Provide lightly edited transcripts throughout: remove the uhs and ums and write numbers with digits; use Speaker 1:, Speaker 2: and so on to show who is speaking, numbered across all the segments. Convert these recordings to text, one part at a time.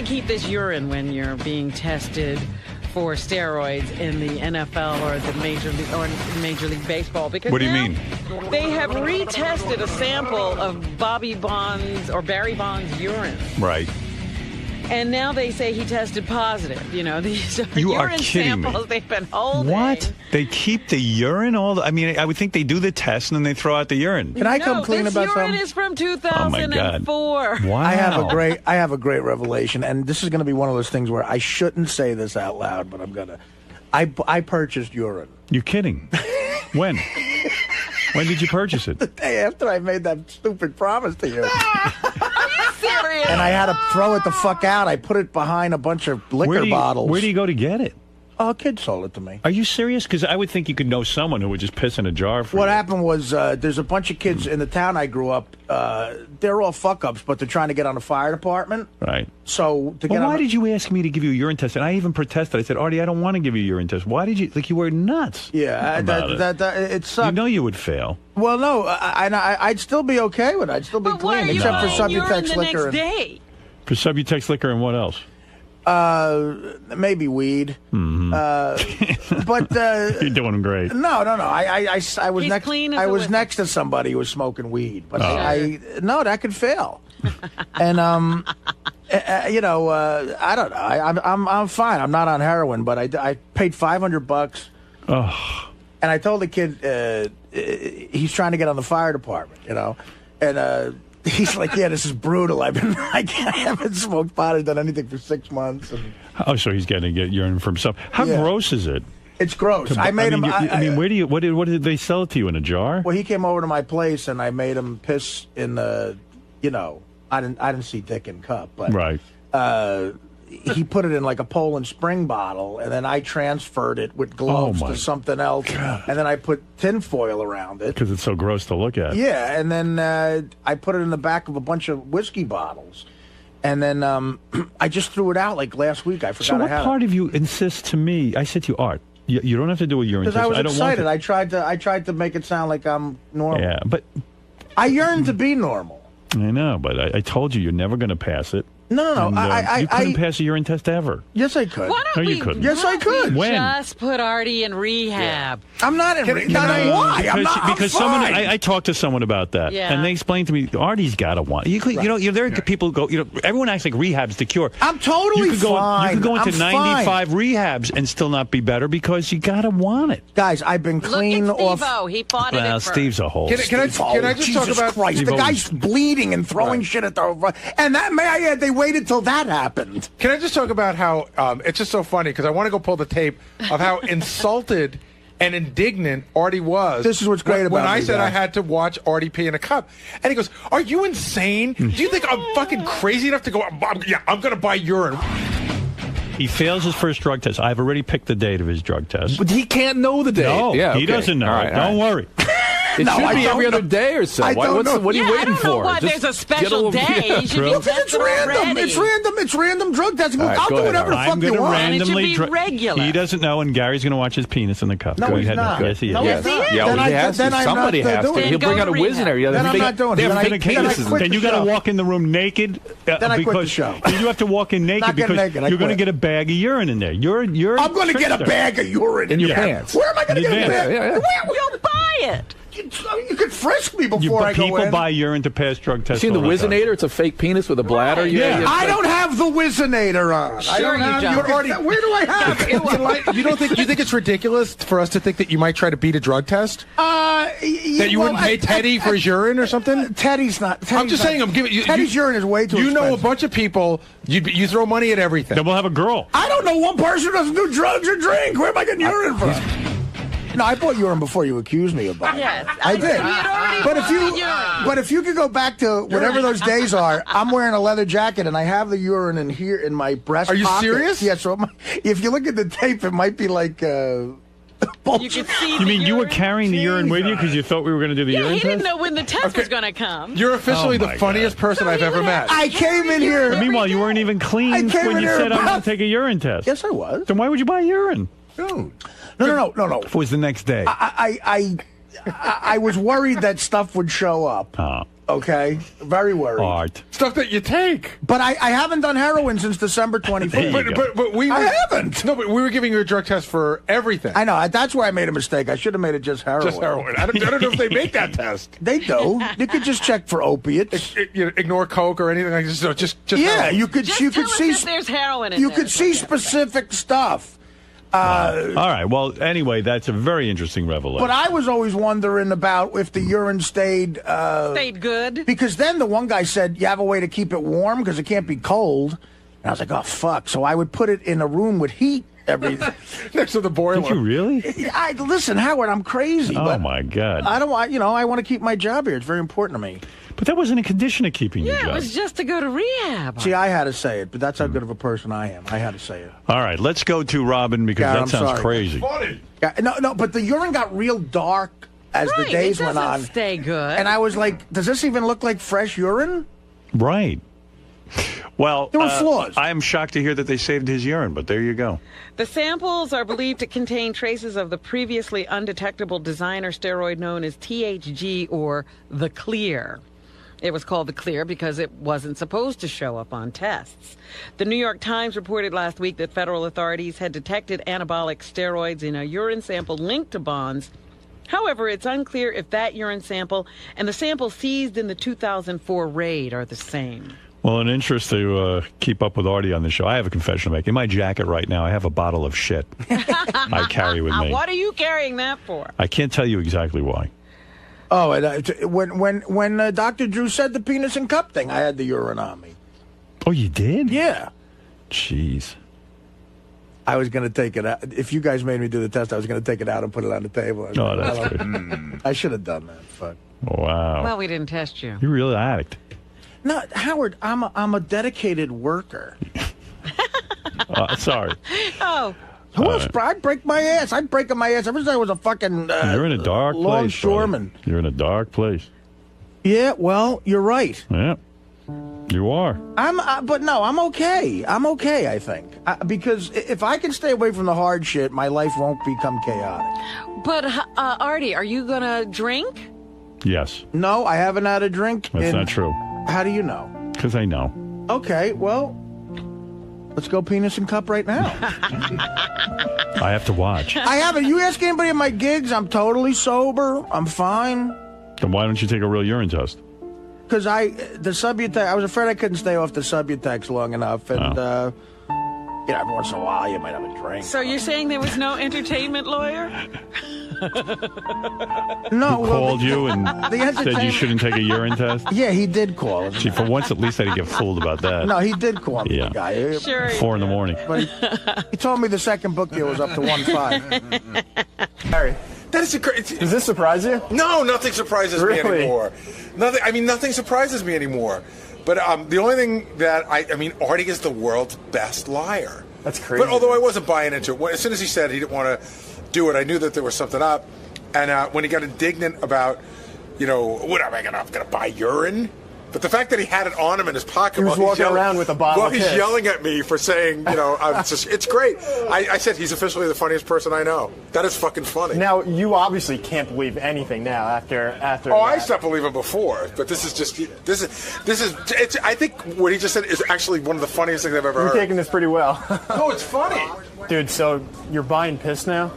Speaker 1: keep this urine when you're being tested for steroids in the NFL or the Major League Baseball. Because
Speaker 2: what do you mean?
Speaker 1: They have retested a sample of Barry Bonds' urine.
Speaker 2: Right.
Speaker 1: And now they say he tested positive. You know, these are
Speaker 2: you
Speaker 1: urine
Speaker 2: are kidding
Speaker 1: samples
Speaker 2: me.
Speaker 1: they've been holding.
Speaker 2: What? They keep the urine I mean, I would think they do the test and then they throw out the urine.
Speaker 3: Can I come clean about something?
Speaker 1: This urine is from 2004.
Speaker 2: Oh my God. Wow.
Speaker 3: I have a great revelation, and this is going to be one of those things where I shouldn't say this out loud, but I'm going to. I purchased urine.
Speaker 2: You're kidding. When? When did you purchase it?
Speaker 3: The day after I made that stupid promise to you.
Speaker 1: Serious?
Speaker 3: And I had to throw it the fuck out. I put it behind a bunch of liquor bottles.
Speaker 2: Where do you go to get it?
Speaker 3: Oh, a kid sold it to me.
Speaker 2: Are you serious? Because I would think you could know someone who would just piss in a jar for
Speaker 3: What
Speaker 2: you.
Speaker 3: happened was there's a bunch of kids in the town I grew up. They're all fuck-ups, but they're trying to get on the fire department.
Speaker 2: Right.
Speaker 3: So to get
Speaker 2: Well, why
Speaker 3: on
Speaker 2: did you ask me to give you a urine test? And I even protested. I said, Artie, I don't want to give you a urine test. Why did you? Like, you were nuts.
Speaker 3: Yeah, it sucked.
Speaker 2: You know you would fail.
Speaker 3: Well, no, I'd still be okay with it. I'd still be clean, except for Subutex liquor.
Speaker 1: Day?
Speaker 2: For Subutex liquor and what else?
Speaker 3: Maybe weed.
Speaker 2: Mm-hmm.
Speaker 3: But
Speaker 2: you're doing great.
Speaker 3: No. I was
Speaker 1: He's
Speaker 3: next.
Speaker 1: clean as
Speaker 3: I
Speaker 1: a
Speaker 3: was
Speaker 1: whistle.
Speaker 3: next to somebody who was smoking weed, but no, that could fail. And I don't know. I'm fine. I'm not on heroin, but I paid $500.
Speaker 2: Oh.
Speaker 3: And I told the kid he's trying to get on the fire department, and he's like, yeah, this is brutal. I haven't smoked pot or done anything for 6 months. And
Speaker 2: Oh, so he's going to get urine from himself. How gross is it?
Speaker 3: it's gross. I made him.
Speaker 2: What did they sell it to you in a jar?
Speaker 3: Well, he came over to my place, and I made him piss in the, I didn't see dick in cup, but
Speaker 2: Right.
Speaker 3: He put it in like a Poland Spring bottle, and then I transferred it with gloves to something else, and then I put tinfoil around it.
Speaker 2: Because it's so gross to look at.
Speaker 3: Yeah, and then I put it in the back of a bunch of whiskey bottles, and then I just threw it out like last week. I forgot
Speaker 2: So
Speaker 3: I
Speaker 2: what
Speaker 3: had
Speaker 2: part
Speaker 3: it.
Speaker 2: of you insists to me? I said to you, Art, you don't have to do a urine test.
Speaker 3: Because I was
Speaker 2: don't
Speaker 3: excited.
Speaker 2: Want
Speaker 3: I tried to make it sound like I'm normal.
Speaker 2: Yeah, but
Speaker 3: I yearn to be normal.
Speaker 2: I know, but I told you you're never going to pass it.
Speaker 3: No.
Speaker 2: And, you couldn't pass a urine test ever.
Speaker 3: Yes, I could.
Speaker 1: Why
Speaker 2: No,
Speaker 1: don't
Speaker 2: you
Speaker 1: we?
Speaker 2: couldn't.
Speaker 3: Yes, I could.
Speaker 2: When?
Speaker 1: Just put Artie in rehab.
Speaker 3: I'm not in. Why?
Speaker 2: Because someone I talked to someone about that,
Speaker 1: Yeah.
Speaker 2: and they explained to me Artie's got to want. You could, there are people go. Everyone acts like rehab's the cure.
Speaker 3: I'm totally
Speaker 2: fine. You could go into
Speaker 3: I'm
Speaker 2: 95 rehabs and still not be better because you got to want it.
Speaker 3: Guys, I've been clean
Speaker 1: Look at
Speaker 3: off.
Speaker 1: Steve-O. He fought it
Speaker 2: Well,
Speaker 1: at first.
Speaker 2: Steve's a hole.
Speaker 4: Can I just
Speaker 3: Jesus
Speaker 4: talk about
Speaker 3: Christ?
Speaker 2: Steve-O
Speaker 3: The guy's bleeding and throwing shit at the. And that, may I add, they waited till that happened.
Speaker 4: Can I just talk about how it's just so funny because I want to go pull the tape of how insulted and indignant Artie was.
Speaker 3: This is what's great
Speaker 4: when
Speaker 3: about
Speaker 4: I
Speaker 3: me,
Speaker 4: said
Speaker 3: guy.
Speaker 4: I had to watch Artie pee in a cup, and he goes, "Are you insane? Do you think I'm fucking crazy enough to go? I'm going to buy urine."
Speaker 2: He fails his first drug test. I've already picked the date of his drug test.
Speaker 5: But he can't know the date.
Speaker 2: No,
Speaker 5: yeah,
Speaker 2: he doesn't know.
Speaker 5: All right,
Speaker 2: Don't worry.
Speaker 5: It
Speaker 3: No,
Speaker 5: should
Speaker 3: I
Speaker 5: be every
Speaker 3: don't
Speaker 5: other
Speaker 3: know.
Speaker 5: day or so.
Speaker 3: I don't know.
Speaker 5: What are you
Speaker 1: Yeah, I
Speaker 5: waiting
Speaker 1: don't know
Speaker 5: for?
Speaker 1: why
Speaker 5: Just
Speaker 1: there's a
Speaker 5: get
Speaker 1: special
Speaker 5: little-
Speaker 1: day.
Speaker 5: Yeah.
Speaker 1: You should be
Speaker 3: Because it's
Speaker 1: tested
Speaker 3: random.
Speaker 1: already.
Speaker 3: It's random drug testing.
Speaker 5: All right,
Speaker 3: I'll
Speaker 5: go
Speaker 3: do
Speaker 5: ahead,
Speaker 3: whatever the
Speaker 2: I'm
Speaker 3: fuck
Speaker 2: going
Speaker 3: you
Speaker 2: to
Speaker 3: want.
Speaker 1: And it should
Speaker 2: randomly.
Speaker 1: be regular.
Speaker 2: He doesn't know, and Gary's going to watch his penis in the cup.
Speaker 3: No,
Speaker 2: Go
Speaker 3: he's
Speaker 2: ahead.
Speaker 3: not.
Speaker 2: Yes, he is.
Speaker 3: No,
Speaker 5: Yes.
Speaker 3: he's not.
Speaker 5: Yeah,
Speaker 3: Then
Speaker 5: well, he has
Speaker 3: then
Speaker 5: to.
Speaker 3: I'm
Speaker 5: Somebody
Speaker 3: not
Speaker 5: has to.
Speaker 3: doing it.
Speaker 5: He'll bring
Speaker 1: go
Speaker 5: out a
Speaker 1: to
Speaker 5: whiz in there.
Speaker 1: rehab.
Speaker 3: Then I'm not doing it.
Speaker 2: They have
Speaker 3: Then I
Speaker 2: authentication.
Speaker 3: quit
Speaker 2: Then
Speaker 3: the
Speaker 2: you got
Speaker 3: show.
Speaker 2: to walk in the room naked.
Speaker 3: Then I quit the
Speaker 2: because
Speaker 3: show.
Speaker 2: You have to walk in naked
Speaker 3: Not getting
Speaker 2: because
Speaker 3: naked, I
Speaker 2: you're going to
Speaker 3: quit.
Speaker 2: get a bag of urine in there. You're
Speaker 3: I'm going to get a
Speaker 2: trickster.
Speaker 3: bag of urine
Speaker 5: In your
Speaker 3: there.
Speaker 5: pants.
Speaker 3: Where am I going to
Speaker 2: In
Speaker 3: get a
Speaker 2: advance.
Speaker 3: bag?
Speaker 5: Yeah, yeah.
Speaker 1: You'll buy it.
Speaker 3: You could frisk me before I go
Speaker 2: People
Speaker 3: in.
Speaker 2: buy urine to pass drug tests.
Speaker 5: Seen the
Speaker 2: all time.
Speaker 5: Wizinator? It's a fake penis with a bladder.
Speaker 1: Right.
Speaker 2: Yeah.
Speaker 3: I don't have the Wizinator on. I
Speaker 1: Sure
Speaker 3: don't
Speaker 1: you
Speaker 3: have
Speaker 1: don't.
Speaker 3: your already. Where do I have it?
Speaker 4: You think it's ridiculous for us to think that you might try to beat a drug test? That you wouldn't pay Teddy for his urine or something?
Speaker 3: Teddy's not.
Speaker 4: I'm just saying. I'm giving you.
Speaker 3: Teddy's urine is way too
Speaker 4: You know a
Speaker 3: expensive.
Speaker 4: bunch of people. You throw money at everything.
Speaker 2: Then we'll have a girl.
Speaker 3: I don't know one person who doesn't do drugs or drink. Where am I getting urine from? No, I bought urine before you accused me of buying it.
Speaker 1: Yes,
Speaker 3: I did.
Speaker 1: He had already
Speaker 3: But if
Speaker 1: bought
Speaker 3: you,
Speaker 1: the urine.
Speaker 3: but if you could go back to whatever those days are, I'm wearing a leather jacket and I have the urine in here in my breast.
Speaker 4: Are you
Speaker 3: pocket.
Speaker 4: serious?
Speaker 3: Yeah. So if you look at the tape, it might be like.
Speaker 1: You could see.
Speaker 2: You mean you were
Speaker 1: urine.
Speaker 2: carrying the urine with you because you thought we were going to do the
Speaker 1: Yeah,
Speaker 2: urine
Speaker 1: he didn't
Speaker 2: test?
Speaker 1: know when the test was going to come.
Speaker 4: You're officially
Speaker 2: Oh,
Speaker 4: the
Speaker 2: my
Speaker 4: funniest person I've ever met.
Speaker 3: I came in here.
Speaker 2: Meanwhile, you weren't even
Speaker 3: I
Speaker 2: clean
Speaker 3: came
Speaker 2: when
Speaker 3: in
Speaker 2: you
Speaker 3: here
Speaker 2: said I'm going
Speaker 3: about-
Speaker 2: to take a urine test.
Speaker 3: Yes, I was.
Speaker 2: Then why would you buy urine?
Speaker 3: No.
Speaker 2: If it was the next day.
Speaker 3: I was worried that stuff would show up.
Speaker 2: Oh.
Speaker 3: Okay, very worried.
Speaker 2: Art.
Speaker 4: Stuff that you take.
Speaker 3: But I haven't done heroin since December 25th.
Speaker 4: But we
Speaker 3: I
Speaker 4: were,
Speaker 3: haven't.
Speaker 4: No, but we were giving you a drug test for everything.
Speaker 3: I know. That's where I made a mistake. I should have made it just heroin.
Speaker 4: Just heroin. I don't know if they make that test.
Speaker 3: They do. You could just check for opiates.
Speaker 4: Ignore coke or anything like this. So just
Speaker 3: Yeah,
Speaker 4: heroin.
Speaker 3: you could.
Speaker 1: Just
Speaker 3: You
Speaker 1: tell
Speaker 3: could
Speaker 1: us
Speaker 3: see.
Speaker 1: that there's heroin in
Speaker 3: You
Speaker 1: there.
Speaker 3: could see specific stuff.
Speaker 2: All right. Well, anyway, that's a very interesting revelation.
Speaker 3: But I was always wondering about if the urine stayed
Speaker 1: good.
Speaker 3: because then the one guy said you have a way to keep it warm because it can't be cold, and I was like, oh fuck! So I would put it in a room with heat every.
Speaker 4: Next to the boiler.
Speaker 2: Did you really?
Speaker 3: Listen, Howard, I'm crazy.
Speaker 2: Oh
Speaker 3: but
Speaker 2: my God!
Speaker 3: I don't want. I want to keep my job here. It's very important to me.
Speaker 2: But that wasn't a condition of keeping your
Speaker 1: Yeah,
Speaker 2: job.
Speaker 1: it was just to go to rehab.
Speaker 3: See, I had to say it, but that's how good of a person I am. I had to say it.
Speaker 2: All right, let's go to Robin because
Speaker 3: God,
Speaker 2: that
Speaker 3: I'm
Speaker 2: sounds
Speaker 3: sorry.
Speaker 2: crazy.
Speaker 4: Funny.
Speaker 3: Yeah, no, but the urine got real dark as
Speaker 1: Right,
Speaker 3: the days
Speaker 1: it
Speaker 3: went
Speaker 1: doesn't
Speaker 3: on.
Speaker 1: stay good.
Speaker 3: And I was like, does this even look like fresh urine?
Speaker 2: Right. Well,
Speaker 3: There were flaws.
Speaker 2: I am shocked to hear that they saved his urine, but there you go.
Speaker 1: The samples are believed to contain traces of the previously undetectable designer steroid known as THG or the Clear. It was called the Clear because it wasn't supposed to show up on tests. The New York Times reported last week that federal authorities had detected anabolic steroids in a urine sample linked to Bonds. However, it's unclear if that urine sample and the sample seized in the 2004 raid are the same.
Speaker 2: Well, in interest to keep up with Artie on the show, I have a confession to make. In my jacket right now, I have a bottle of shit I carry with me.
Speaker 1: What are you carrying that for?
Speaker 2: I can't tell you exactly why.
Speaker 3: Oh, and, when Dr. Drew said the penis and cup thing, I had the urine on me.
Speaker 2: Oh, you did?
Speaker 3: Yeah.
Speaker 2: Jeez.
Speaker 3: I was going to take it out. If you guys made me do the test, I was going to take it out and put it on the table.
Speaker 2: Oh, that's good.
Speaker 3: I should have done that. Fuck.
Speaker 2: Wow.
Speaker 1: Well, we didn't test you.
Speaker 2: You're really addict.
Speaker 3: No, Howard, I'm a dedicated worker.
Speaker 2: Sorry.
Speaker 1: Oh,
Speaker 3: Who else? I'd break my ass. I'd break my ass. Every time I was a fucking
Speaker 2: You're in a dark place.
Speaker 3: longshoreman.
Speaker 2: Brother. You're in a dark place.
Speaker 3: Yeah, well, you're right.
Speaker 2: Yeah. You are.
Speaker 3: But no, I'm okay. I'm okay, I think. Because if I can stay away from the hard shit, my life won't become chaotic.
Speaker 1: but Artie, are you going to drink?
Speaker 2: Yes.
Speaker 3: No, I haven't had a drink.
Speaker 2: That's not true.
Speaker 3: How do you know?
Speaker 2: Because I know.
Speaker 3: Okay, well, let's go penis and cup right now.
Speaker 2: I have to watch.
Speaker 3: I haven't. You ask anybody at my gigs, I'm totally sober. I'm fine.
Speaker 2: Then why don't you take a real urine test?
Speaker 3: Because the Subutex, I was afraid I couldn't stay off the Subutex long enough. And, every once in a while you might have a drink.
Speaker 1: So you're saying there was no entertainment lawyer?
Speaker 3: No,
Speaker 2: Called you and said you
Speaker 3: entertainment-
Speaker 2: shouldn't take a urine test?
Speaker 3: Yeah, he did call.
Speaker 2: See, for once at least I didn't get fooled about that.
Speaker 3: No, he did call me,
Speaker 2: Yeah.
Speaker 3: the guy.
Speaker 1: Sure.
Speaker 2: 4 in the morning.
Speaker 3: But he told me the second book deal was up to 1.5.
Speaker 6: Harry,
Speaker 4: That is crazy.
Speaker 6: does this surprise you?
Speaker 4: No, nothing surprises me
Speaker 6: Really?
Speaker 4: anymore. Nothing surprises me anymore. But the only thing that Artie is the world's best liar.
Speaker 6: That's crazy.
Speaker 4: But although I wasn't buying into it, as soon as he said he didn't want to do it, I knew that there was something up. And when he got indignant about, what am I going to buy urine? But the fact that he had it on him in his pocket,
Speaker 6: He was
Speaker 4: while he's
Speaker 6: walking around with a bottle
Speaker 4: while
Speaker 6: of
Speaker 4: he's
Speaker 6: piss.
Speaker 4: yelling at me for saying, it's great. I said he's officially the funniest person I know. That is fucking funny.
Speaker 6: Now, you obviously can't believe anything now after
Speaker 4: Oh, I
Speaker 6: that.
Speaker 4: stopped believing before, but this is. I think what he just said is actually one of the funniest things I've ever
Speaker 6: You're
Speaker 4: heard.
Speaker 6: taking this pretty well.
Speaker 4: No, it's funny.
Speaker 6: Dude, so you're buying piss now?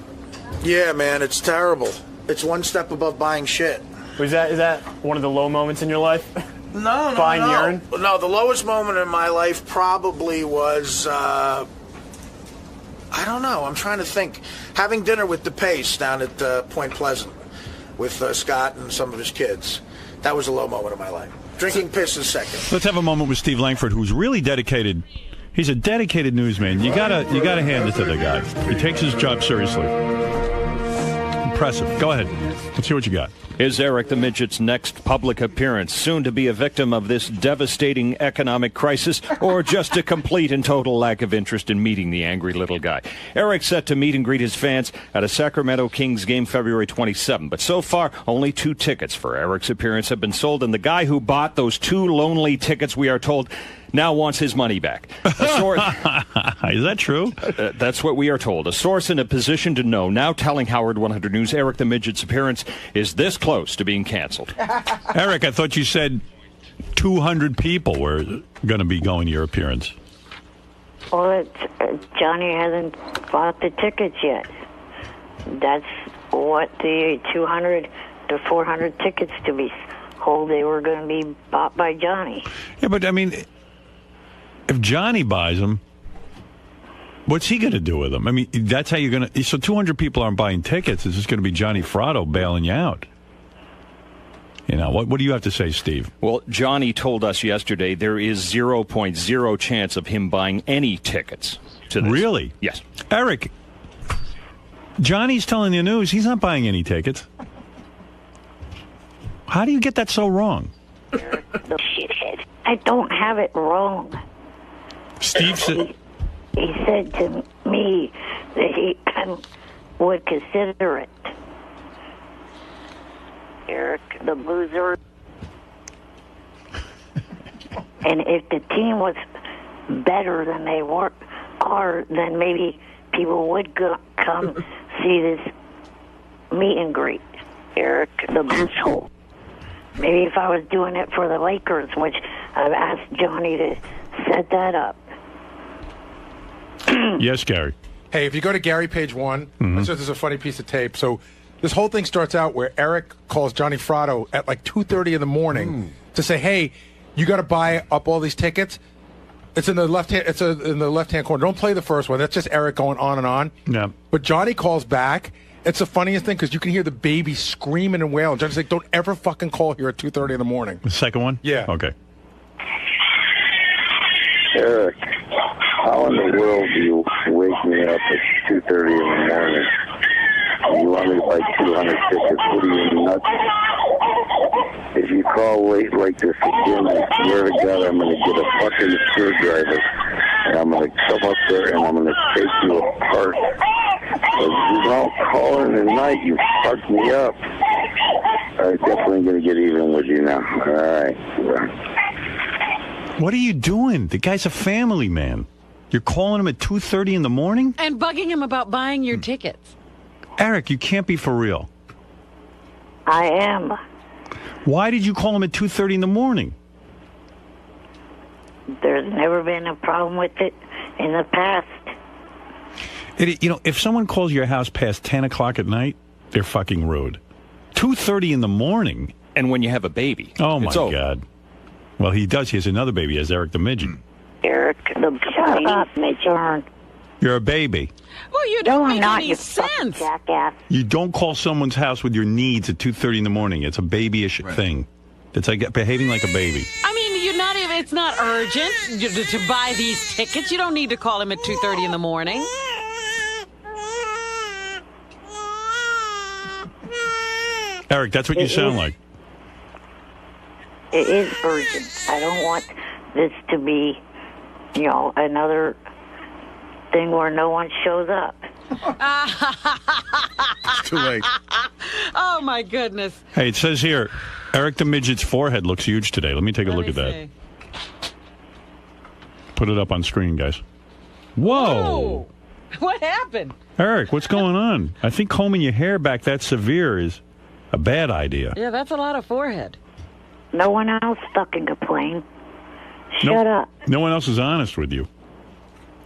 Speaker 3: Yeah, man, it's terrible. It's one step above buying shit.
Speaker 6: Is that one of the low moments in your life?
Speaker 3: No,
Speaker 6: Buying urine?
Speaker 3: No, the lowest moment in my life probably was, I don't know, I'm trying to think. Having dinner with DePace down at Point Pleasant with Scott and some of his kids. That was a low moment of my life. Drinking piss is second.
Speaker 2: Let's have a moment with Steve Langford, who's really dedicated. He's a dedicated newsman. You gotta hand it to the guy. He takes his job seriously. Impressive. Go ahead. Let's hear what you got.
Speaker 7: Is Eric the Midget's next public appearance soon to be a victim of this devastating economic crisis, or just a complete and total lack of interest in meeting the angry little guy? Eric's set to meet and greet his fans at a Sacramento Kings game February 27, but so far only 2 tickets for Eric's appearance have been sold, and the guy who bought those 2 lonely tickets, we are told, now wants his money back. A
Speaker 2: Is that true?
Speaker 7: That's what we are told. A source in a position to know now telling Howard 100 News Eric the Midget's appearance is this close to being canceled.
Speaker 2: Eric, I thought you said 200 people were going to be going to your appearance.
Speaker 8: Well, Johnny hasn't bought the tickets yet. That's what the 200 to 400 tickets to be sold, they were going to be bought by Johnny.
Speaker 2: Yeah, but I mean, if Johnny buys them, what's he going to do with them? I mean, that's how you're going to... So 200 people aren't buying tickets. It's just going to be Johnny Fratto bailing you out. You know, what do you have to say, Steve?
Speaker 7: Well, Johnny told us yesterday there is 0.0 chance of him buying any tickets to this.
Speaker 2: Really?
Speaker 7: Yes.
Speaker 2: Eric, Johnny's telling you news. He's not buying any tickets. How do you get that so wrong?
Speaker 8: The shithead. I don't have it wrong.
Speaker 2: Steve said...
Speaker 8: He said to me that he would consider it. Eric, the boozer. And if the team was better than they are, then maybe people would come see this meet and greet. Eric, the boozer. Maybe if I was doing it for the Lakers, which I've asked Johnny to set that up.
Speaker 2: Yes, Gary.
Speaker 4: Hey, if you go to Gary page 1, this is a funny piece of tape. So this whole thing starts out where Eric calls Johnny Fratto at like 2:30 in the morning to say, "Hey, you got to buy up all these tickets." It's in the left hand. It's in the left hand corner. Don't play the first one. That's just Eric going on and on.
Speaker 2: Yeah.
Speaker 4: But Johnny calls back. It's the funniest thing because you can hear the baby screaming and wailing. Johnny's like, "Don't ever fucking call here at 2:30 in the morning."
Speaker 2: The second one?
Speaker 4: Yeah.
Speaker 2: Okay.
Speaker 9: Eric, how in the world do you wake me up at 2:30 in the morning? You want me to buy 200 tickets? What are you, nuts? If you call late like this again, I swear to God, I'm going to get a fucking screwdriver, and I'm going to come up there and I'm going to take you apart. If you don't call in the night, you fucked me up. I'm definitely going to get even with you now. All right.
Speaker 2: What are you doing? The guy's a family man. You're calling him at 2:30 in the morning?
Speaker 1: And bugging him about buying your tickets.
Speaker 2: Eric, you can't be for real.
Speaker 8: I am.
Speaker 2: Why did you call him at 2:30 in the morning?
Speaker 8: There's never been a problem with it in the past.
Speaker 2: If someone calls your house past 10 o'clock at night, they're fucking rude. 2:30 in the morning?
Speaker 7: And when you have a baby.
Speaker 2: Oh, my
Speaker 7: it's over.
Speaker 2: God. Well, he does. He has another baby. He has Eric the Midget.
Speaker 8: Eric, shut up, Midget.
Speaker 2: You're a baby.
Speaker 1: Well, you don't make
Speaker 8: not,
Speaker 1: any
Speaker 8: you
Speaker 1: sense.
Speaker 8: fucking jackass.
Speaker 2: You don't call someone's house with your needs at 2:30 in the morning. It's a babyish thing. It's like behaving like a baby.
Speaker 1: I mean, you're not even. It's not urgent to buy these tickets. You don't need to call him at 2:30 in the morning.
Speaker 2: Eric, that's what you sound like.
Speaker 8: It is urgent. I don't want this to be, another thing where no one shows up.
Speaker 10: It's too late.
Speaker 1: Oh, my goodness.
Speaker 2: Hey, it says here, Eric the Midget's forehead looks huge today. Let me take a look at that. Put it up on screen, guys. Whoa!
Speaker 1: What happened?
Speaker 2: Eric, what's going on? I think combing your hair back that severe is a bad idea.
Speaker 1: Yeah, that's a lot of forehead.
Speaker 8: No one else fucking complain. Shut up.
Speaker 2: No one else is honest with you.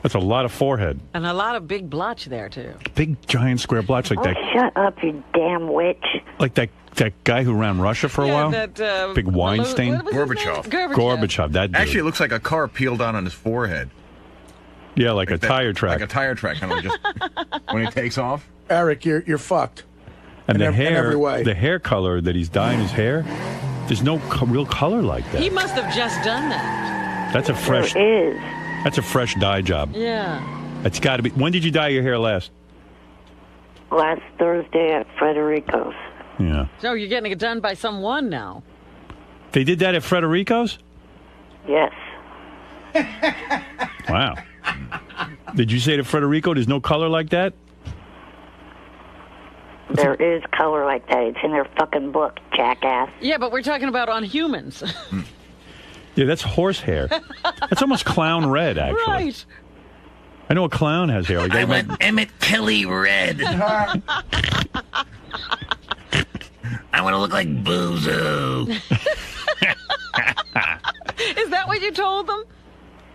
Speaker 2: That's a lot of forehead.
Speaker 1: And a lot of big blotch there, too.
Speaker 2: Big, giant square blotch like that.
Speaker 8: Shut up, you damn witch.
Speaker 2: Like that guy who ran Russia for a while?
Speaker 1: That,
Speaker 2: big wine stain?
Speaker 10: Gorbachev.
Speaker 2: Gorbachev, that dude.
Speaker 10: Actually, it looks like a car peeled out on his forehead.
Speaker 2: Yeah, like a tire track.
Speaker 10: Like a tire track, kind of just when it takes off.
Speaker 3: Eric, you're fucked.
Speaker 2: And the
Speaker 3: in every way.
Speaker 2: the hair color that he's dyeing his hair, there's no real color like that.
Speaker 1: He must have just done that.
Speaker 2: That's a fresh.
Speaker 8: There is.
Speaker 2: That's a fresh dye job.
Speaker 1: Yeah.
Speaker 2: It's got to be. When did you dye your hair last?
Speaker 8: Last Thursday at Frederico's.
Speaker 2: Yeah.
Speaker 1: So you're getting it done by someone now.
Speaker 2: They did that at Frederico's?
Speaker 8: Yes.
Speaker 2: Wow. Did you say to Frederico there's no color like that?
Speaker 8: There is color like that. It's in their fucking book, jackass.
Speaker 1: Yeah, but we're talking about on humans.
Speaker 2: Yeah, that's horse hair. That's almost clown red, actually.
Speaker 1: Right.
Speaker 2: I know a clown has hair.
Speaker 11: I want Emmett Kelly red. I want to look like Bozo.
Speaker 1: Is that what you told them?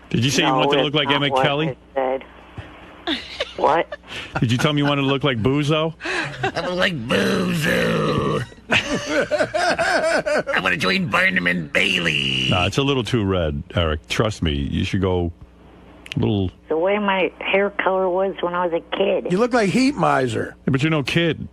Speaker 2: Did you say you wanted to look like Emmett Kelly?
Speaker 8: What?
Speaker 2: Did you tell me you wanted to look like Bozo?
Speaker 11: I look like Bozo. I want to join Barnum and Bailey.
Speaker 2: No, it's a little too red, Eric. Trust me. You should go a little...
Speaker 8: The way my hair color was when I was a kid.
Speaker 3: You look like Heat Miser.
Speaker 2: Yeah, but you're no kid.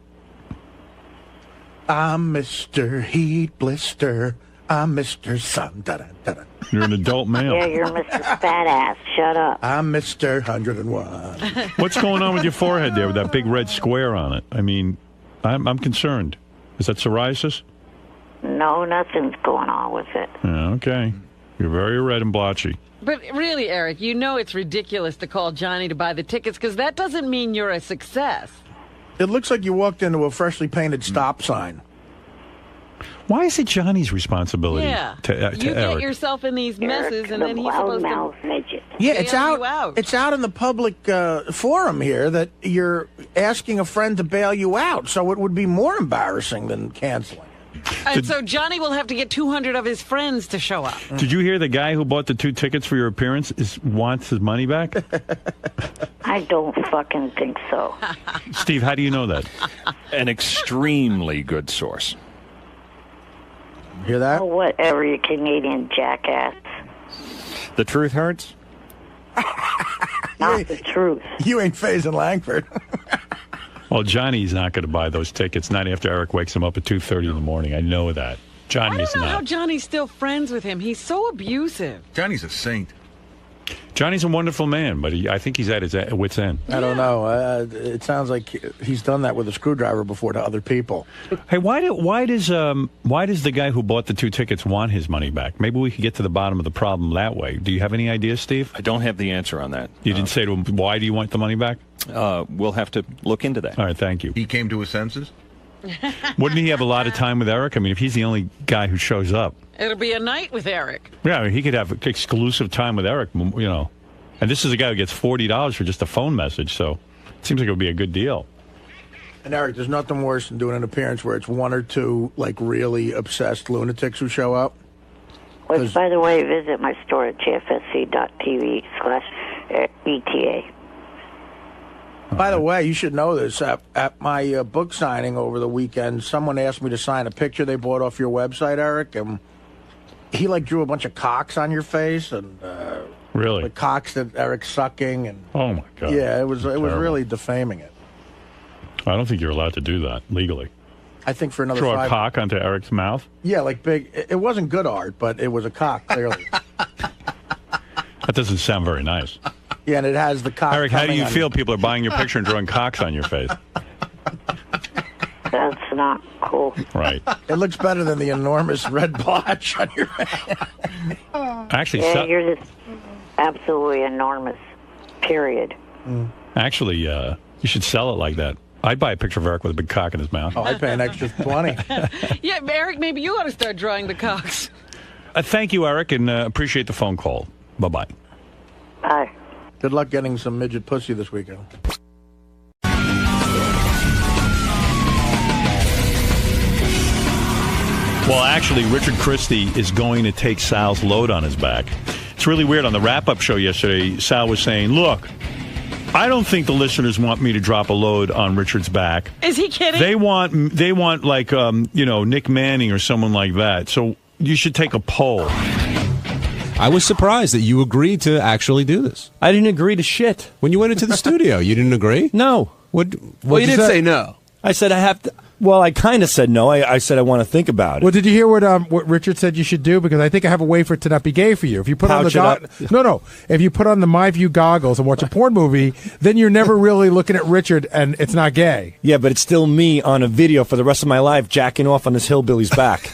Speaker 3: I'm Mr. Heat Blister. I'm Mr. Sun. Da-da-da-da.
Speaker 2: You're an adult male.
Speaker 8: Yeah, you're Mr. Fat Ass. Shut up.
Speaker 3: I'm Mr. 101.
Speaker 2: What's going on with your forehead there with that big red square on it? I mean, I'm concerned. Is that psoriasis?
Speaker 8: No, nothing's going on with it.
Speaker 2: Yeah, okay. You're very red and blotchy.
Speaker 1: But really, Eric, you know it's ridiculous to call Johnny to buy the tickets because that doesn't mean you're a success.
Speaker 3: It looks like you walked into a freshly painted stop sign.
Speaker 2: Why is it Johnny's responsibility to
Speaker 1: you
Speaker 2: Eric?
Speaker 1: get yourself in these messes, and
Speaker 8: the
Speaker 1: then he's supposed
Speaker 8: loudmouth
Speaker 1: to...
Speaker 8: midget.
Speaker 3: Yeah, it's
Speaker 1: bail
Speaker 3: out.
Speaker 1: you out.
Speaker 3: It's out in the public forum here that you're asking a friend to bail you out. So it would be more embarrassing than canceling.
Speaker 1: And so Johnny will have to get 200 of his friends to show up.
Speaker 2: Did you hear the guy who bought the 2 tickets for your appearance wants his money back?
Speaker 8: I don't fucking think so.
Speaker 2: Steve, how do you know that?
Speaker 7: An extremely good source.
Speaker 3: Hear that?
Speaker 8: Oh, whatever, you Canadian jackass.
Speaker 7: The truth hurts?
Speaker 8: Not the truth.
Speaker 3: You ain't phasing Langford.
Speaker 2: Well, Johnny's not going to buy those tickets, not after Eric wakes him up at 2:30 in the morning. I know that. Johnny is
Speaker 1: I don't know how
Speaker 2: not.
Speaker 1: Johnny's still friends with him. He's so abusive.
Speaker 10: Johnny's a saint.
Speaker 2: Johnny's a wonderful man, but I think he's at his wit's end.
Speaker 3: I don't know. It sounds like he's done that with a screwdriver before to other people.
Speaker 2: Hey, why does the guy who bought the 2 tickets want his money back? Maybe we could get to the bottom of the problem that way. Do you have any ideas, Steve?
Speaker 7: I don't have the answer on that.
Speaker 2: You didn't say to him, why do you want the money back?
Speaker 7: We'll have to look into that.
Speaker 2: All right, thank you.
Speaker 10: He came to his senses?
Speaker 2: Wouldn't he have a lot of time with Eric? I mean, if he's the only guy who shows up.
Speaker 1: It'll be a night with Eric.
Speaker 2: Yeah, I mean, he could have exclusive time with Eric, you know. And this is a guy who gets $40 for just a phone message, so it seems like it would be a good deal.
Speaker 3: And Eric, there's nothing worse than doing an appearance where it's 1 or 2 like really obsessed lunatics who show up.
Speaker 8: Which, by the way, visit my store at jfsc.tv/ETA.
Speaker 3: By the way, you should know this. At my book signing over the weekend, someone asked me to sign a picture they bought off your website, Eric, and he like drew a bunch of cocks on your face and
Speaker 2: really
Speaker 3: the cocks that Eric's sucking and
Speaker 2: oh my god,
Speaker 3: yeah, it was really defaming it.
Speaker 2: I don't think you're allowed to do that legally.
Speaker 3: I think for another
Speaker 2: draw
Speaker 3: 5...
Speaker 2: a cock onto Eric's mouth.
Speaker 3: Yeah, like big. It wasn't good art, but it was a cock clearly.
Speaker 2: That doesn't sound very nice.
Speaker 3: Yeah, and it has the cock.
Speaker 2: Eric, how do you
Speaker 3: on
Speaker 2: feel? People are buying your picture and drawing cocks on your face.
Speaker 8: That's not cool.
Speaker 2: Right.
Speaker 3: It looks better than the enormous red blotch on your face.
Speaker 2: Actually,
Speaker 8: yeah, you're just absolutely enormous. Period.
Speaker 2: Actually, you should sell it like that. I'd buy a picture of Eric with a big cock in his mouth.
Speaker 3: Oh, I'd pay an extra 20.
Speaker 1: Yeah, Eric, maybe you ought to start drawing the cocks.
Speaker 2: Thank you, Eric, and appreciate the phone call. Bye-bye.
Speaker 8: Bye.
Speaker 3: Good luck getting some midget pussy this weekend.
Speaker 2: Well, actually, Richard Christie is going to take Sal's load on his back. It's really weird. On the wrap-up show yesterday, Sal was saying, look, I don't think the listeners want me to drop a load on Richard's back.
Speaker 1: Is he kidding?
Speaker 2: They want like, Nick Manning or someone like that. So you should take a poll.
Speaker 12: I was surprised that you agreed to actually do this.
Speaker 13: I didn't agree to shit.
Speaker 12: When you went into the studio, you didn't agree?
Speaker 13: No.
Speaker 12: Well,
Speaker 13: you didn't say no. I said I have to. Well, I kind of said no. I said I want to think about it.
Speaker 14: Well, did you hear what Richard said you should do? Because I think I have a way for it to not be gay for you. If you put on the no. If you put on the My View goggles and watch a porn movie, then you're never really looking at Richard, and it's not gay.
Speaker 13: Yeah, but it's still me on a video for the rest of my life jacking off on this hillbilly's back.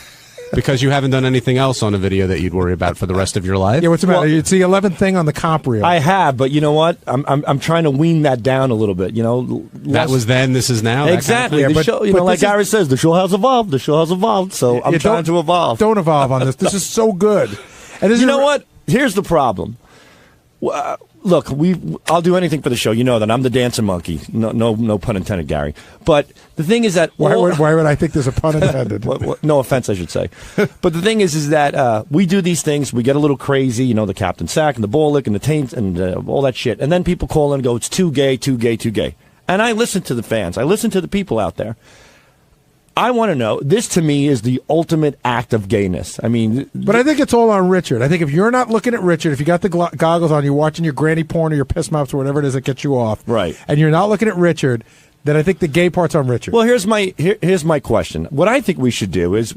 Speaker 12: Because you haven't done anything else on a video that you'd worry about for the rest of your life?
Speaker 14: Yeah, what's the matter? It's the 11th thing on the comp reel.
Speaker 13: I have, but you know what? I'm trying to wean that down a little bit. You know,
Speaker 12: that was then. This is now.
Speaker 13: Exactly.
Speaker 12: Kind of
Speaker 13: the show, like Gary says, the show has evolved. The show has evolved. So I'm trying to evolve.
Speaker 14: Don't evolve on this. This is so good. And
Speaker 13: you know what? Here's the problem. look, I'll do anything for the show. You know that I'm the dancing monkey. No pun intended, Gary. But the thing is that
Speaker 14: why would I think there's a pun intended?
Speaker 13: No offense, I should say. But the thing is that we do these things. We get a little crazy. You know, the Captain Sack and the ball lick and the taint and all that shit. And then people call in and go, "It's too gay, too gay, too gay." And I listen to the fans. I listen to the people out there. I want to know, this to me is the ultimate act of gayness. I mean...
Speaker 14: But I think it's all on Richard. I think if you're not looking at Richard, if you got the goggles on, you're watching your granny porn or your piss mops or whatever it is that gets you off,
Speaker 13: right?
Speaker 14: And you're not looking at Richard, then I think the gay part's on Richard.
Speaker 13: Well, here's my question. What I think we should do is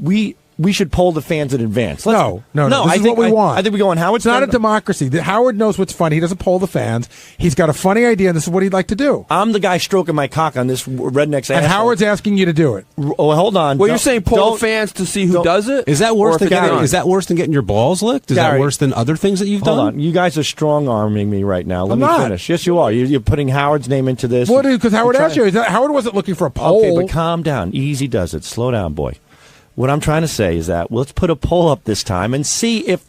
Speaker 13: we should poll the fans in advance.
Speaker 14: No. This
Speaker 13: I
Speaker 14: is
Speaker 13: think
Speaker 14: what we want.
Speaker 13: I think we go on Howard's.
Speaker 14: It's not a democracy. Howard knows what's funny. He doesn't poll the fans. He's got a funny idea, and this is what he'd like to do.
Speaker 13: I'm the guy stroking my cock on this redneck's ass.
Speaker 14: And Howard's asking you to do it.
Speaker 13: Oh, hold on.
Speaker 5: Well, you're saying poll the fans to see who does it?
Speaker 12: Is that worse than getting your balls licked? Is that worse than other things that you've done?
Speaker 13: Hold on. You guys are strong-arming me right now. Let me finish. Yes, you are. You're putting Howard's name into this.
Speaker 14: Well, because Howard asked you. Howard wasn't looking for a poll.
Speaker 13: Okay, but calm down. Easy does it. Slow down, boy. What I'm trying to say is that let's put a poll up this time and see if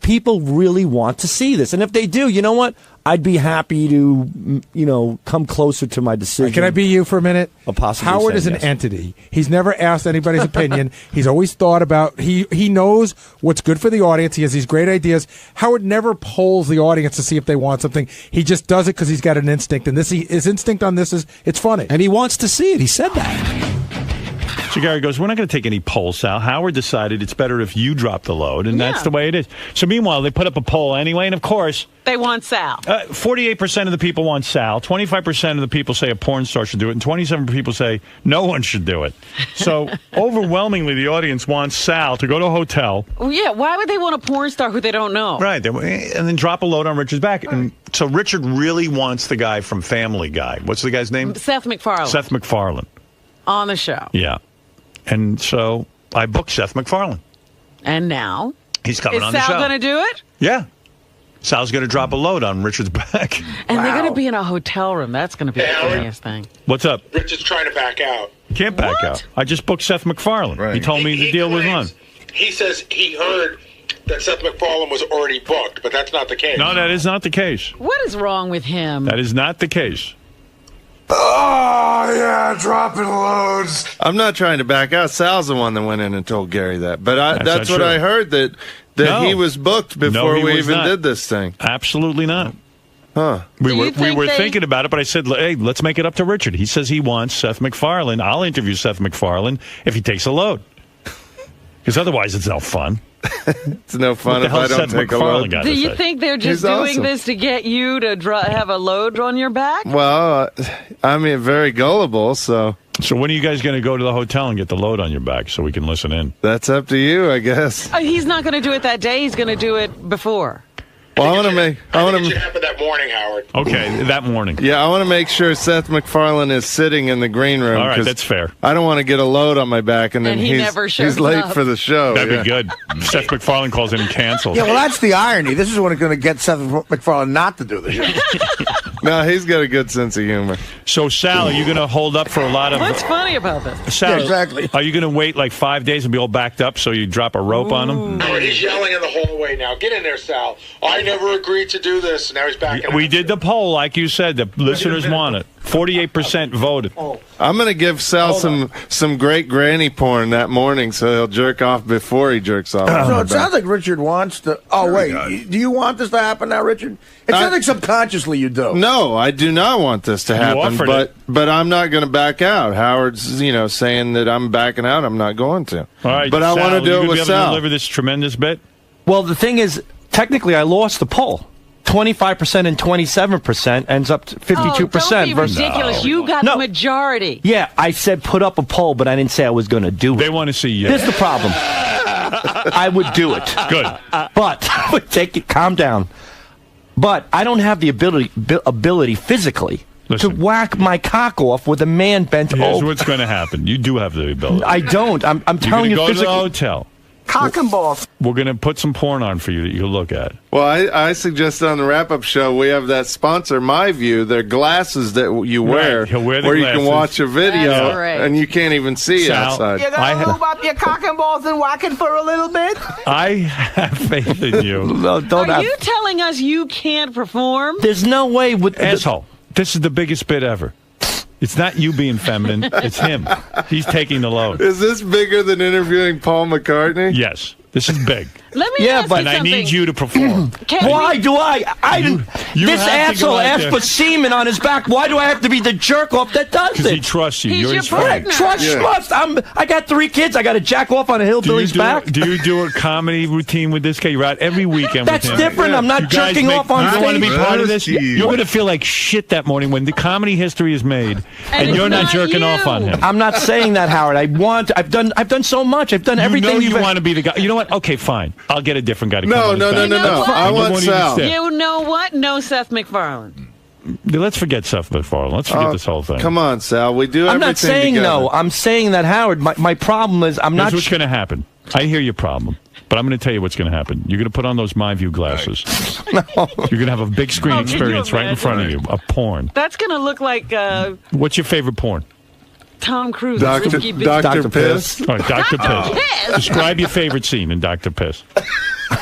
Speaker 13: people really want to see this. And if they do, you know what? I'd be happy to, come closer to my decision.
Speaker 14: Can I be you for a minute?
Speaker 13: Howard
Speaker 14: is an entity. He's never asked anybody's opinion. He's always thought about, he knows what's good for the audience. He has these great ideas. Howard never polls the audience to see if they want something. He just does it because he's got an instinct. And his instinct on this is, it's funny.
Speaker 12: And he wants to see it. He said that.
Speaker 2: So Gary goes, we're not going to take any polls, Sal. Howard decided it's better if you drop the load, and that's the way it is. So meanwhile, they put up a poll anyway, and of course...
Speaker 1: They want Sal.
Speaker 2: 48% of the people want Sal. 25% of the people say a porn star should do it, and 27% people say no one should do it. So overwhelmingly, the audience wants Sal to go to a hotel.
Speaker 1: Well, yeah, why would they want a porn star who they don't know?
Speaker 2: Right, and then drop a load on Richard's back. And so Richard really wants the guy from Family Guy. What's the guy's name?
Speaker 1: Seth MacFarlane.
Speaker 2: Seth MacFarlane.
Speaker 1: On the show.
Speaker 2: Yeah. And so I booked Seth MacFarlane.
Speaker 1: And now?
Speaker 2: He's coming on the show.
Speaker 1: Is Sal going to do it?
Speaker 2: Yeah. Sal's going to drop a load on Richard's back.
Speaker 1: And they're going to be in a hotel room. That's going to be the funniest thing.
Speaker 2: What's up?
Speaker 4: Richard's trying to back out.
Speaker 2: Can't back out. I just booked Seth MacFarlane. Right. He told me the deal was on.
Speaker 4: He says he heard that Seth MacFarlane was already booked, but that's not the case.
Speaker 2: No, that is not the case.
Speaker 1: What is wrong with him?
Speaker 2: That is not the case.
Speaker 15: Oh, yeah, dropping loads. I'm not trying to back out. Sal's the one that went in and told Gary that. But that's what I heard, that he was booked before we even did this thing.
Speaker 2: Absolutely not.
Speaker 15: Huh.
Speaker 2: We were thinking about it, but I said, hey, let's make it up to Richard. He says he wants Seth MacFarlane. I'll interview Seth MacFarlane if he takes a load. Because otherwise it's no fun.
Speaker 15: It's no fun if I don't take a load.
Speaker 1: Do you think they're just doing this to get you to have a load on your back?
Speaker 15: Well, I mean, very gullible, so...
Speaker 2: So when are you guys going to go to the hotel and get the load on your back so we can listen in?
Speaker 15: That's up to you, I guess.
Speaker 1: He's not going to do it that day. He's going to do it before.
Speaker 15: Well, I want to make...
Speaker 4: it should happen that morning, Howard.
Speaker 2: Okay, that morning.
Speaker 15: Yeah, I want to make sure Seth MacFarlane is sitting in the green room.
Speaker 2: All right, that's fair.
Speaker 15: I don't want to get a load on my back and then he's late for the show.
Speaker 2: That'd be good. Seth MacFarlane calls in and cancels.
Speaker 3: Yeah, well, that's the irony. This is what's going to get Seth MacFarlane not to do the show.
Speaker 15: No, he's got a good sense of humor.
Speaker 2: So, Sal, are you going to hold up for a lot of...
Speaker 1: What's funny about this?
Speaker 2: Sal,
Speaker 3: yeah, exactly.
Speaker 2: Are you going to wait like 5 days and be all backed up so you drop a rope on him?
Speaker 4: No, he's yelling in the hallway now. Get in there, Sal. I never agreed to do this. Now he's back.
Speaker 2: We did the poll, like you said. The listeners want it. 48% voted.
Speaker 15: I'm going to give Sal some great granny porn that morning so he'll jerk off before he jerks off.
Speaker 3: So it sounds like Richard wants to... Oh, wait. Do you want this to happen now, Richard? It sounds like subconsciously you do.
Speaker 15: No, I do not want this to happen, but I'm not going to back out. Howard's, saying that I'm backing out. I'm not going to.
Speaker 2: All right,
Speaker 15: but
Speaker 2: Sal,
Speaker 15: I want to do it with
Speaker 2: Sal.
Speaker 15: Sal.
Speaker 2: Deliver this tremendous bit?
Speaker 13: Well, the thing is, technically, I lost the poll. 25% and 27% ends up to 52%.
Speaker 1: Oh, don't be ridiculous. No. You got the majority.
Speaker 13: Yeah, I said put up a poll, but I didn't say I was going to do it.
Speaker 2: They want to see you.
Speaker 13: Here's the problem. I would do it.
Speaker 2: Good.
Speaker 13: But, calm down. But I don't have the ability physically to whack my cock off with a man bent over.
Speaker 2: Here's what's going to happen. You do have the ability.
Speaker 13: I don't. I'm telling you
Speaker 2: physically.
Speaker 13: You're
Speaker 2: going to the hotel.
Speaker 3: Cock and balls.
Speaker 2: We're going to put some porn on for you that you'll look at.
Speaker 15: Well, I suggested on the wrap-up show we have that sponsor, My View. They're glasses that you wear,
Speaker 2: Right, he'll wear the
Speaker 15: where
Speaker 2: glasses.
Speaker 15: you can watch a video
Speaker 1: That's right.
Speaker 15: and you can't even see
Speaker 2: Sal,
Speaker 15: outside.
Speaker 3: You gonna move up your cock and balls and whack it for a little bit?
Speaker 2: I have faith in you.
Speaker 13: No, don't
Speaker 1: Are
Speaker 13: have.
Speaker 1: you telling us you can't perform?
Speaker 13: There's no way with
Speaker 2: Asshole. This is the biggest bit ever. It's not you being feminine. It's him. He's taking the load.
Speaker 15: Is this bigger than interviewing Paul McCartney?
Speaker 2: Yes. This is big.
Speaker 1: Let me ask
Speaker 2: but
Speaker 1: you
Speaker 2: I
Speaker 1: something.
Speaker 2: need you to perform.
Speaker 13: Why do I didn't.
Speaker 2: You
Speaker 13: This
Speaker 2: have to go
Speaker 13: asshole
Speaker 2: out
Speaker 13: asked
Speaker 2: there.
Speaker 13: for semen on his back. Why do I have to be the jerk off that does
Speaker 2: Because
Speaker 13: it?
Speaker 2: he trusts you.
Speaker 1: He's
Speaker 2: You're
Speaker 1: your
Speaker 2: his friend.
Speaker 1: partner.
Speaker 13: Trust. I got 3 kids. I got to jack off on a hillbilly's back.
Speaker 2: Do you do a comedy routine with this guy? You're out every weekend
Speaker 13: That's
Speaker 2: with him.
Speaker 13: different. I'm not
Speaker 2: You guys
Speaker 13: jerking off on
Speaker 2: You don't want to be
Speaker 13: stage.
Speaker 2: part of this?
Speaker 10: Steve.
Speaker 2: You're going to feel like shit that morning when the comedy history is made and
Speaker 1: it's
Speaker 2: you're not
Speaker 1: not
Speaker 2: jerking
Speaker 1: you.
Speaker 2: off on him.
Speaker 13: I'm not saying that, Howard. I've done so much. I've done everything.
Speaker 2: You know you
Speaker 13: you've-
Speaker 2: want to be the guy. You know what? Okay, fine. I'll get a different guy to come
Speaker 15: No,
Speaker 2: on his
Speaker 15: no,
Speaker 2: back.
Speaker 15: no, no, no.
Speaker 1: what?
Speaker 15: I
Speaker 2: You
Speaker 15: want
Speaker 2: won't even
Speaker 15: Sal.
Speaker 2: step.
Speaker 1: You know what? No Seth MacFarlane.
Speaker 2: Let's forget Seth MacFarlane. Let's forget this whole thing.
Speaker 15: Come on, Sal. We do
Speaker 13: I'm
Speaker 15: everything
Speaker 13: not saying
Speaker 15: together.
Speaker 13: no. I'm saying that, Howard. My problem is I'm
Speaker 2: Here's
Speaker 13: not.
Speaker 2: what's going to happen. I hear your problem, but I'm going to tell you what's going to happen. You're going to put on those My View glasses. You're going to have a big screen
Speaker 1: Oh, can you
Speaker 2: experience right in
Speaker 1: imagine?
Speaker 2: front of you, a porn.
Speaker 1: That's going to look like
Speaker 2: What's your favorite porn?
Speaker 1: Tom Cruise.
Speaker 15: Dr.
Speaker 1: Risky Business.
Speaker 15: Dr. Piss.
Speaker 2: All right, Dr.
Speaker 1: Dr.
Speaker 2: Piss.
Speaker 1: Piss?
Speaker 2: Describe your favorite scene in Dr. Piss.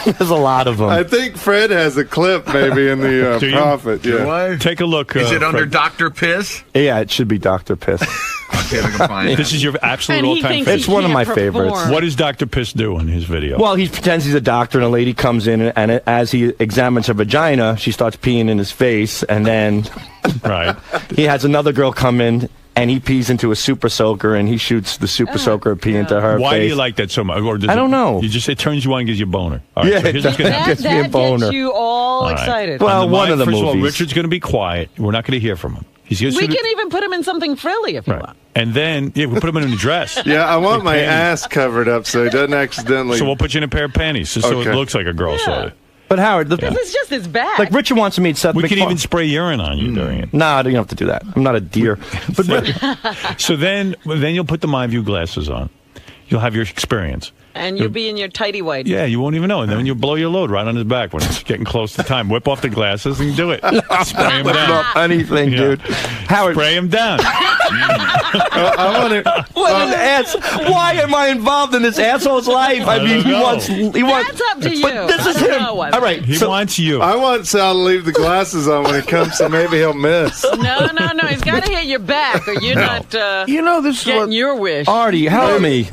Speaker 13: There's a lot of them.
Speaker 15: I think Fred has a clip maybe in the
Speaker 2: Do you?
Speaker 15: Prophet.
Speaker 10: Do
Speaker 15: Yeah.
Speaker 10: I?
Speaker 2: Take a look.
Speaker 10: Is it under
Speaker 2: Fred.
Speaker 10: Dr. Piss?
Speaker 13: Yeah, it should be Dr. Piss.
Speaker 10: Okay, I can find it.
Speaker 2: This is your absolute
Speaker 1: And he
Speaker 2: all-time
Speaker 1: thinks
Speaker 2: favorite.
Speaker 13: It's one of my
Speaker 1: can't
Speaker 13: favorites.
Speaker 1: perform.
Speaker 2: What does Dr. Piss do in his video?
Speaker 13: Well, he pretends he's a doctor, and a lady comes in, and as he examines her vagina, she starts peeing in his face, and then
Speaker 2: Right.
Speaker 13: he has another girl come in, and he pees into a super soaker, and he shoots the super soaker pee into her
Speaker 2: Why
Speaker 13: face.
Speaker 2: do you like that so much? Or does
Speaker 13: I don't know.
Speaker 2: It turns you on and gives you a boner. All right,
Speaker 13: Yeah,
Speaker 2: so
Speaker 13: it
Speaker 2: here's what's
Speaker 13: does.
Speaker 2: gonna happen.
Speaker 13: Gets me a boner.
Speaker 1: Gets you all
Speaker 2: All right.
Speaker 1: excited.
Speaker 13: Well,
Speaker 2: On
Speaker 13: one of the
Speaker 2: First of all,
Speaker 13: movies.
Speaker 2: Richard's going to be quiet. We're not going to hear from him. He's
Speaker 1: we
Speaker 2: gonna
Speaker 1: can even put him in something frilly if you want.
Speaker 2: And then, we put him in a dress.
Speaker 15: Yeah, I want my
Speaker 2: Panties.
Speaker 15: ass covered up so he doesn't accidentally.
Speaker 2: So we'll put you in a pair of panties just so
Speaker 15: Okay.
Speaker 2: it looks like a girl saw it.
Speaker 13: But Howard,
Speaker 1: Because it's just his back.
Speaker 13: like Richard wants to meet Seth
Speaker 2: We could
Speaker 13: MacFarlane.
Speaker 2: even spray urine on you during it.
Speaker 13: Nah, you don't have to do that. I'm not a deer. But
Speaker 2: So then you'll put the My View glasses on. You'll have your experience.
Speaker 1: and you'll be in your tighty white.
Speaker 2: Yeah, you won't even know. And then you'll blow your load right on his back when it's getting close to time. Whip off the glasses and do it. Spray him
Speaker 13: whip
Speaker 2: down.
Speaker 13: up anything,
Speaker 2: Yeah.
Speaker 13: dude. Howard,
Speaker 2: Spray him down.
Speaker 15: I want to.
Speaker 13: what an ass! Why am I involved in this asshole's life? I mean, he
Speaker 2: know.
Speaker 13: wants.
Speaker 1: That's up to you.
Speaker 13: But this is
Speaker 1: I don't
Speaker 13: him.
Speaker 1: know what-
Speaker 13: All right,
Speaker 2: He
Speaker 13: so
Speaker 2: wants you.
Speaker 15: I want Sal to leave the glasses on when he comes, so maybe he'll miss.
Speaker 1: No. He's got to hit your back, or you're not
Speaker 3: You know, this is
Speaker 1: getting
Speaker 3: what.
Speaker 1: your wish.
Speaker 13: Artie, help me.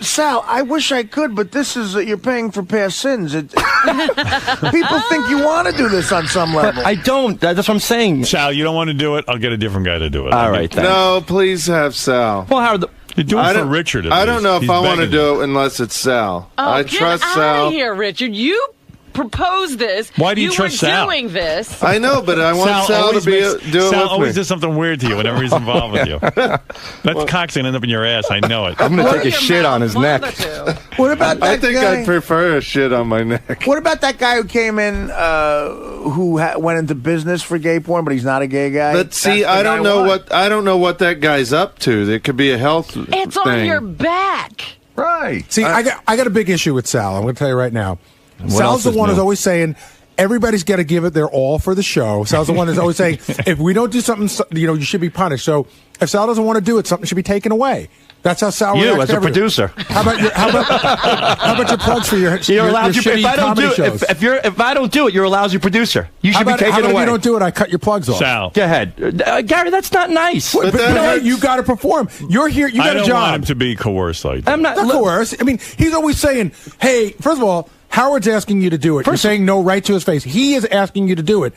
Speaker 3: Sal, I wish I could, but this is you're paying for past sins. People think you want to do this on some
Speaker 13: But
Speaker 3: level.
Speaker 13: I don't. That's what I'm saying.
Speaker 2: Sal, you don't want to do it? I'll get a different guy to do it.
Speaker 13: All right, then.
Speaker 15: No, please have Sal.
Speaker 13: Well, Howard,
Speaker 2: You do it
Speaker 15: I
Speaker 2: for
Speaker 15: don't-
Speaker 2: Richard. at
Speaker 15: I don't
Speaker 2: least.
Speaker 15: know if
Speaker 2: He's
Speaker 15: I want to
Speaker 2: begging
Speaker 15: do it unless it's Sal.
Speaker 1: Oh,
Speaker 15: I
Speaker 1: get
Speaker 15: trust
Speaker 1: out
Speaker 15: Sal.
Speaker 1: of here, Richard. You proposed this.
Speaker 2: Why do you trust
Speaker 1: were
Speaker 2: Sal?
Speaker 1: doing this.
Speaker 15: I know, but I want Sal to
Speaker 2: always
Speaker 15: be
Speaker 2: makes-
Speaker 15: do it
Speaker 2: Sal
Speaker 15: with
Speaker 2: always
Speaker 15: me.
Speaker 2: does something weird to you whenever he's involved with you. That cock's gonna end up in your ass. I know it.
Speaker 13: I'm going to take a
Speaker 1: Your
Speaker 13: shit
Speaker 1: mouth,
Speaker 13: on his
Speaker 1: one
Speaker 13: neck.
Speaker 1: of the two.
Speaker 3: What about that
Speaker 15: I think
Speaker 3: guy?
Speaker 15: I'd prefer a shit on my neck.
Speaker 3: What about that guy who came in, who went into business for gay porn, but he's not a gay guy?
Speaker 15: But see,
Speaker 3: That's the
Speaker 15: I don't
Speaker 3: guy
Speaker 15: know
Speaker 3: want.
Speaker 15: I don't know what that guy's up to. It could be a health
Speaker 1: It's
Speaker 15: thing.
Speaker 1: on your back.
Speaker 10: Right.
Speaker 14: See, I got a big issue with Sal. I'm going to tell you right now.
Speaker 13: else
Speaker 14: Sal's the
Speaker 13: is
Speaker 14: one
Speaker 13: new?
Speaker 14: who's always saying everybody's got to give it their all for the show. Sal's the one who's always saying if we don't do something, you should be punished. So if Sal doesn't want to do it, something should be taken away. That's how Sal
Speaker 13: You,
Speaker 14: reacts
Speaker 13: as
Speaker 14: to
Speaker 13: a
Speaker 14: everything.
Speaker 13: producer.
Speaker 14: How about your plugs for your
Speaker 13: You're allowed
Speaker 14: your
Speaker 13: to.
Speaker 14: shitty
Speaker 13: If I don't
Speaker 14: comedy
Speaker 13: do it,
Speaker 14: shows?
Speaker 13: if I don't do it, you're a lousy producer. You
Speaker 14: How
Speaker 13: should
Speaker 14: about,
Speaker 13: be
Speaker 14: how
Speaker 13: taken
Speaker 14: about if
Speaker 13: away.
Speaker 14: you don't do it, I cut your plugs off.
Speaker 2: Sal.
Speaker 13: Go ahead, Gary. That's not nice.
Speaker 14: But
Speaker 15: that
Speaker 14: no,
Speaker 15: hurts.
Speaker 14: you got to perform. You're here. You
Speaker 2: I
Speaker 14: got a
Speaker 2: don't
Speaker 14: job.
Speaker 2: want him to be coerced like that.
Speaker 13: I'm not.
Speaker 14: Not coerced. I mean, he's always saying, "Hey, first of all, Howard's asking you to do it." You're saying no right to his face. He is asking you to do it,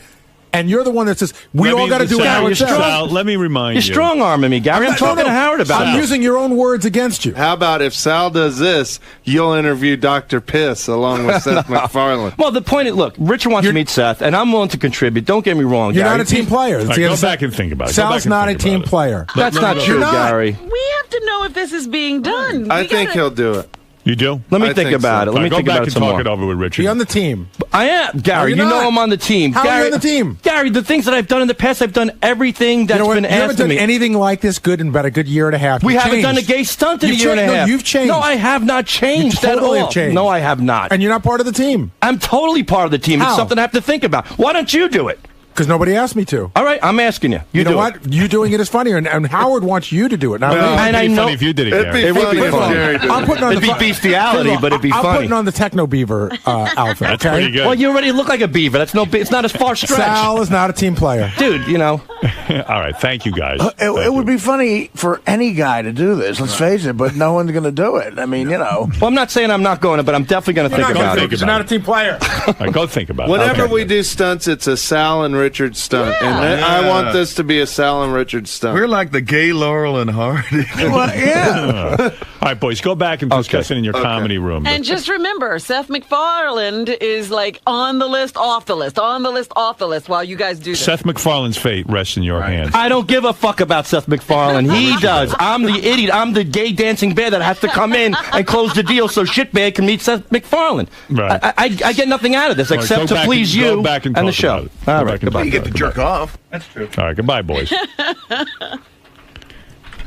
Speaker 14: and you're the one that says we
Speaker 2: Let
Speaker 14: all
Speaker 2: me-
Speaker 14: got to do what
Speaker 2: Sal,
Speaker 14: Howard says.
Speaker 2: Sal, let me remind
Speaker 13: You're
Speaker 2: you.
Speaker 13: strong arming me, Gary. I'm talking to Howard about
Speaker 14: I'm
Speaker 13: it.
Speaker 14: using your own words against you.
Speaker 15: How about if Sal does this, you'll interview Dr. Piss along with Seth MacFarlane.
Speaker 13: Well, the point is, look, Richard wants to meet Seth, and I'm willing to contribute. Don't get me wrong,
Speaker 14: You're
Speaker 13: Gary.
Speaker 14: not a team player.
Speaker 2: All right, go back and think about it. Go back
Speaker 14: Sal's
Speaker 2: and
Speaker 14: not a
Speaker 2: think
Speaker 14: team
Speaker 2: about it.
Speaker 14: player.
Speaker 13: That's not
Speaker 2: Let me
Speaker 13: true,
Speaker 2: go.
Speaker 13: Gary.
Speaker 1: We have to know if this is being done.
Speaker 15: I
Speaker 1: We
Speaker 15: think
Speaker 1: gotta-
Speaker 15: he'll do it.
Speaker 2: You do?
Speaker 13: Let me think about it. Let me think about it some more.
Speaker 2: Go back and talk it over with Richard.
Speaker 14: Be on the team.
Speaker 13: I am, Gary. You know I'm on the team.
Speaker 14: How
Speaker 13: Gary,
Speaker 14: are you on the team?
Speaker 13: Gary, the things that I've done in the past, I've done everything that's been asked of me.
Speaker 14: You haven't done anything like this good in about a good year and a half.
Speaker 13: We haven't done a gay stunt in a year and a half.
Speaker 14: No, you've changed.
Speaker 13: No, I have not changed at all.
Speaker 14: Have changed.
Speaker 13: No, I have not.
Speaker 14: And you're not part of the team.
Speaker 13: I'm totally part of the team.
Speaker 14: How?
Speaker 13: It's something I have to think about. Why don't you do it?
Speaker 14: Because nobody asked me to.
Speaker 13: All right, I'm asking you.
Speaker 14: You know what? You doing it is funnier, and Howard wants you to do it. Not me.
Speaker 13: And I know
Speaker 2: funny if you did it,
Speaker 15: It'd be funny if Jerry did it.
Speaker 14: I'm putting on
Speaker 13: it'd be bestiality, but it'd be
Speaker 14: I'm
Speaker 13: funny.
Speaker 14: putting on the Techno Beaver outfit.
Speaker 2: That's
Speaker 14: okay?
Speaker 2: pretty good.
Speaker 13: Well, you already look like a beaver. That's no. It's not as far stretch.
Speaker 14: Sal is not a team player,
Speaker 13: dude. You know.
Speaker 2: All right, thank you guys.
Speaker 3: It would be funny for any guy to do this. Let's face it, but no one's going to do it. I mean, you know.
Speaker 13: Well, I'm not saying I'm not going to, but I'm definitely going to think about it.
Speaker 14: You're not a team player.
Speaker 2: All right, go think about it.
Speaker 15: Whenever we do stunts, it's a Sal and Richard stunt, and I want this to be a Sal and Richard stunt.
Speaker 10: We're like the gay Laurel and Hardy.
Speaker 3: Well, yeah.
Speaker 2: All right, boys, go back and discuss it in your comedy room.
Speaker 1: And just remember, Seth MacFarlane is like on the list, off the list, on the list, off the list while you guys do this.
Speaker 2: Seth MacFarlane's fate rests in your hands.
Speaker 13: I don't give a fuck about Seth MacFarlane. He does. I'm the idiot. I'm the gay dancing bear that has to come in and close the deal so Shitbag can meet Seth MacFarlane.
Speaker 2: Right.
Speaker 13: I get nothing out of this except to please you and the show. All right, goodbye.
Speaker 10: You get to jerk off. That's true.
Speaker 2: All right, goodbye, boys.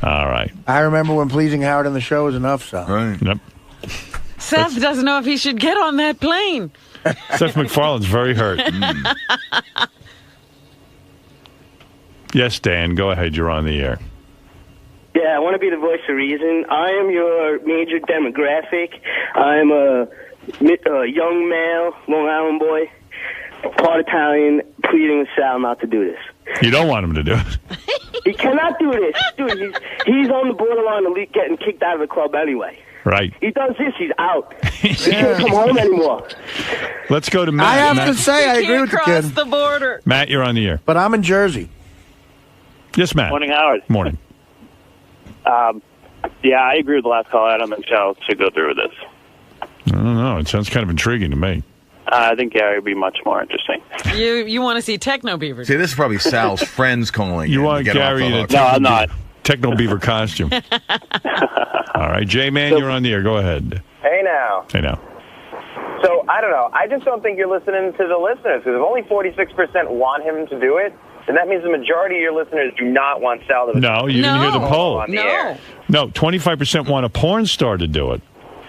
Speaker 2: All right.
Speaker 3: I remember when pleasing Howard on the show was enough, so.
Speaker 10: Right.
Speaker 2: Yep.
Speaker 1: Seth doesn't know if he should get on that plane.
Speaker 2: Seth MacFarlane's very hurt. Yes, Dan, go ahead. You're on the air.
Speaker 16: Yeah, I want to be the voice of reason. I am your major demographic. I'm a young male, Long Island boy, part Italian, pleading with Sal not to do this.
Speaker 2: You don't want him to do it.
Speaker 16: He cannot do this. Dude, he's on the borderline of getting kicked out of the club anyway.
Speaker 2: Right.
Speaker 16: He does this, he's out. He can't come home anymore.
Speaker 2: Let's go to Matt.
Speaker 3: I have
Speaker 2: Matt.
Speaker 3: to say, I agree with the kid.
Speaker 1: Cross the border.
Speaker 2: Matt, you're on the air.
Speaker 3: But I'm in Jersey.
Speaker 2: Yes, Matt.
Speaker 17: Morning, Howard.
Speaker 2: Morning.
Speaker 17: Yeah, I agree with the last call. Adam and Charles should go through with this.
Speaker 2: I don't know. It sounds kind of intriguing to me.
Speaker 17: I think Gary would be much more interesting.
Speaker 1: You want to see Techno Beavers?
Speaker 10: See, this is probably Sal's friends calling.
Speaker 2: You want
Speaker 10: to get
Speaker 2: Gary
Speaker 10: off the
Speaker 2: in a
Speaker 10: hook.
Speaker 17: No, I'm not.
Speaker 2: Techno Beaver costume. All right, J-Man, you're on the air. Go ahead.
Speaker 18: Hey now.
Speaker 2: Hey now.
Speaker 18: So, I don't know. I just don't think you're listening to the listeners. Because if only 46% want him to do it, then that means the majority of your listeners do not want Sal to
Speaker 2: No, you didn't hear the poll.
Speaker 18: on the air.
Speaker 2: No, 25% want a porn star to do it.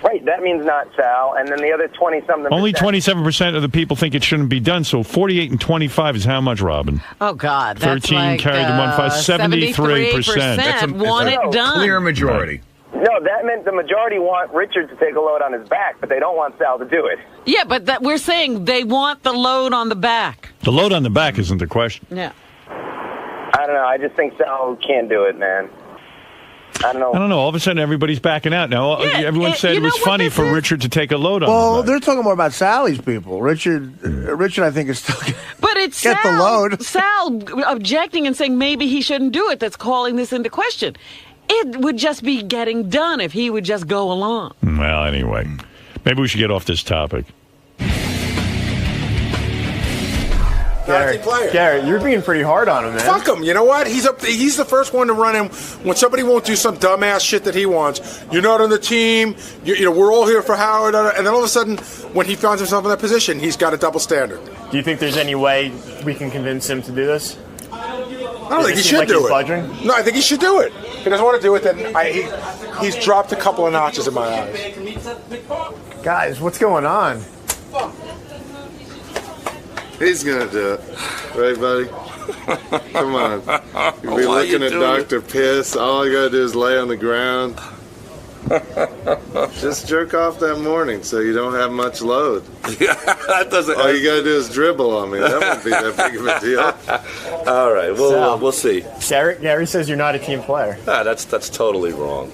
Speaker 18: Right, that means not Sal. And then the other 20-something
Speaker 2: Only 27% of the people think it shouldn't be done. So 48 and 25 is how much, Robin?
Speaker 1: Oh, God. That's
Speaker 2: 13
Speaker 1: like,
Speaker 2: carried the 1.5. 73%.
Speaker 1: Want it done.
Speaker 10: Clear majority.
Speaker 18: No, that meant the majority want Richard to take a load on his back, but they don't want Sal to do it.
Speaker 1: Yeah, but we're saying they want the load on the back.
Speaker 2: The load on the back isn't the question.
Speaker 1: Yeah.
Speaker 18: I don't know. I just think Sal can't do it, man. I don't know.
Speaker 2: All of a sudden, everybody's backing out. Now, everyone said it was funny for Richard to take a load on
Speaker 3: Well,
Speaker 2: the back.
Speaker 3: they're talking more about Sally's people. Richard, I think, is still
Speaker 1: But it's
Speaker 3: get
Speaker 1: Sal,
Speaker 3: the load.
Speaker 1: Sal objecting and saying maybe he shouldn't do it that's calling this into question. It would just be getting done if he would just go along.
Speaker 2: Well, anyway, maybe we should get off this topic.
Speaker 6: Gary, you're being pretty hard on him, man.
Speaker 4: Fuck him. You know what? He's the first one to run him when somebody won't do some dumbass shit that he wants. You're not on the team. You know, we're all here for Howard. And then all of a sudden, when he finds himself in that position, he's got a double standard.
Speaker 6: Do you think there's any way we can convince him to do this?
Speaker 4: I don't think he should do it. No, I think he should do it. If he doesn't want to do it, then he's dropped a couple of notches in my eyes.
Speaker 6: Guys, what's going on?
Speaker 15: He's gonna do it, right, buddy? Come on. You'll be looking at Dr. Piss. All I gotta do is lay on the ground. Just jerk off that morning so you don't have much load.
Speaker 19: Yeah, that doesn't.
Speaker 15: All you gotta do is dribble on me. That won't be that big of a deal.
Speaker 19: All right, we'll see.
Speaker 6: Gary says you're not a team player.
Speaker 19: That's totally wrong.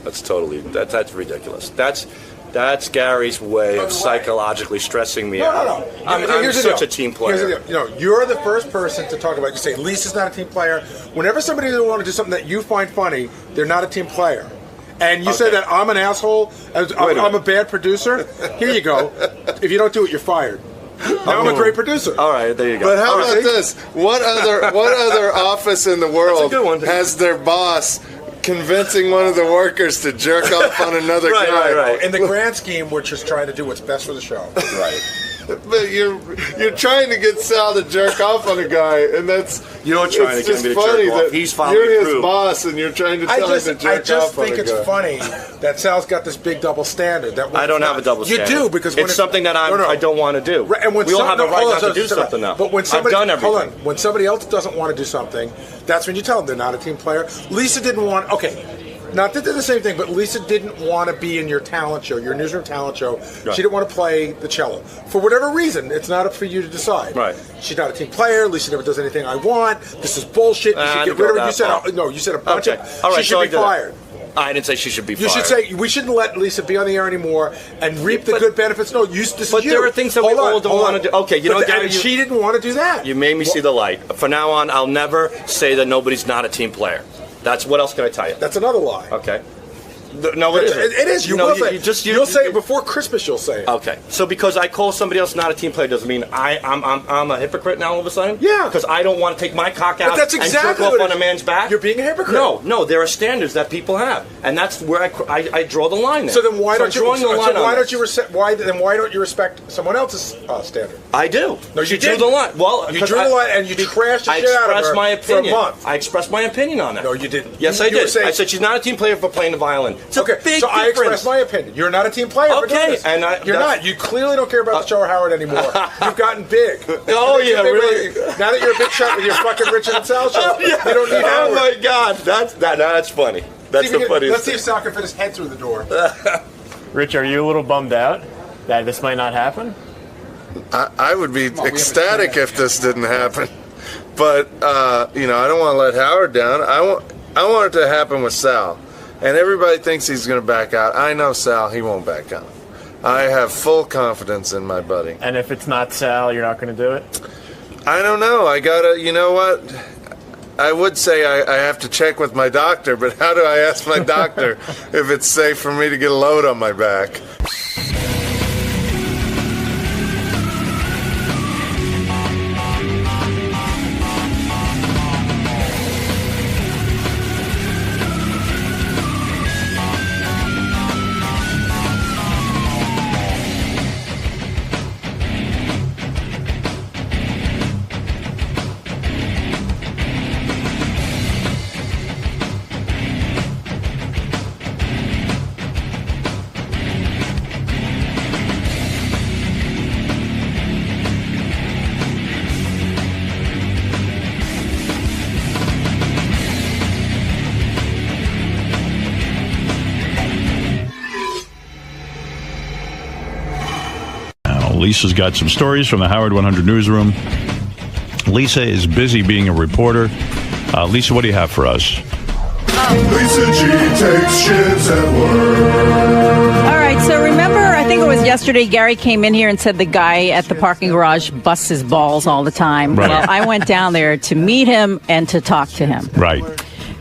Speaker 19: That's ridiculous. That's Gary's way of psychologically stressing me out.
Speaker 4: No.
Speaker 19: I'm such a team player.
Speaker 4: You're the first person to talk about. You say Lisa's not a team player. Whenever somebody doesn't want to do something that you find funny, they're not a team player. And you say that I'm an asshole. I'm a bad producer. Here you go. If you don't do it, you're fired. Now I'm a great producer.
Speaker 19: All right, there you go.
Speaker 15: But how about this? What other office in the world has their boss convincing one of the workers to jerk off on another guy.
Speaker 4: Right. In the grand scheme, we're just trying to do what's best for the show.
Speaker 15: Right. But you're trying to get Sal to jerk off on a guy, and that's
Speaker 19: you're trying to get me to jerk off. He's following
Speaker 15: you're his
Speaker 19: through.
Speaker 15: boss, and you're trying to tell him to jerk off on a guy.
Speaker 4: I just think it's funny that Sal's got this big double standard. That
Speaker 19: I don't have a double standard.
Speaker 4: You do because
Speaker 19: it's something that I don't want to do.
Speaker 4: Right, and when
Speaker 19: we all have a right not to do something now.
Speaker 4: But when somebody,
Speaker 19: I've done everything.
Speaker 4: Hold on, when somebody else doesn't want to do something, that's when you tell them they're not a team player. Lisa didn't want. Okay. Not that they're the same thing, but Lisa didn't want to be in your talent show, your newsroom talent show. Right. She didn't want to play the cello. For whatever reason, it's not up for you to decide.
Speaker 19: Right.
Speaker 4: She's not a team player. Lisa never does anything I want. This is bullshit. You should get rid of her. You said, no, you said a bunch of,
Speaker 19: all right,
Speaker 4: she should be fired.
Speaker 19: I didn't say she should be fired.
Speaker 4: You should say, we shouldn't let Lisa be on the air anymore and reap the good benefits. No,
Speaker 19: but there are things that we all don't want to do. Okay, you know, Gary,
Speaker 4: she didn't want to do that.
Speaker 19: You made me see the light. From now on, I'll never say that nobody's not a team player. That's what else can I tell you?
Speaker 4: That's another lie.
Speaker 19: Okay. No, it isn't.
Speaker 4: It is. You'll say it before Christmas. You'll say it.
Speaker 19: Okay. So because I call somebody else not a team player doesn't mean I'm a hypocrite now all of a sudden?
Speaker 4: Yeah.
Speaker 19: Because I don't want to take my cock out and jerk off on a man's back?
Speaker 4: You're being a hypocrite.
Speaker 19: No. There are standards that people have, and that's where I draw the line. There.
Speaker 4: So then why don't you respect someone else's standard?
Speaker 19: I do.
Speaker 4: No, you
Speaker 19: drew the line. Well,
Speaker 4: you drew the line and you trashed the shit out of her
Speaker 19: my opinion.
Speaker 4: for a month.
Speaker 19: I expressed my opinion on that.
Speaker 4: No, you didn't.
Speaker 19: Yes, I did. I said she's not a team player for playing the violin. It's
Speaker 4: okay,
Speaker 19: a big
Speaker 4: so I
Speaker 19: difference.
Speaker 4: expressed my opinion. You're not a team player.
Speaker 19: Okay,
Speaker 4: and you're not. You clearly don't care about the show or Howard anymore. You've gotten big.
Speaker 19: Oh yeah, really?
Speaker 4: Now that you're a big shot with your fucking Richard and Sal show, you don't need Howard.
Speaker 19: Oh my God, that's funny. That's the funniest.
Speaker 4: Let's see if Sal can fit his head through the door.
Speaker 6: Rich, are you a little bummed out that this might not happen?
Speaker 15: I would be ecstatic if this didn't happen, but I don't want to let Howard down. I want it to happen with Sal. And everybody thinks he's going to back out. I know Sal, he won't back out. I have full confidence in my buddy.
Speaker 6: And if it's not Sal, you're not going to do it?
Speaker 15: I don't know. I got to, you know what? I would say I have to check with my doctor, but how do I ask my doctor if it's safe for me to get a load on my back?
Speaker 2: Lisa's got some stories from the Howard 100 newsroom. Lisa is busy being a reporter. Lisa, what do you have for us?
Speaker 20: Lisa G takes shits at work.
Speaker 21: All right, so remember, I think it was yesterday, Gary came in here and said the guy at the parking garage busts his balls all the time.
Speaker 2: Right.
Speaker 21: Well, I went down there to meet him and to talk to him.
Speaker 2: Right.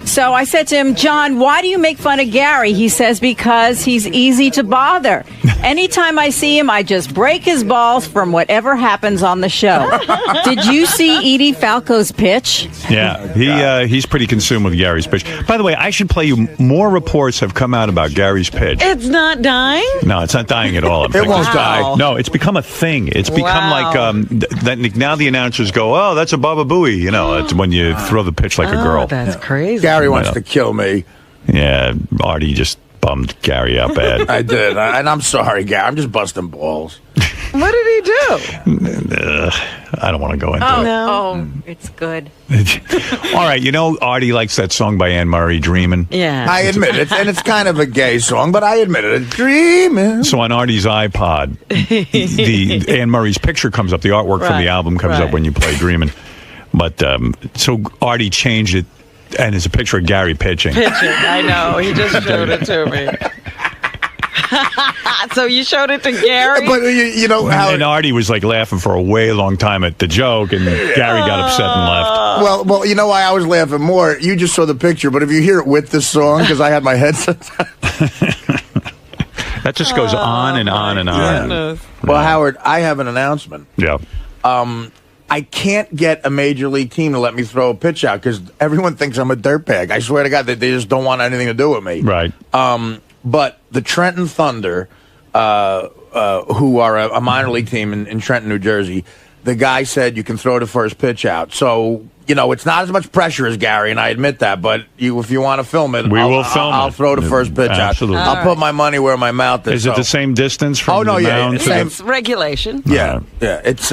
Speaker 21: So I said to him, John, why do you make fun of Gary? He says, because he's easy to bother. Anytime I see him, I just break his balls from whatever happens on the show. Did you see Edie Falco's pitch?
Speaker 2: Yeah, he's pretty consumed with Gary's pitch. By the way, I should play you, more reports have come out about Gary's pitch.
Speaker 1: It's not dying?
Speaker 2: No, it's not dying at all.
Speaker 3: It won't die.
Speaker 2: No, it's become a thing. It's become like, now the announcers go, oh, that's a Baba Booey. You know, it's when you throw the pitch like a girl.
Speaker 1: That's crazy.
Speaker 3: Gary wants to kill me.
Speaker 2: Yeah, Artie just bummed Gary up bad.
Speaker 3: I did, and I'm sorry, Gary. I'm just busting balls.
Speaker 1: What did he do?
Speaker 2: I don't want to go into it.
Speaker 21: Oh, it's good.
Speaker 2: All right, Artie likes that song by Anne Murray, Dreamin'.
Speaker 1: Yeah.
Speaker 3: I admit it, and it's kind of a gay song, but I admit it. Dreamin'.
Speaker 2: So on Artie's iPod, the Anne Murray's picture comes up, the artwork from the album comes up when you play Dreamin'. But so Artie changed it, and it's a picture of Gary pitching.
Speaker 1: I know. He just showed it to me. So you showed it to Gary?
Speaker 3: But you know how...
Speaker 2: And Artie was like laughing for a way long time at the joke, and Gary got upset and left.
Speaker 3: Well, you know why I was laughing more? You just saw the picture, but if you hear it with the song, because I had my headset...
Speaker 2: That just goes on and on and on.
Speaker 3: Well, Howard, I have an announcement.
Speaker 2: Yeah.
Speaker 3: I can't get a major league team to let me throw a pitch out because everyone thinks I'm a dirtbag. I swear to God that they just don't want anything to do with me.
Speaker 2: Right.
Speaker 3: But the Trenton Thunder, who are a minor league team in Trenton, New Jersey, the guy said you can throw the first pitch out. So, it's not as much pressure as Gary, and I admit that. But if you want to film it, I'll throw the first pitch
Speaker 2: Absolutely.
Speaker 3: out. I'll put my money where my mouth is.
Speaker 2: Is it the same distance from the mound?
Speaker 1: It's regulation.
Speaker 3: Yeah, it's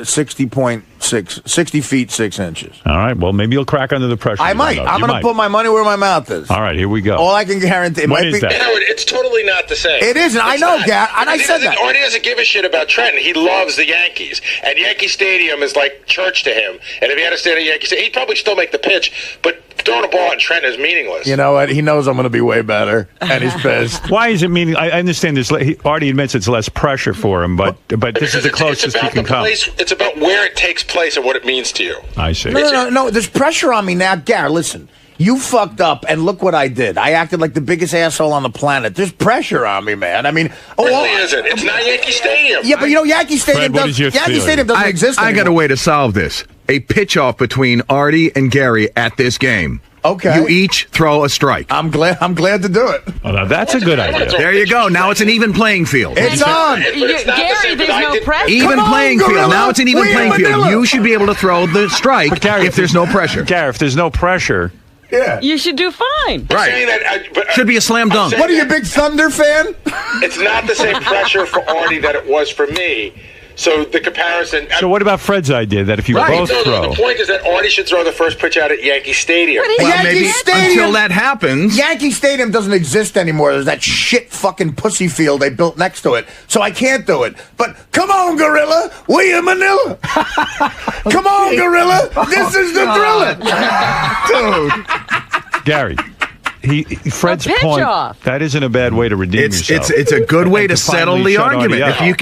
Speaker 3: 60 feet 6 inches.
Speaker 2: All right. Well, maybe you'll crack under the pressure.
Speaker 3: I might. I'm going to put my money where my mouth is.
Speaker 2: All right, here we go.
Speaker 3: All I can guarantee.
Speaker 2: What is that?
Speaker 4: It's totally not the same.
Speaker 3: It isn't. I know, Gary, and I said that.
Speaker 4: Artie doesn't give a shit about Trenton. He loves the Yankees, and Yankee Stadium is like church to him. And if he had to stand at Yankee Stadium, he'd probably still make the pitch. But throwing a ball at Trenton is meaningless.
Speaker 3: You know what? He knows I'm going to be way better, and he's pissed.
Speaker 2: Why is it meaningless? I understand this. Artie admits it's less pressure for him, but this is the closest he can come.
Speaker 4: It's about where it takes place and what it means to you.
Speaker 2: I see.
Speaker 3: No. There's pressure on me now, Gary. Listen. You fucked up, and look what I did. I acted like the biggest asshole on the planet. There's pressure on me, man. I mean,
Speaker 4: it really isn't. It's not Yankee Stadium.
Speaker 3: Yeah, but Yankee Stadium Stadium doesn't exist anymore.
Speaker 10: I got a way to solve this. A pitch-off between Artie and Gary at this game.
Speaker 3: Okay.
Speaker 10: You each throw a strike.
Speaker 3: I'm glad to do it.
Speaker 2: Well, now that's a good idea.
Speaker 10: There you go. Now it's an even playing field.
Speaker 3: It's on.
Speaker 1: Gary, there's no pressure.
Speaker 10: Even playing field. Now it's an even playing field. You should be able to throw the strike if there's no pressure.
Speaker 2: Gary, if there's no pressure...
Speaker 3: Yeah.
Speaker 1: You should do fine.
Speaker 10: Right. Should be a slam dunk.
Speaker 3: What are you, a big Thunder fan?
Speaker 4: It's not the same pressure for Artie that it was for me. So the comparison...
Speaker 2: So what about Fred's idea that if you both throw...
Speaker 4: The point is that Artie should throw the first pitch out at Yankee Stadium.
Speaker 10: Maybe until that happans...
Speaker 3: Yankee Stadium doesn't exist anymore. There's that shit fucking pussy field they built next to it. So I can't do it. But come on, Gorilla. We in Manila. Come on, Gorilla. This is the thriller.
Speaker 10: Dude.
Speaker 2: Gary... Fred's point. That isn't a bad way to redeem yourself.
Speaker 10: It's a good way to settle the argument. If you,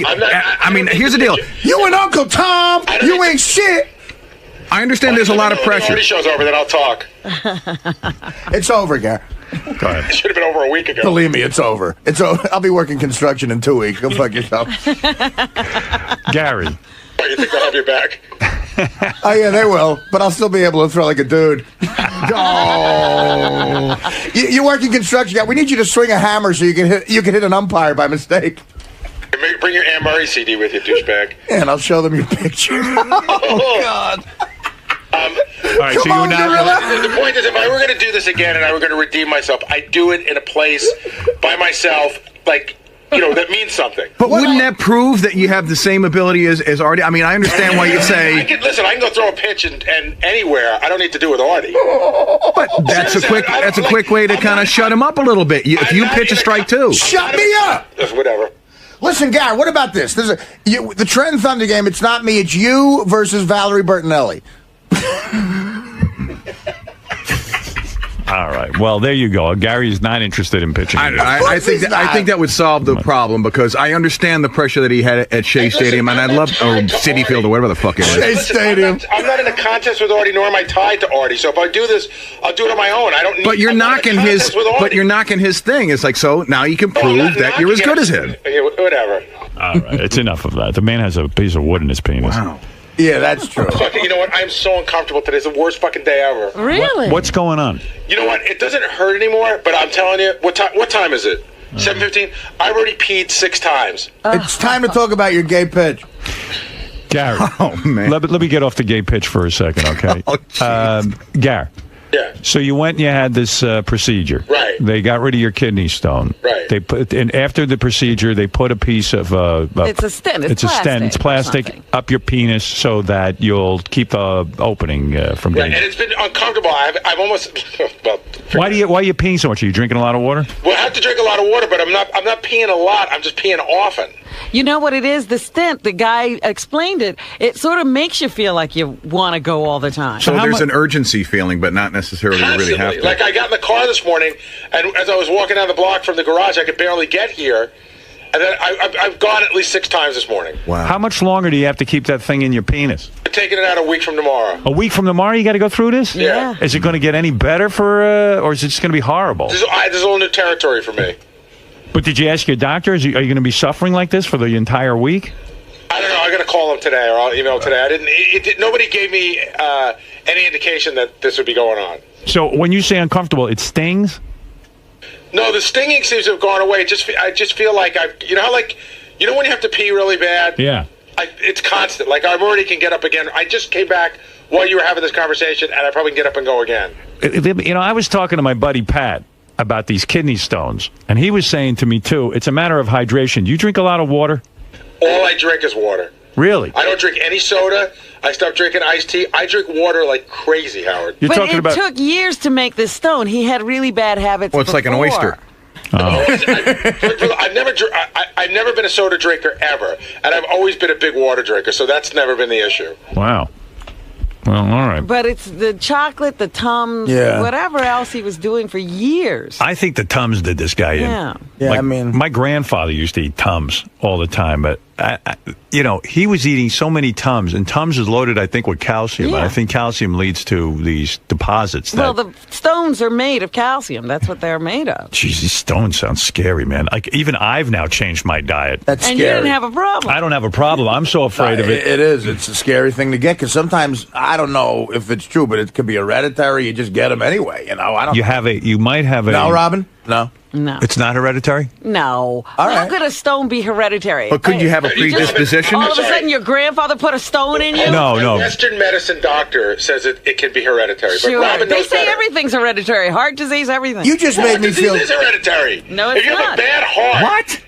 Speaker 10: here's the deal.
Speaker 3: You and Uncle Tom, you ain't shit.
Speaker 10: I understand there's a lot of pressure.
Speaker 4: When the show's over, then I'll talk.
Speaker 3: It's over, Gary.
Speaker 2: Go ahead.
Speaker 4: It should have been over a week ago.
Speaker 3: Believe me, it's over. It's over. I'll be working construction in 2 weeks. Go fuck yourself.
Speaker 2: Gary.
Speaker 4: Oh, you think they'll have your back?
Speaker 3: Oh, yeah, they will. But I'll still be able to throw like a dude. Oh. You work in construction. Yeah, we need you to swing a hammer so you can hit an umpire by mistake.
Speaker 4: Bring your Anne Murray CD with you, douchebag.
Speaker 3: Yeah, and I'll show them your picture. Oh, God.
Speaker 2: All right,
Speaker 3: Come on, Gorilla.
Speaker 4: The point is, if I were going to do this again and I were going to redeem myself, I'd do it in a place by myself, like... that means something.
Speaker 10: But wouldn't that prove that you have the same ability as Artie? I mean, I understand why you say...
Speaker 4: I can go throw a pitch and anywhere. I don't need to do with Artie.
Speaker 10: But that's a quick way to kind of shut him up a little bit. If you pitch a strike too.
Speaker 3: Shut me up!
Speaker 4: Whatever.
Speaker 3: Listen, Gary, what about this? The Trenton Thunder game, it's not me, it's you versus Valerie Bertinelli.
Speaker 2: All right. Well, there you go. Gary's not interested in pitching.
Speaker 10: I think that would solve the problem because I understand the pressure that he had at Shea Stadium, and I'd love Citi Field or whatever the fuck it is.
Speaker 3: Shea Stadium.
Speaker 4: I'm not in a contest with Artie, nor am I tied to Artie. So if I do this, I'll do it on my own. I don't need.
Speaker 10: But you're knocking his. But you're knocking his thing. It's like so now you can prove that you're as good as him.
Speaker 4: Whatever.
Speaker 2: All right. It's enough of that. The man has a piece of wood in his penis.
Speaker 10: Wow.
Speaker 3: Yeah, that's true.
Speaker 4: You know what? I'm so uncomfortable today. It's the worst fucking day ever.
Speaker 1: Really?
Speaker 2: What's going on?
Speaker 4: You know what? It doesn't hurt anymore, but I'm telling you, what time is it? 7:15? I've already peed 6 times.
Speaker 3: It's time to talk about your gay pitch.
Speaker 2: Gary.
Speaker 10: Oh, man.
Speaker 2: Let me get off the gay pitch for a second, okay? Gary.
Speaker 4: Yeah.
Speaker 2: So you went and you had this procedure.
Speaker 4: Right.
Speaker 2: They got rid of your kidney stone.
Speaker 4: Right.
Speaker 2: They put, and after the procedure, they put a piece of...
Speaker 1: it's a stent.
Speaker 2: It's a stent. It's plastic up your penis so that you'll keep the opening from getting...
Speaker 4: And it's been uncomfortable. I've almost... Well,
Speaker 2: why are you peeing so much? Are you drinking a lot of water?
Speaker 4: Well, I have to drink a lot of water, but I'm not peeing a lot. I'm just peeing often.
Speaker 1: You know what it is? The stent, the guy explained it. It sort of makes you feel like you want to go all the time.
Speaker 10: So there's an urgency feeling, but not necessarily you really have to.
Speaker 4: Like I got in the car this morning, and as I was walking down the block from the garage, I could barely get here. And then I've gone at least 6 times this morning.
Speaker 2: Wow. How much longer do you have to keep that thing in your penis?
Speaker 4: I'm taking it out a week from tomorrow.
Speaker 2: A week from tomorrow, you got to go through this?
Speaker 4: Yeah.
Speaker 2: Is it going to get any better or is it just going to be horrible?
Speaker 4: This is a little new territory for me.
Speaker 2: But did you ask your doctor? Are you going to be suffering like this for the entire week?
Speaker 4: I don't know. I got to call him today, or I'll email him today. Nobody gave me any indication that this would be going on.
Speaker 2: So when you say uncomfortable, it stings?
Speaker 4: No, the stinging seems to have gone away. I just feel like you know when you have to pee really bad?
Speaker 2: Yeah.
Speaker 4: It's constant. Like, I already can get up again. I just came back while you were having this conversation, and I probably can get up and go again.
Speaker 2: You know, I was talking to my buddy Pat about these kidney stones, and he was saying to me, too, it's a matter of hydration. Do you drink a lot of water?
Speaker 4: All I drink is water.
Speaker 2: Really?
Speaker 4: I don't drink any soda. I stopped drinking iced tea. I drink water like crazy, Howard.
Speaker 1: But it took years to make this stone. He had really bad habits
Speaker 10: Well, it's like an oyster.
Speaker 2: Oh.
Speaker 4: I've never been a soda drinker ever, and I've always been a big water drinker, so that's never been the issue.
Speaker 2: Wow. Well, all right.
Speaker 1: But it's the chocolate, the Tums, whatever else he was doing for years.
Speaker 2: I think the Tums did this guy in.
Speaker 1: Yeah.
Speaker 3: Yeah, I mean,
Speaker 2: my grandfather used to eat Tums all the time, but he was eating so many Tums, and Tums is loaded, I think, with calcium.
Speaker 1: Yeah.
Speaker 2: And I think calcium leads to these deposits.
Speaker 1: Well, the stones are made of calcium. That's what they're made of.
Speaker 2: Jeez, these stones sound scary, man. Like, even I've now changed my diet.
Speaker 3: That's
Speaker 1: and
Speaker 3: scary.
Speaker 1: you didn't have a problem.
Speaker 2: I don't have a problem. I'm so afraid of it.
Speaker 3: It is. It's a scary thing to get, because sometimes, I don't know if it's true, but it could be hereditary. You just get them anyway, I don't
Speaker 2: You might have a...
Speaker 3: No, Robin? No.
Speaker 1: No.
Speaker 2: It's not hereditary?
Speaker 1: No.
Speaker 3: All
Speaker 1: How
Speaker 3: right.
Speaker 1: could a stone be hereditary?
Speaker 10: But could you have a predisposition?
Speaker 1: All of a sudden, your grandfather put a stone in you?
Speaker 2: No.
Speaker 4: A Western medicine doctor says it can be hereditary.
Speaker 1: Sure.
Speaker 4: But Robin
Speaker 1: They
Speaker 4: knows
Speaker 1: say
Speaker 4: better.
Speaker 1: everything's hereditary. Heart disease, everything.
Speaker 3: You just made me feel...
Speaker 4: Disease is hereditary.
Speaker 1: No, it's
Speaker 4: if you have
Speaker 1: not.
Speaker 4: a bad heart...
Speaker 3: What?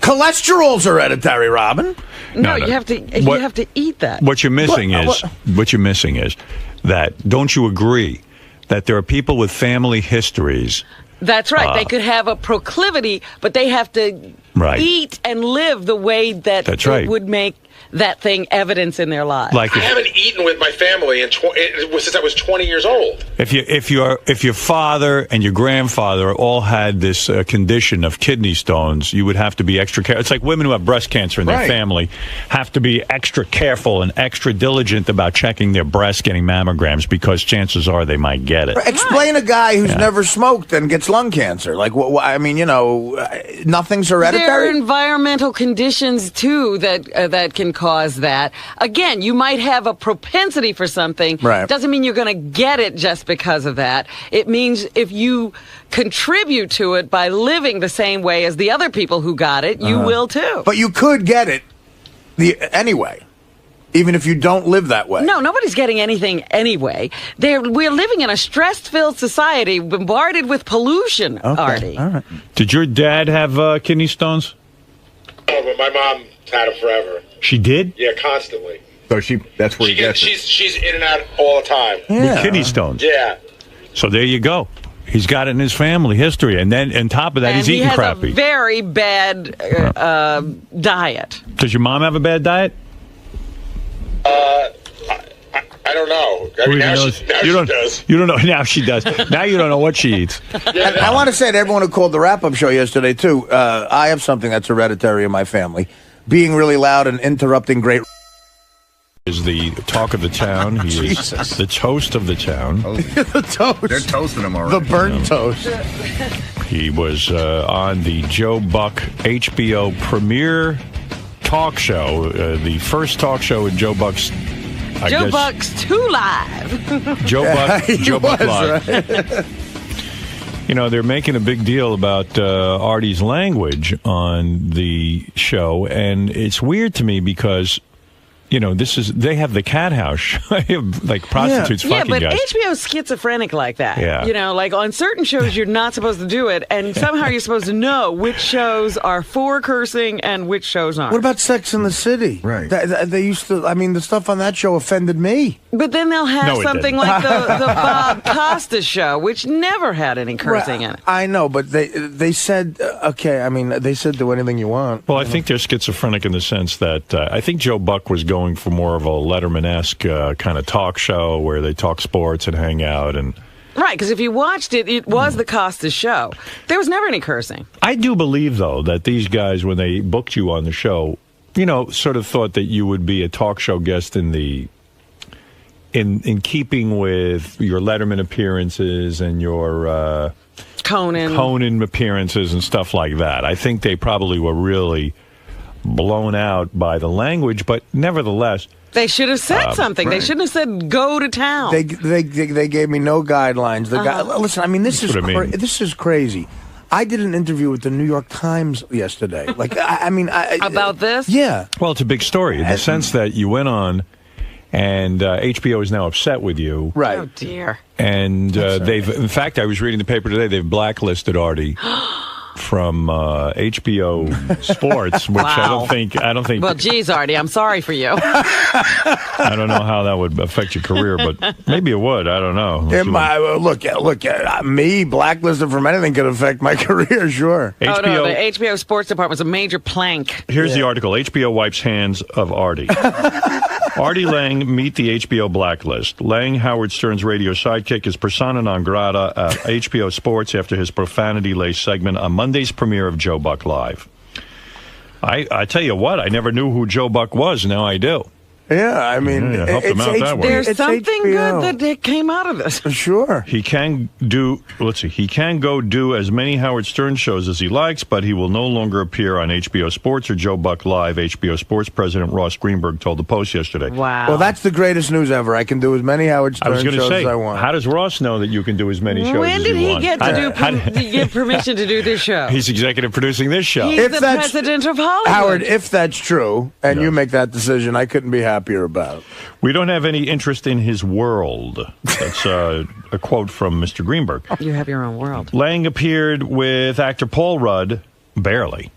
Speaker 3: Cholesterol's hereditary, Robin.
Speaker 1: No, you have to eat that.
Speaker 2: What you're missing is that, don't you agree that there are people with family histories?
Speaker 1: That's right. They could have a proclivity, but they have to eat and live the way that it would make that thing evidence in their lives.
Speaker 4: I haven't eaten with my family since I was 20 years old.
Speaker 2: If your father and your grandfather all had this condition of kidney stones, you would have to be extra careful. It's like women who have breast cancer in their family have to be extra careful and extra diligent about checking their breasts, getting mammograms, because chances are they might get it.
Speaker 3: Explain a guy who's never smoked and gets lung cancer. Like, I mean, nothing's hereditary.
Speaker 1: There are environmental conditions too that can cause that. Again, you might have a propensity for something.
Speaker 3: Right.
Speaker 1: Doesn't mean you're going to get it just because of that. It means if you contribute to it by living the same way as the other people who got it, you will too.
Speaker 3: But you could get it anyway, even if you don't live that way.
Speaker 1: No, nobody's getting anything anyway. We're living in a stress-filled society, bombarded with pollution, Artie.
Speaker 3: All right.
Speaker 2: Did your dad have kidney stones?
Speaker 4: Oh, but my mom had them forever.
Speaker 2: She did?
Speaker 4: Yeah, constantly.
Speaker 10: So that's where he gets it.
Speaker 4: She's in and out all the time.
Speaker 2: With kidney stones?
Speaker 4: Yeah.
Speaker 2: So there you go. He's got it in his family history. And then on top of that, he's eating crappy.
Speaker 1: He has a very bad diet.
Speaker 2: Does your mom have a bad diet?
Speaker 4: I don't know. I mean, now she does.
Speaker 2: You don't know. Now she does. Now you don't know what she eats.
Speaker 3: I want to say to everyone who called the wrap-up show yesterday, too, I have something that's hereditary in my family. Being really loud and interrupting great...
Speaker 2: Is the talk of the town. He is the toast of the town.
Speaker 3: The toast.
Speaker 10: They're toasting him already.
Speaker 3: The burnt toast.
Speaker 2: He was on the Joe Buck HBO premiere talk show, the first talk show in Joe Buck's...
Speaker 1: Joe Buck's 2 Live.
Speaker 2: Joe Buck Live.
Speaker 3: Right.
Speaker 2: They're making a big deal about Artie's language on the show, and it's weird to me because, they have the cat house, like prostitutes fucking
Speaker 1: but
Speaker 2: guys.
Speaker 1: HBO's schizophrenic like that.
Speaker 2: Yeah.
Speaker 1: Like on certain shows you're not supposed to do it, and somehow you're supposed to know which shows are for cursing and which shows aren't.
Speaker 3: What about Sex in the City?
Speaker 10: Right.
Speaker 3: They used to, the stuff on that show offended me.
Speaker 1: But then they'll have something like the Bob Costas show, which never had any cursing in it.
Speaker 3: I know, but they said, they said do anything you want.
Speaker 2: Well, I think they're schizophrenic in the sense that I think Joe Buck was going for more of a Letterman-esque kind of talk show where they talk sports and hang out. And
Speaker 1: right, because if you watched it, it was the Costas show. There was never any cursing.
Speaker 2: I do believe, though, that these guys, when they booked you on the show, sort of thought that you would be a talk show guest in keeping with your Letterman appearances and your
Speaker 1: Conan
Speaker 2: appearances and stuff like that. I think they probably were really blown out by the language, but nevertheless.
Speaker 1: They should have said something. Right. They shouldn't have said "go to town."
Speaker 3: They gave me no guidelines. Listen, I mean, this is crazy. I did an interview with the New York Times yesterday. Like, I mean,
Speaker 1: about this?
Speaker 3: Yeah.
Speaker 2: Well, it's a big story in the sense that you went on, and HBO is now upset with you.
Speaker 3: Right.
Speaker 1: Oh dear.
Speaker 2: And in fact, I was reading the paper today. They've blacklisted Artie from HBO Sports, which
Speaker 1: wow.
Speaker 2: I don't think.
Speaker 1: Well, geez, Artie, I'm sorry for you.
Speaker 2: I don't know how that would affect your career, but maybe it would. I don't know.
Speaker 3: Look, me blacklisted from anything could affect my career, sure.
Speaker 1: Oh, no, the HBO Sports Department was a major plank.
Speaker 2: Here's the article. HBO wipes hands of Artie. Artie Lange meet the HBO blacklist. Lange, Howard Stern's radio sidekick, is persona non grata at HBO Sports after his profanity-laced segment on Monday's premiere of Joe Buck Live. I tell you what, I never knew who Joe Buck was. Now I do.
Speaker 3: Yeah, I mean,
Speaker 2: help him out that way.
Speaker 1: There's something good that came out of this.
Speaker 3: Sure.
Speaker 2: He can do, he can go do as many Howard Stern shows as he likes, but he will no longer appear on HBO Sports or Joe Buck Live, HBO Sports President Ross Greenberg told the Post yesterday.
Speaker 1: Wow.
Speaker 3: Well, that's the greatest news ever. I can do as many Howard Stern shows as I want.
Speaker 2: How does Ross know that you can do as many shows
Speaker 1: when
Speaker 2: as
Speaker 1: did
Speaker 2: you
Speaker 1: he
Speaker 2: want?
Speaker 1: get to get permission to do this show?
Speaker 2: He's executive producing this show.
Speaker 1: He's the president of Hollywood.
Speaker 3: Howard, if that's true, and you make that decision, I couldn't be happier about it.
Speaker 2: We don't have any interest in his world. That's a quote from Mr. Greenberg.
Speaker 1: You have your own world.
Speaker 2: Lange appeared with actor Paul Rudd, barely.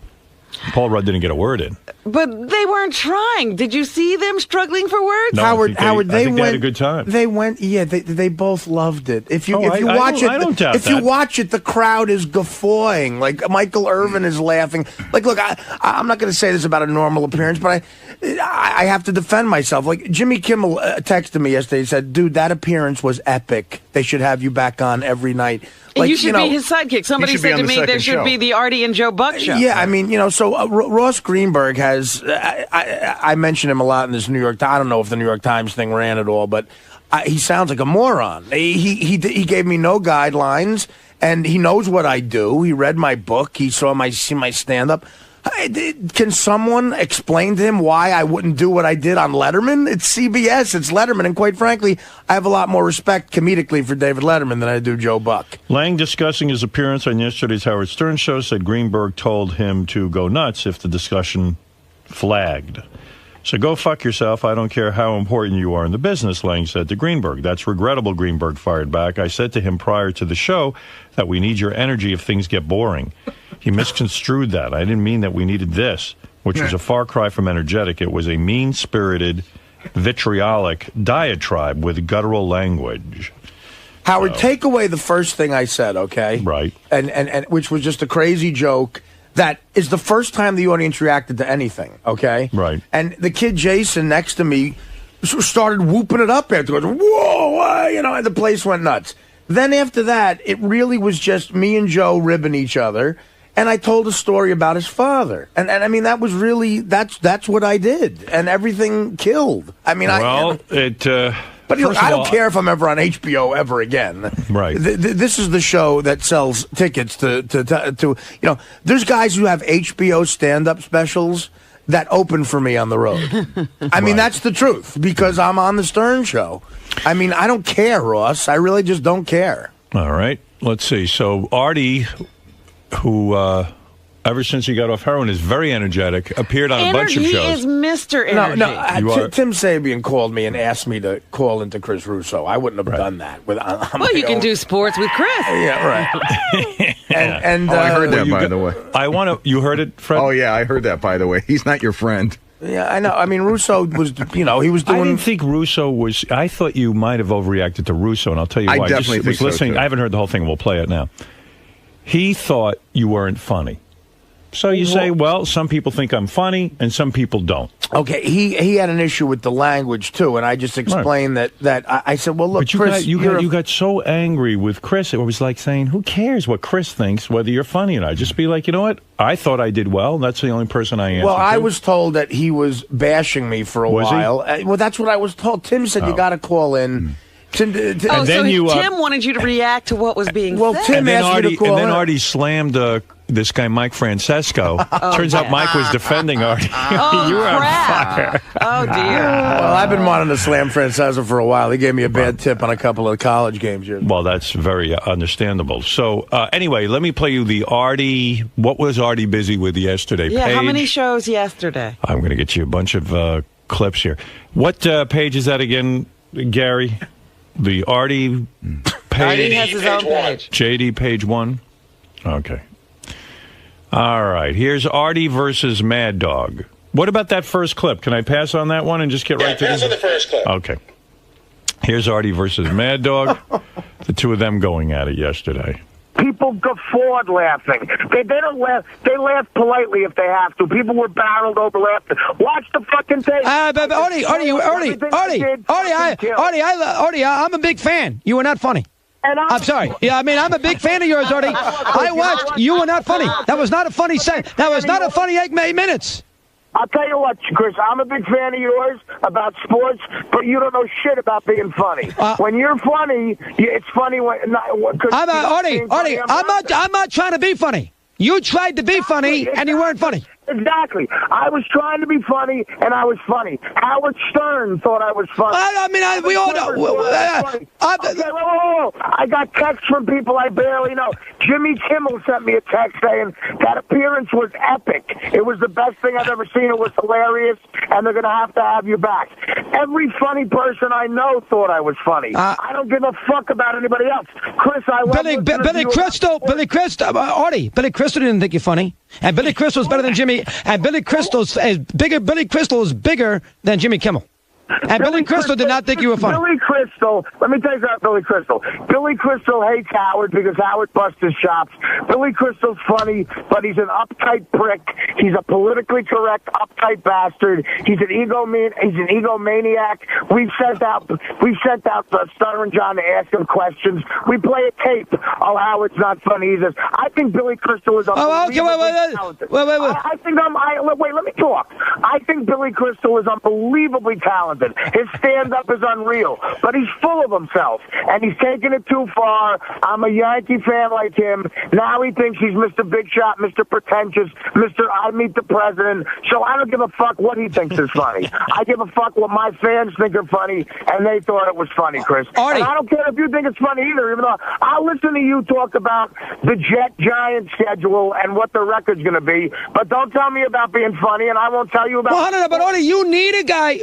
Speaker 2: Paul Rudd didn't get a word in.
Speaker 1: But they weren't trying. Did you see them struggling for words?
Speaker 2: No,
Speaker 3: Howard,
Speaker 2: they had a good time.
Speaker 3: They went, they both loved it. If you
Speaker 2: I don't doubt that.
Speaker 3: you watch it, the crowd is guffawing. Like Michael Irvin is laughing. Like, look, I'm not going to say this about a normal appearance, but I have to defend myself. Like Jimmy Kimmel texted me yesterday. He said, "Dude, that appearance was epic. They should have you back on every night." Like,
Speaker 1: you should be his sidekick. Somebody said to me there should be the Artie and Joe Buck show.
Speaker 3: Yeah, I mean, so Ross Greenberg has, I mention him a lot in this New York Times. I don't know if the New York Times thing ran at all, but he sounds like a moron. He gave me no guidelines, and he knows what I do. He read my book. He saw my stand-up. Can someone explain to him why I wouldn't do what I did on Letterman? It's CBS, it's Letterman, and quite frankly, I have a lot more respect comedically for David Letterman than I do Joe Buck.
Speaker 2: Lange, discussing his appearance on yesterday's Howard Stern show, said Greenberg told him to go nuts if the discussion flagged. So go fuck yourself. I don't care how important you are in the business, Lange said to Greenberg. That's regrettable, Greenberg fired back. I said to him prior to the show that we need your energy if things get boring. He misconstrued that. I didn't mean that we needed this, which was a far cry from energetic. It was a mean-spirited, vitriolic diatribe with guttural language.
Speaker 3: Howard, take away the first thing I said, okay?
Speaker 2: Right.
Speaker 3: And which was just a crazy joke that is the first time the audience reacted to anything, okay?
Speaker 2: Right.
Speaker 3: And the kid Jason next to me started whooping it up afterwards. Whoa, and the place went nuts. Then after that, it really was just me and Joe ribbing each other. And I told a story about his father. And I mean, that was really, that's what I did. And everything killed. I mean, But look, I don't care if I'm ever on HBO ever again.
Speaker 2: Right.
Speaker 3: This is the show that sells tickets to there's guys who have HBO stand-up specials that open for me on the road. I mean, that's the truth, because I'm on the Stern show. I mean, I don't care, Ross. I really just don't care.
Speaker 2: All right. Let's see. So Artie, who ever since he got off heroin is very energetic, appeared on a bunch of shows.
Speaker 1: He is Mr. Energy.
Speaker 3: No, Tim Sabian called me and asked me to call into Chris Russo. I wouldn't have done that.
Speaker 1: Well, you can do sports with Chris.
Speaker 3: Yeah, right. and
Speaker 10: I heard that, by the way.
Speaker 2: You heard it, Fred?
Speaker 10: Oh, yeah, I heard that, by the way. He's not your friend.
Speaker 3: Yeah, I know. I mean, Russo was, he was doing...
Speaker 2: I didn't think Russo was... I thought you might have overreacted to Russo, and I'll tell you why.
Speaker 10: I definitely think
Speaker 2: listening,
Speaker 10: so, too.
Speaker 2: I haven't heard the whole thing. We'll play it now. He thought you weren't funny. So you say, well, some people think I'm funny, and some people don't.
Speaker 3: Okay, he had an issue with the language, too, and I just explained that I said, well, look,
Speaker 2: but
Speaker 3: Chris...
Speaker 2: you got so angry with Chris, it was like saying, who cares what Chris thinks, whether you're funny or not? Just be like, you know what? I thought I did well. That's the only person I answered
Speaker 3: Well, I
Speaker 2: to.
Speaker 3: was told that he was bashing me for a while. Well, that's what I was told. Tim said, you got to call in...
Speaker 1: Tim wanted you to react to what was being said.
Speaker 3: Tim asked me to call in.
Speaker 2: And then Artie slammed this guy Mike Francesco. Turns out Mike was defending Artie.
Speaker 1: Oh,
Speaker 2: You were on
Speaker 1: crap.
Speaker 2: fire.
Speaker 1: Oh, dear.
Speaker 3: Well, I've been wanting to slam Francesa for a while. He gave me a bad tip on a couple of college games here.
Speaker 2: Well, that's very understandable. So, anyway, let me play you the Artie. What was Artie busy with yesterday?
Speaker 1: Yeah,
Speaker 2: page.
Speaker 1: how many shows yesterday?
Speaker 2: I'm going to get you a bunch of clips here. What page is that again, Gary? The Artie page.
Speaker 1: Artie has his own page.
Speaker 2: JD page 1. Okay. All right. Here's Artie versus Mad Dog. What about that first clip? Can I pass on that one and just get right to
Speaker 4: pass on the first clip.
Speaker 2: Okay. Here's Artie versus Mad Dog. The two of them going at it yesterday.
Speaker 9: People guffawed laughing. They don't laugh. They laugh politely if they have to. People were barreled over laughing. Watch the fucking tape.
Speaker 22: But Artie, I'm a big fan. You were not funny. I'm sorry. Yeah, I mean, I'm a big fan of yours, Artie. I watched. You were not funny. That was not a funny set. That was not a funny 8 minutes.
Speaker 9: I'll tell you what, Chris, I'm a big fan of yours about sports, but you don't know shit about being funny. When you're funny, it's funny when...
Speaker 22: Artie, I'm not trying to be funny. You tried to be funny, and you weren't funny.
Speaker 9: Exactly. I was trying to be funny, and I was funny. Howard Stern thought I was funny.
Speaker 22: We all know.
Speaker 9: I got texts from people I barely know. Jimmy Kimmel sent me a text saying that appearance was epic. It was the best thing I've ever seen. It was hilarious, and they're going to have you back. Every funny person I know thought I was funny. I don't give a fuck about anybody else. Chris, I love
Speaker 22: Billy Crystal, Artie, Billy Crystal didn't think you're funny. And Billy Crystal's better than Jimmy. And Billy Crystal is bigger. Billy Crystal is bigger than Jimmy Kimmel. And Billy Crystal did not think you were funny.
Speaker 9: Billy Crystal, let me tell you about Billy Crystal. Billy Crystal hates Howard because Howard busts his chops. Billy Crystal's funny, but he's an uptight prick. He's a politically correct, uptight bastard. He's an egomaniac. We've sent out Stunner and John to ask him questions. We play a tape. Oh, Howard's not funny either. I think Billy Crystal is unbelievably talented. Wait, let me talk. I think Billy Crystal is unbelievably talented. His stand-up is unreal, but he's full of himself, and he's taking it too far. I'm a Yankee fan like him. Now he thinks he's Mr. Big Shot, Mr. Pretentious, Mr. I Meet the President, so I don't give a fuck what he thinks is funny. I give a fuck what my fans think are funny, and they thought it was funny, Chris.
Speaker 22: Artie.
Speaker 9: And I don't care if you think it's funny either, even though I'll listen to you talk about the Jet-Giant schedule and what the record's going to be, but don't tell me about being funny, and I won't tell you about...
Speaker 22: Well, no, but Artie, you need a guy.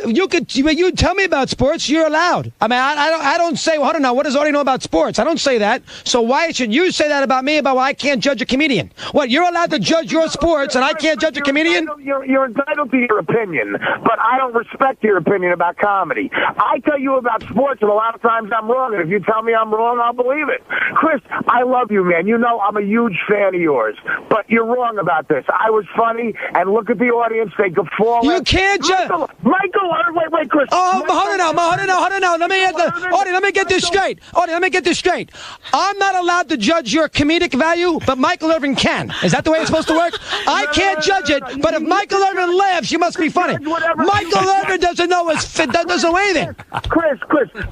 Speaker 22: You tell me about sports, you're allowed. I mean, I don't say, well, I don't know, what does Artie know about sports? I don't say that. So why should you say that about me, about why I can't judge a comedian? What, you're allowed to judge your sports and I can't judge a comedian?
Speaker 9: You're entitled to your opinion, but I don't respect your opinion about comedy. I tell you about sports, and a lot of times I'm wrong, and if you tell me I'm wrong, I'll believe it. Chris, I love you, man. You know I'm a huge fan of yours, but you're wrong about this. I was funny, and look at the audience. They guffaw.
Speaker 22: You can't judge.
Speaker 9: Michael, wait, Chris.
Speaker 22: Hold on now. Let me get this straight. Artie, let me get this straight. I'm not allowed to judge your comedic value, but Michael Irvin can. Is that the way it's supposed to work? I can't judge it, but if Michael Irvin laughs, you must be funny. Michael Irvin doesn't know anything.
Speaker 9: Chris,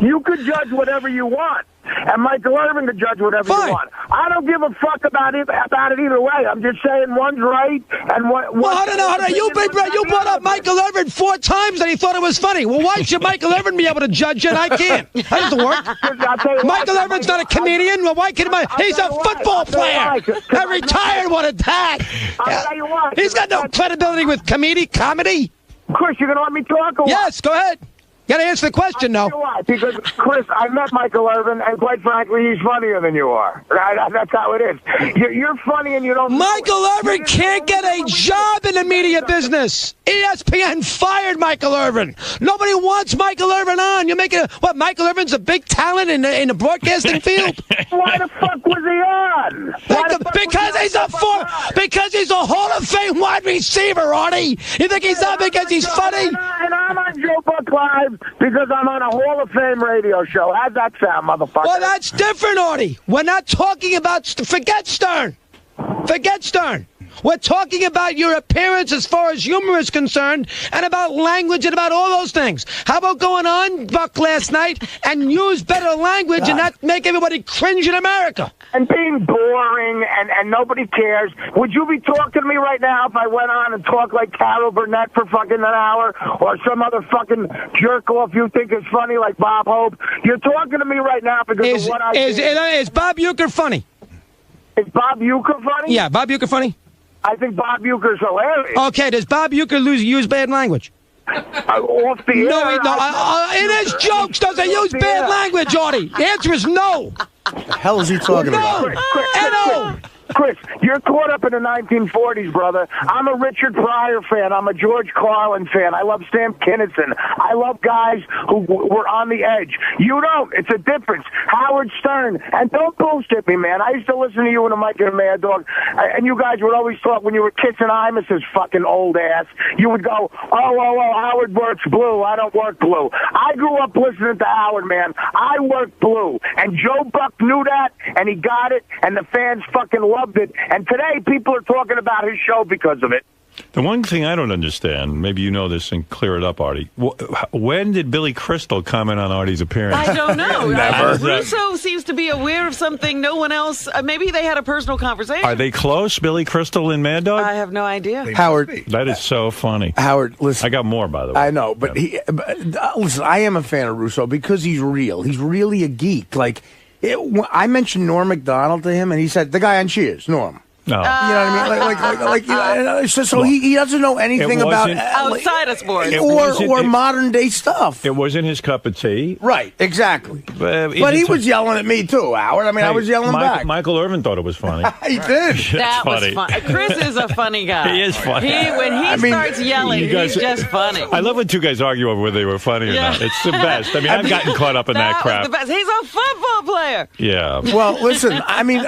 Speaker 9: you could judge whatever you want. And Michael Irvin to judge whatever you want. I don't give a fuck about it either way. I'm just saying one's right and one.
Speaker 22: Well, hold on. You brought up Michael Irvin 4 times and he thought it was funny. Well, why should Michael Irvin be able to judge it and I can't? That doesn't work. Michael Irvin's not a comedian. Well, why can't he's a football player. I retired. What a dad. He's got no credibility with comedy.
Speaker 9: Chris, you're going to let me talk or what?
Speaker 22: Yes, go ahead. You gotta answer the question, though.
Speaker 9: Because, Chris, I met Michael Irvin, and quite frankly, he's funnier than you are. That's how it is. You're funny, and you don't...
Speaker 22: Michael Irvin can't get a job in the media business. ESPN fired Michael Irvin. Nobody wants Michael Irvin on. You're making what? Michael Irvin's a big talent in the broadcasting field.
Speaker 9: Why the fuck was he on?
Speaker 22: Because he's a Hall of Fame wide receiver, Artie. You think he's on because he's funny?
Speaker 9: And I'm on Joe Buck Live because I'm on a Hall of Fame radio show. How's that sound, motherfucker?
Speaker 22: Well, that's different, Artie. We're not talking about... Forget Stern. We're talking about your appearance as far as humor is concerned, and about language and about all those things. How about going on, Buck, last night and use better language and not make everybody cringe in America?
Speaker 9: And being boring and nobody cares. Would you be talking to me right now if I went on and talked like Carol Burnett for fucking an hour, or some other fucking jerk off you think is funny like Bob Hope? You're talking to me right now because of what I did.
Speaker 22: Is Bob Uecker funny?
Speaker 9: Is Bob Uecker funny?
Speaker 22: Yeah, Bob Uecker funny?
Speaker 9: I think Bob Uecker's hilarious.
Speaker 22: Okay, does Bob Uecker use bad language?
Speaker 9: Off the air.
Speaker 22: No, in his jokes, does he use bad language, Artie? The answer is no.
Speaker 3: What the hell is he talking about?
Speaker 9: Chris, you're caught up in the 1940s, brother. I'm a Richard Pryor fan. I'm a George Carlin fan. I love Sam Kinison. I love guys who were on the edge. You don't. It's a difference. Howard Stern. And don't bullshit me, man. I used to listen to you and Mike and Mad Dog, and you guys would always talk when you were kissing Imus's fucking old ass. You would go, oh, Howard works blue. I don't work blue. I grew up listening to Howard, man. I work blue. And Joe Buck knew that, and he got it, and the fans fucking loved it, and today people are talking about his show because of it.
Speaker 2: The one thing I don't understand, maybe you know this and clear it up, Artie. When did Billy Crystal comment on Artie's appearance?
Speaker 1: I don't know.
Speaker 2: Never.
Speaker 1: Russo seems to be aware of something no one else. Maybe they had a personal conversation.
Speaker 2: Are they close, Billy Crystal and Mad Dog?
Speaker 1: I have no idea.
Speaker 3: Howard.
Speaker 2: That is so funny.
Speaker 3: Howard, listen.
Speaker 2: I got more, by the way.
Speaker 3: I know, but listen, I am a fan of Russo because he's real. He's really a geek. Like, I mentioned Norm Macdonald to him, and he said, the guy on Cheers, Norm.
Speaker 2: No.
Speaker 3: You know what I mean? So he doesn't know anything about
Speaker 1: outside of sports
Speaker 3: or modern day stuff.
Speaker 2: It wasn't his cup of tea.
Speaker 3: Right, exactly. But he was yelling at me too, Howard. I mean, I was yelling back.
Speaker 2: Michael Irvin thought it was funny.
Speaker 3: He did.
Speaker 1: That was funny. Chris is a funny guy.
Speaker 2: He is funny.
Speaker 1: When he starts yelling, he's just funny.
Speaker 2: I love when two guys argue over whether they were funny or not. It's the best. I mean, I've gotten caught up in that crap.
Speaker 1: Was the best. He's a football player.
Speaker 2: Yeah.
Speaker 3: Well, listen, I mean,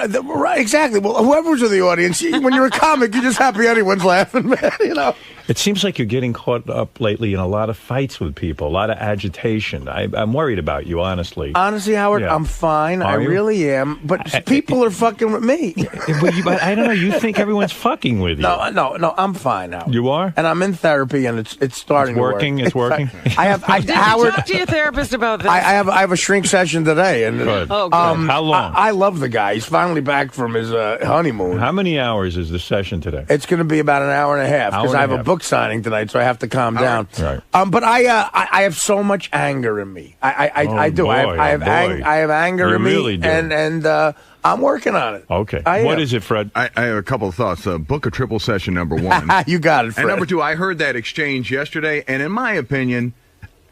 Speaker 3: exactly. Well, whoever's in the audience, when you're a comic, you're just happy anyone's laughing, man. You know.
Speaker 2: It seems like you're getting caught up lately in a lot of fights with people, a lot of agitation. I'm worried about you, honestly.
Speaker 3: Honestly, Howard, I'm fine. I really am. But people are fucking with me.
Speaker 2: But I don't know. You think everyone's fucking with you?
Speaker 3: No. I'm fine, Howard.
Speaker 2: You are?
Speaker 3: And I'm in therapy, and it's starting
Speaker 2: to work. It's working.
Speaker 1: Did
Speaker 3: Howard,
Speaker 1: you talk to your therapist about this?
Speaker 3: I have a shrink session today, and
Speaker 2: good.
Speaker 1: Oh, good.
Speaker 2: How long?
Speaker 3: I love the guy. He's finally back from his honeymoon.
Speaker 2: How many hours is the session today?
Speaker 3: It's going to be about an hour and a half because I have a book signing tonight, so I have to calm down.
Speaker 2: Right.
Speaker 3: But I have so much anger in me. I do.
Speaker 2: Boy,
Speaker 3: I have anger in me,
Speaker 2: really do.
Speaker 3: and I'm working on it.
Speaker 2: Okay. What is it, Fred?
Speaker 10: I have a couple of thoughts. Book a triple session, number one.
Speaker 3: You got it, Fred.
Speaker 10: And number two, I heard that exchange yesterday, and in my opinion,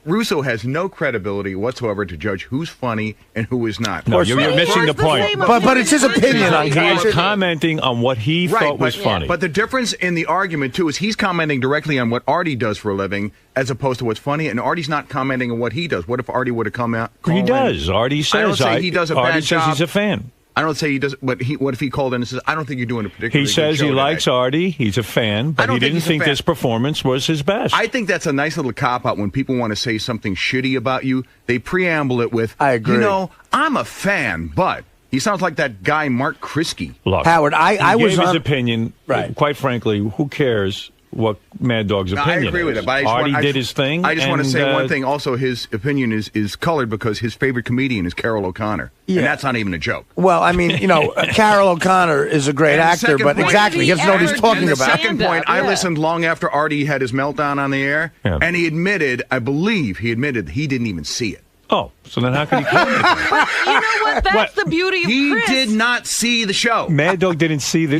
Speaker 10: Russo has no credibility whatsoever to judge who's funny and who is not.
Speaker 2: No, you're missing the point.
Speaker 3: But it's his opinion on
Speaker 2: He's commenting on what he thought was funny.
Speaker 10: But the difference in the argument, too, is he's commenting directly on what Artie does for a living as opposed to what's funny, and Artie's not commenting on what he does. What if Artie would have come out?
Speaker 2: He does. Artie says
Speaker 10: I don't say he does a
Speaker 2: Artie
Speaker 10: bad job.
Speaker 2: says he's a fan.
Speaker 10: I don't say he does, but what if he called in and says, I don't think you're doing a particularly
Speaker 2: He says
Speaker 10: good show
Speaker 2: he likes
Speaker 10: today.
Speaker 2: Artie. He's a fan, but he didn't think this performance was his best.
Speaker 10: I think that's a nice little cop-out when people want to say something shitty about you. They preamble it with,
Speaker 3: I agree.
Speaker 10: You know, I'm a fan, but... He sounds like that guy, Mark Krisky.
Speaker 2: Look,
Speaker 3: Howard, I
Speaker 2: he
Speaker 3: was
Speaker 2: gave his opinion.
Speaker 3: Right.
Speaker 2: Quite frankly, who cares what Mad Dog's opinion
Speaker 10: I agree with
Speaker 2: is?
Speaker 10: it. But
Speaker 2: Artie did his thing.
Speaker 10: I just want to say one thing. Also, his opinion is colored because his favorite comedian is Carol O'Connor.
Speaker 3: Yeah.
Speaker 10: And that's not even a joke.
Speaker 3: Well, I mean, you know, Carol O'Connor is a great actor, but exactly, he doesn't know what he's talking about.
Speaker 10: Second point, I listened long after Artie had his meltdown on the air, and he admitted, I believe he admitted he didn't even see it.
Speaker 2: Oh, so then how could he comment?
Speaker 1: But you know what? That's the beauty of Chris.
Speaker 10: He did not see the show.
Speaker 2: Mad Dog didn't see the.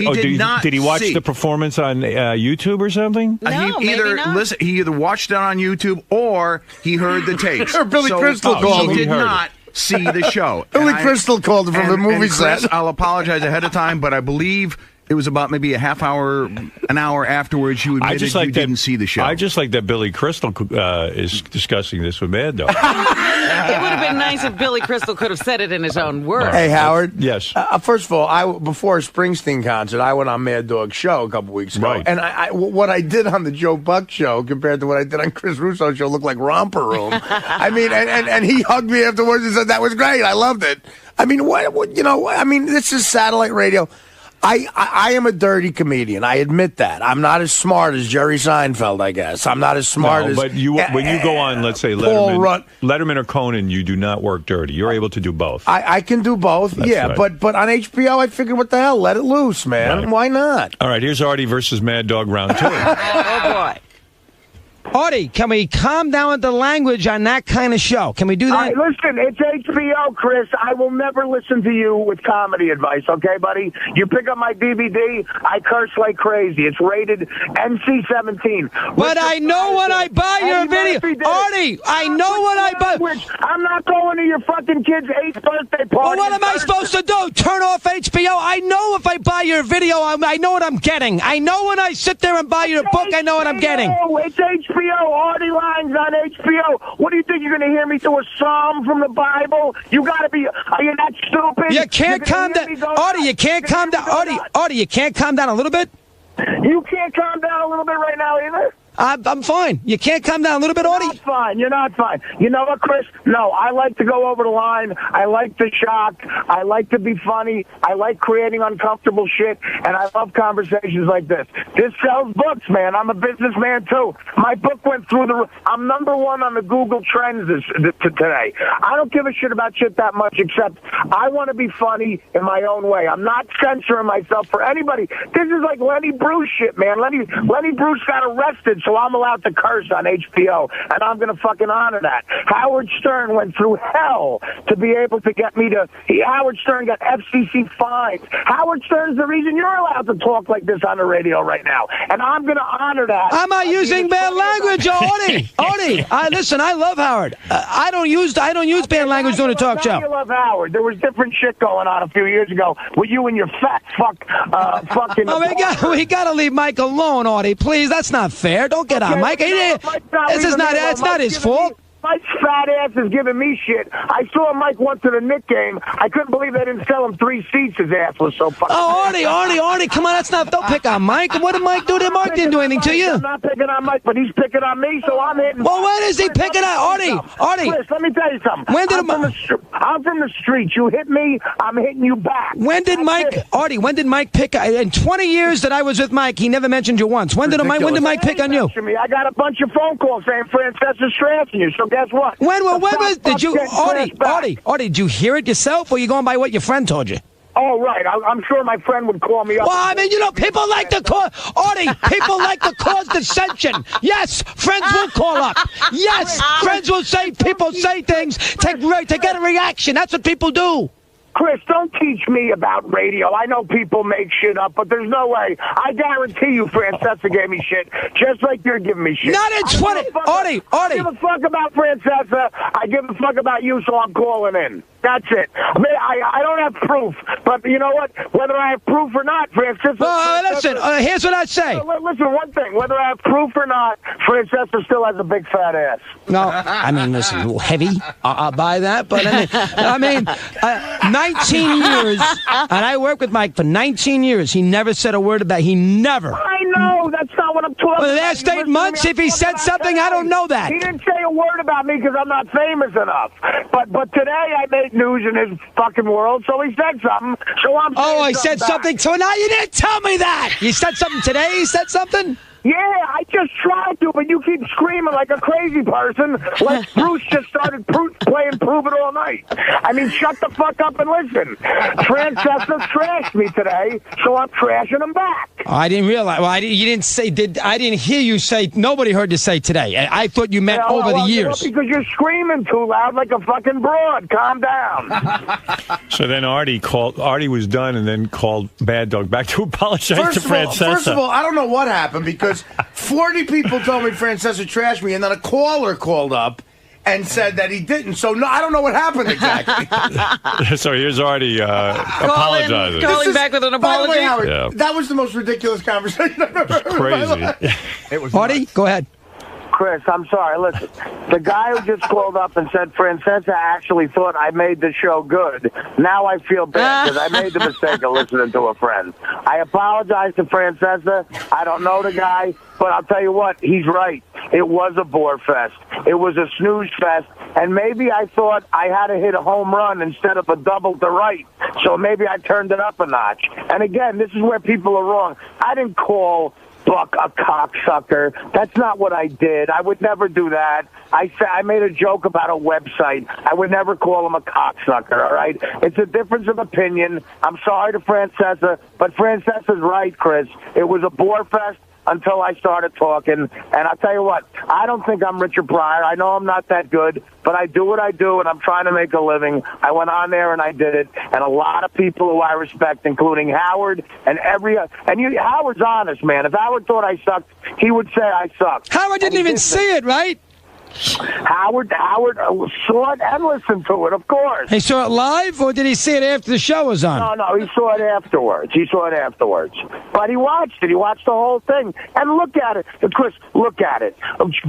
Speaker 2: Did he watch the performance on YouTube or something?
Speaker 1: No,
Speaker 10: he either watched it on YouTube or he heard the tapes.
Speaker 3: Or Billy Crystal called him.
Speaker 10: He did not see the show.
Speaker 3: Billy Crystal called him from the movie set.
Speaker 10: Chris, I'll apologize ahead of time, but I believe it was about maybe a half hour, an hour afterwards. You admitted you didn't see the show.
Speaker 2: I just like that Billy Crystal is discussing this with Mad Dog.
Speaker 1: It would have been nice if Billy Crystal could have said it in his own words.
Speaker 3: Hey, Howard.
Speaker 2: Yes.
Speaker 3: First of all, before a Springsteen concert, I went on Mad Dog's show a couple weeks ago.
Speaker 2: Right.
Speaker 3: And what I did on the Joe Buck show compared to what I did on Chris Russo's show looked like Romper Room. I mean, and he hugged me afterwards and said, that was great. I loved it. I mean, what you know, I mean, this is satellite radio. I am a dirty comedian. I admit that. I'm not as smart as Jerry Seinfeld, I guess. I'm not as smart as...
Speaker 2: But when you go on, let's say, Letterman or Conan, you do not work dirty. You're able to do both.
Speaker 3: I can do both,
Speaker 2: That's right.
Speaker 3: But on HBO, I figured, what the hell? Let it loose, man.
Speaker 2: Right.
Speaker 3: Why not?
Speaker 2: All right, here's Artie versus Mad Dog round 2.
Speaker 21: Oh, boy.
Speaker 22: Artie, can we calm down with the language on that kind of show? Can we do that?
Speaker 9: Listen, it's HBO, Chris. I will never listen to you with comedy advice, okay, buddy? You pick up my DVD, I curse like crazy. It's rated NC-17.
Speaker 22: But I know when I buy your video. Artie, I know when I buy...
Speaker 9: I'm not going to your fucking kid's 8th birthday party.
Speaker 22: Well, what am I supposed to do? Turn off HBO? I know if I buy your video, I know what I'm getting. I know when I sit there and buy your book, I know what I'm getting.
Speaker 9: It's HBO. Artie Lange on HBO. What do you think? You're going to hear me through a psalm from the Bible? You got to be... Are you not stupid?
Speaker 22: You can't calm down. Artie, you can't calm down. Artie, you can't calm down a little bit?
Speaker 9: You can't calm down a little bit right now either?
Speaker 22: I'm fine. You can't calm down a little bit, Artie?
Speaker 9: You're not fine. You're not fine. You know what, Chris? No, I like to go over the line. I like to shock. I like to be funny. I like creating uncomfortable shit, and I love conversations like this. This sells books, man. I'm a businessman, too. My book went through the... I'm number 1 on the Google Trends today. I don't give a shit about shit that much, except I want to be funny in my own way. I'm not censoring myself for anybody. This is like Lenny Bruce shit, man. Lenny Bruce got arrested, so I'm allowed to curse on HBO, and I'm going to fucking honor that. Howard Stern went through hell to be able to get me to... Howard Stern got FCC fines. Howard Stern's the reason you're allowed to talk like this on the radio right now, and I'm going to honor that.
Speaker 22: I'm not using bad language, Artie. Artie, listen, I love Howard. I don't use bad language during a talk show.
Speaker 9: You love Howard. There was different shit going on a few years ago with you and your fat fucking...
Speaker 22: Oh, we got to leave Mike alone, Artie, please. That's not fair. Don't get on, Mike. It's not his fault.
Speaker 9: Mike's fat ass is giving me shit. I saw Mike once at a Knick game. I couldn't believe they didn't sell him 3 seats. His ass was so fucking...
Speaker 22: Oh, Artie, come on. Don't pick on Mike. What did Mike do? Mike didn't do anything to you.
Speaker 9: I'm not picking on Mike, but he's picking on me, so I'm hitting...
Speaker 22: Well, when is he picking on... Artie.
Speaker 9: Chris, let me tell you something. I'm from the streets. You hit me, I'm hitting you back.
Speaker 22: When did Mike pick... In 20 years that I was with Mike, he never mentioned you once. When did Mike pick on you?
Speaker 9: I got a bunch of phone calls saying Francesca's trashing you, so guess what?
Speaker 22: Did you... Artie, did you hear it yourself, or are you going by what your friend told you?
Speaker 9: Oh, right. I'm sure my friend would call me up.
Speaker 22: Well, I mean, people like to cause... Artie, people like to cause dissension. Yes, friends will call up. Yes, friends will say... People say things to get a reaction. That's what people do.
Speaker 9: Chris, don't teach me about radio. I know people make shit up, but there's no way. I guarantee you Francesca gave me shit, just like you're giving me shit.
Speaker 22: Not in 20... Artie.
Speaker 9: I give a fuck about Francesca. I give a fuck about you, so I'm calling in. That's it. I mean, I don't have proof, but you know what? Whether I have proof or not, Francesca...
Speaker 22: listen, here's what I'd say.
Speaker 9: Listen, one thing. Whether I have proof or not, Francesca still has a big fat ass.
Speaker 22: No, I mean, listen, a little heavy. I'll buy that, but 19 years, and I worked with Mike for 19 years. He never said a word about... He never...
Speaker 9: I know. That's not what I'm talking about.
Speaker 22: The last 8 months, if he said something, I don't know that.
Speaker 9: He didn't say a word about me because I'm not famous enough. But today I made news in his fucking world, so he said something. So I'm...
Speaker 22: I said something. So now you didn't tell me that. You said something today? He said something?
Speaker 9: Yeah, I just tried to, but you keep screaming like a crazy person, like Bruce just started playing Prove It all night. I mean, shut the fuck up and listen. Francesca trashed me today, so I'm trashing him back.
Speaker 22: I didn't realize. Well, you didn't say. I didn't hear you say. Nobody heard you say today. I thought you meant over the years.
Speaker 9: Because you're screaming too loud like a fucking broad. Calm down.
Speaker 2: So then Artie was done and then called Bad Dog back to apologize to Francesca.
Speaker 3: First of all, I don't know what happened because 40 people told me Francesca trashed me, and then a caller called up and said that he didn't. So no, I don't know what happened exactly.
Speaker 2: So here's Artie apologizing.
Speaker 1: Calling back with an apology.
Speaker 3: By the way, Howard, that was the most ridiculous conversation I've ever heard.
Speaker 2: Crazy.
Speaker 3: It was
Speaker 22: Artie, go ahead.
Speaker 9: Chris, I'm sorry. Listen, the guy who just called up and said Francesca actually thought I made the show good. Now I feel bad because I made the mistake of listening to a friend. I apologize to Francesca. I don't know the guy, but I'll tell you what, he's right. It was a bore fest. It was a snooze fest. And maybe I thought I had to hit a home run instead of a double to right So maybe I turned it up a notch. And again, this is where people are wrong. I didn't call Buck a cocksucker. That's not what I did. I would never do that. I made a joke about a website. I would never call him a cocksucker, all right? It's a difference of opinion. I'm sorry to Francesa, but Francesa's right, Chris. It was a bore fest until I started talking. And I'll tell you what, I don't think I'm Richard Pryor. I know I'm not that good, but I do what I do, and I'm trying to make a living. I went on there, and I did it. And a lot of people who I respect, including Howard and Howard's honest, man. If Howard thought I sucked, he would say I sucked.
Speaker 22: Howard didn't even see it, right?
Speaker 9: Howard saw it and listened to it, of course.
Speaker 22: He saw it live, or did he see it after the show was on?
Speaker 9: No, he saw it afterwards. But he watched it. He watched the whole thing. And look at it. Chris, look at it.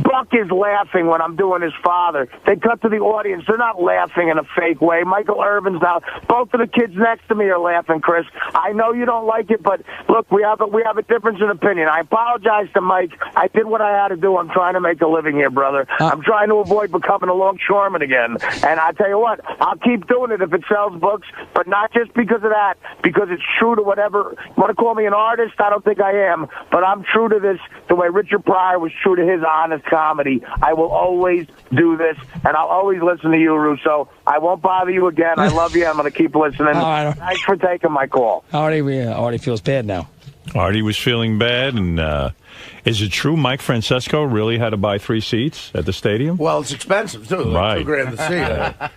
Speaker 9: Buck is laughing when I'm doing his father. They cut to the audience. They're not laughing in a fake way. Michael Irvin's now. Both of the kids next to me are laughing, Chris. I know you don't like it, but look, we have a difference in opinion. I apologize to Mike. I did what I had to do. I'm trying to make a living here, brother. I'm trying to avoid becoming a longshoreman again. And I tell you what, I'll keep doing it if it sells books, but not just because of that, because it's true to whatever. You want to call me an artist? I don't think I am, but I'm true to this the way Richard Pryor was true to his honest comedy. I will always do this, and I'll always listen to you, Russo. I won't bother you again. I love you. I'm going to keep listening. Thanks for taking my call.
Speaker 22: Artie feels bad now.
Speaker 2: Artie was feeling bad, and is it true Mike Francesco really had to buy 3 seats at the stadium?
Speaker 3: Well, it's expensive, too.
Speaker 2: Right.
Speaker 3: $2,000 a seat.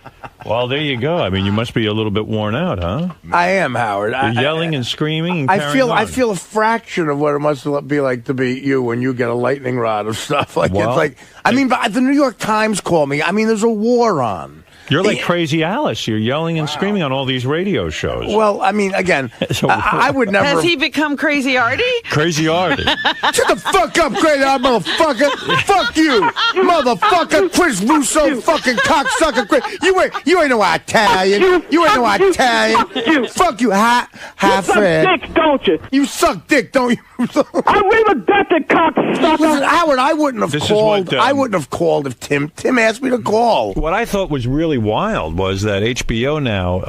Speaker 2: Well, there you go. I mean, you must be a little bit worn out, huh?
Speaker 3: I am, Howard.
Speaker 2: You're yelling and screaming and
Speaker 3: I feel a fraction of what it must be like to be you when you get a lightning rod of stuff. Like,
Speaker 2: well,
Speaker 3: it's like, I mean, the New York Times called me. I mean, there's a war on.
Speaker 2: You're like Crazy Alice. You're yelling and screaming on all these radio shows.
Speaker 3: Well, I mean, again, I would never.
Speaker 1: Has he become Crazy Artie?
Speaker 2: Crazy Artie.
Speaker 3: Shut the fuck up, Crazy Artie, motherfucker. Fuck you, motherfucker. Chris Russo, fucking cocksucker. You ain't no Italian. You ain't no Italian. Fuck you, half Fred.
Speaker 22: You suck dick, don't you?
Speaker 3: You suck dick, don't you?
Speaker 22: I will adopt a cocksucker.
Speaker 3: Listen, Howard, I wouldn't have called. I wouldn't have called if Tim asked me to call.
Speaker 2: What I thought was really wild was that HBO now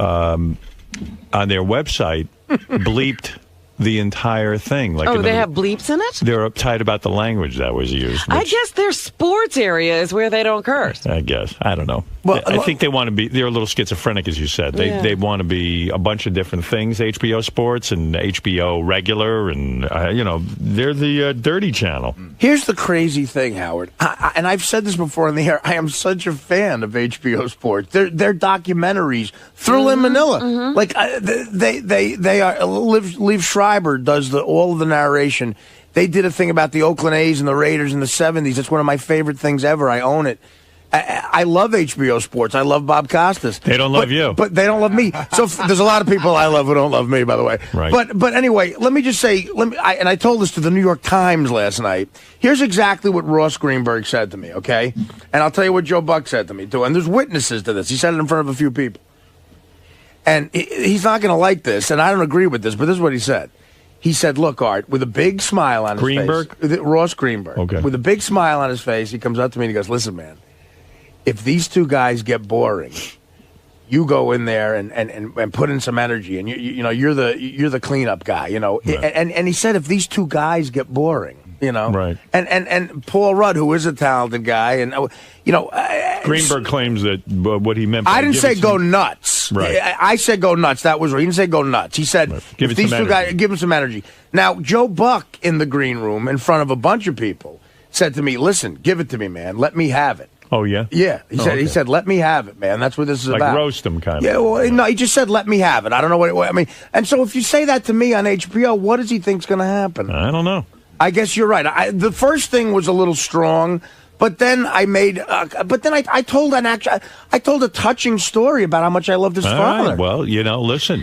Speaker 2: on their website bleeped the entire thing. Like,
Speaker 1: they have bleeps in it?
Speaker 2: They're uptight about the language that was used.
Speaker 1: I guess their sports area is where they don't curse.
Speaker 2: I guess. I don't know. Well, I think they want to be, they're a little schizophrenic, as you said. They want to be a bunch of different things, HBO Sports and HBO Regular, and, they're the dirty channel.
Speaker 3: Here's the crazy thing, Howard, and I've said this before in the air, I am such a fan of HBO Sports. Their documentaries, Thrill in Manila, like, they are, Liev Schreiber does all of the narration. They did a thing about the Oakland A's and the Raiders in the 70s. It's one of my favorite things ever. I own it. I love HBO Sports. I love Bob Costas.
Speaker 2: They don't love you.
Speaker 3: But they don't love me. So there's a lot of people I love who don't love me, by the way.
Speaker 2: Right.
Speaker 3: But anyway, let me just say, and I told this to the New York Times last night. Here's exactly what Ross Greenberg said to me, okay? And I'll tell you what Joe Buck said to me, too. And there's witnesses to this. He said it in front of a few people. And he's not going to like this, and I don't agree with this, but this is what he said. He said, look, Art, with a big smile on his face. Ross Greenberg.
Speaker 2: Okay.
Speaker 3: With a big smile on his face, he comes up to me and he goes, listen, man, if these two guys get boring, you go in there and put in some energy, and you're the cleanup guy, Right. And he said, if these two guys get boring,
Speaker 2: right.
Speaker 3: And Paul Rudd, who is a talented guy, and
Speaker 2: Greenberg claims that what he meant by
Speaker 3: I didn't say go nuts.
Speaker 2: Right.
Speaker 3: I said go nuts. That was right. He didn't say go nuts. He said if these two guys give him some energy. Now, Joe Buck in the green room in front of a bunch of people said to me, listen, give it to me, man. Let me have it.
Speaker 2: Oh, yeah?
Speaker 3: Yeah. He said, let me have it, man. That's what this is
Speaker 2: like
Speaker 3: about.
Speaker 2: Like roast him, kind of.
Speaker 3: Yeah, well, no, he just said, let me have it. I don't know what I mean. And so if you say that to me on HBO, what does he think's going to happen?
Speaker 2: I don't know.
Speaker 3: I guess you're right. The first thing was a little strong, but then I I told a touching story about how much I loved his father.
Speaker 2: Right. Well, listen,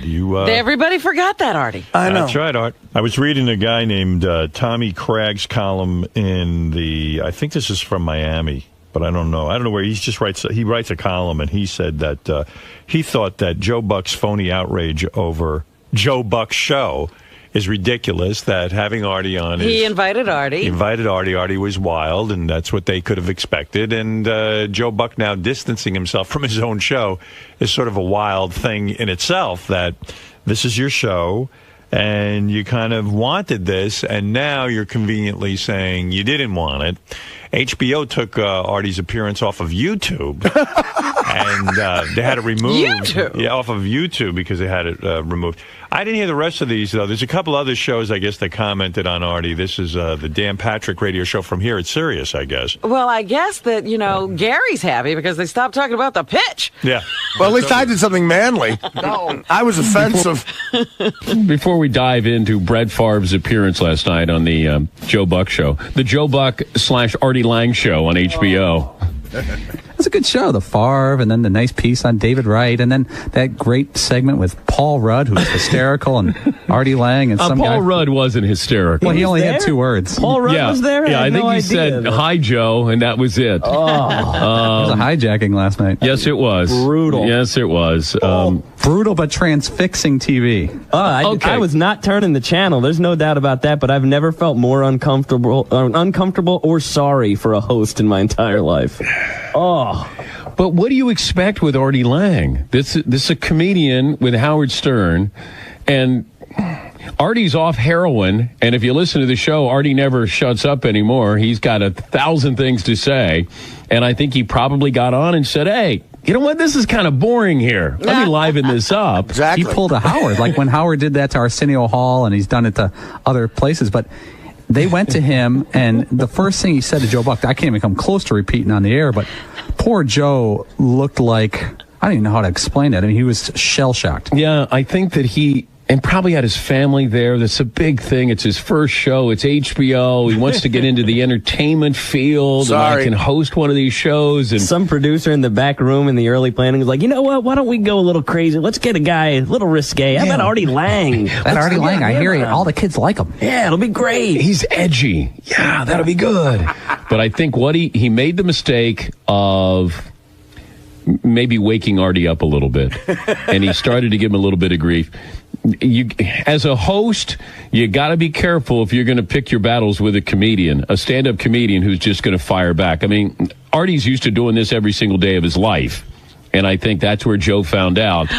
Speaker 1: everybody forgot that, Artie.
Speaker 3: I know.
Speaker 2: That's right, Art. I was reading a guy named Tommy Craig's column in I think this is from Miami, but I don't know. I don't know where he writes a column, and he said that he thought that Joe Buck's phony outrage over Joe Buck's show is ridiculous. That having Artie on,
Speaker 1: he invited Artie.
Speaker 2: He invited Artie. Artie was wild, and that's what they could have expected. And Joe Buck now distancing himself from his own show is sort of a wild thing in itself. That this is your show, and you kind of wanted this, and now you're conveniently saying you didn't want it. HBO took Artie's appearance off of YouTube, and they had it removed.
Speaker 1: YouTube?
Speaker 2: Yeah, off of YouTube because they had it removed. I didn't hear the rest of these, though. There's a couple other shows, I guess, that commented on Artie. This is the Dan Patrick radio show from here at Sirius, I guess.
Speaker 1: Well, I guess that, Gary's happy because they stopped talking about the pitch.
Speaker 2: Yeah.
Speaker 3: Well, at least I did something manly. No, I was offensive.
Speaker 7: Before we dive into Brett Favre's appearance last night on the Joe Buck show, the Joe Buck / Artie Lange show on HBO.
Speaker 11: It's a good show, the Favre, and then the nice piece on David Wright, and then that great segment with Paul Rudd, who's hysterical, and Artie Lange, and some guy.
Speaker 7: Paul Rudd wasn't hysterical.
Speaker 11: Well, he only had 2 words.
Speaker 23: Paul Rudd was there?
Speaker 7: Yeah, I think he said, "Hi, Joe," and that was it.
Speaker 11: It was a hijacking last night.
Speaker 7: Yes, it was.
Speaker 23: Brutal.
Speaker 7: Yes, it was.
Speaker 11: Brutal but transfixing TV.
Speaker 23: I was not turning the channel. There's no doubt about that, but I've never felt more uncomfortable or sorry for a host in my entire life.
Speaker 7: But what do you expect with Artie Lange? This is a comedian with Howard Stern, and Artie's off heroin, and if you listen to the show, Artie never shuts up anymore. He's got 1,000 things to say, and I think he probably got on and said, hey, you know what? This is kind of boring here. Let me liven this up.
Speaker 11: Exactly. He pulled a Howard, like when Howard did that to Arsenio Hall, and he's done it to other places, but they went to him, and the first thing he said to Joe Buck, I can't even come close to repeating on the air, but poor Joe looked like, I don't even know how to explain it. I mean, he was shell-shocked.
Speaker 7: Yeah, I think that he, and probably had his family there. That's a big thing. It's his first show. It's HBO. He wants to get into the entertainment field. And I can host one of these shows. And
Speaker 23: some producer in the back room in the early planning was like, you know what? Why don't we go a little crazy? Let's get a guy a little risque. How about Artie Lange?
Speaker 11: Artie Lange, I hear all the kids like him.
Speaker 23: Yeah, it'll be great.
Speaker 7: He's edgy. Yeah, that'll be good. But I think what he made the mistake of maybe waking Artie up a little bit. And he started to give him a little bit of grief. You, as a host, you got to be careful if you're going to pick your battles with a comedian, a stand-up comedian who's just going to fire back. I mean, Artie's used to doing this every single day of his life. And I think that's where Joe found out,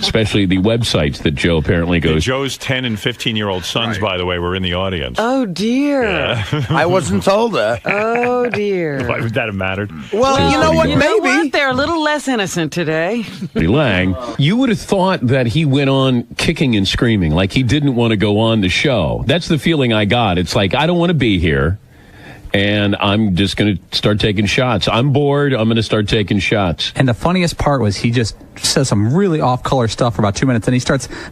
Speaker 7: especially the websites that Joe apparently goes.
Speaker 2: Joe's 10 and 15-year-old sons, by the way, were in the audience.
Speaker 1: Oh, dear.
Speaker 2: Yeah.
Speaker 3: I wasn't told that.
Speaker 1: Oh, dear.
Speaker 2: Why would that have mattered?
Speaker 3: Well, you know what? Maybe.
Speaker 1: They're a little less innocent today.
Speaker 7: Lang, you would have thought that he went on kicking and screaming, like he didn't want to go on the show. That's the feeling I got. It's like, I don't want to be here. And I'm just going to start taking shots. I'm bored. I'm going to start taking shots.
Speaker 11: And the funniest part was he just says some really off-color stuff for about 2 minutes. And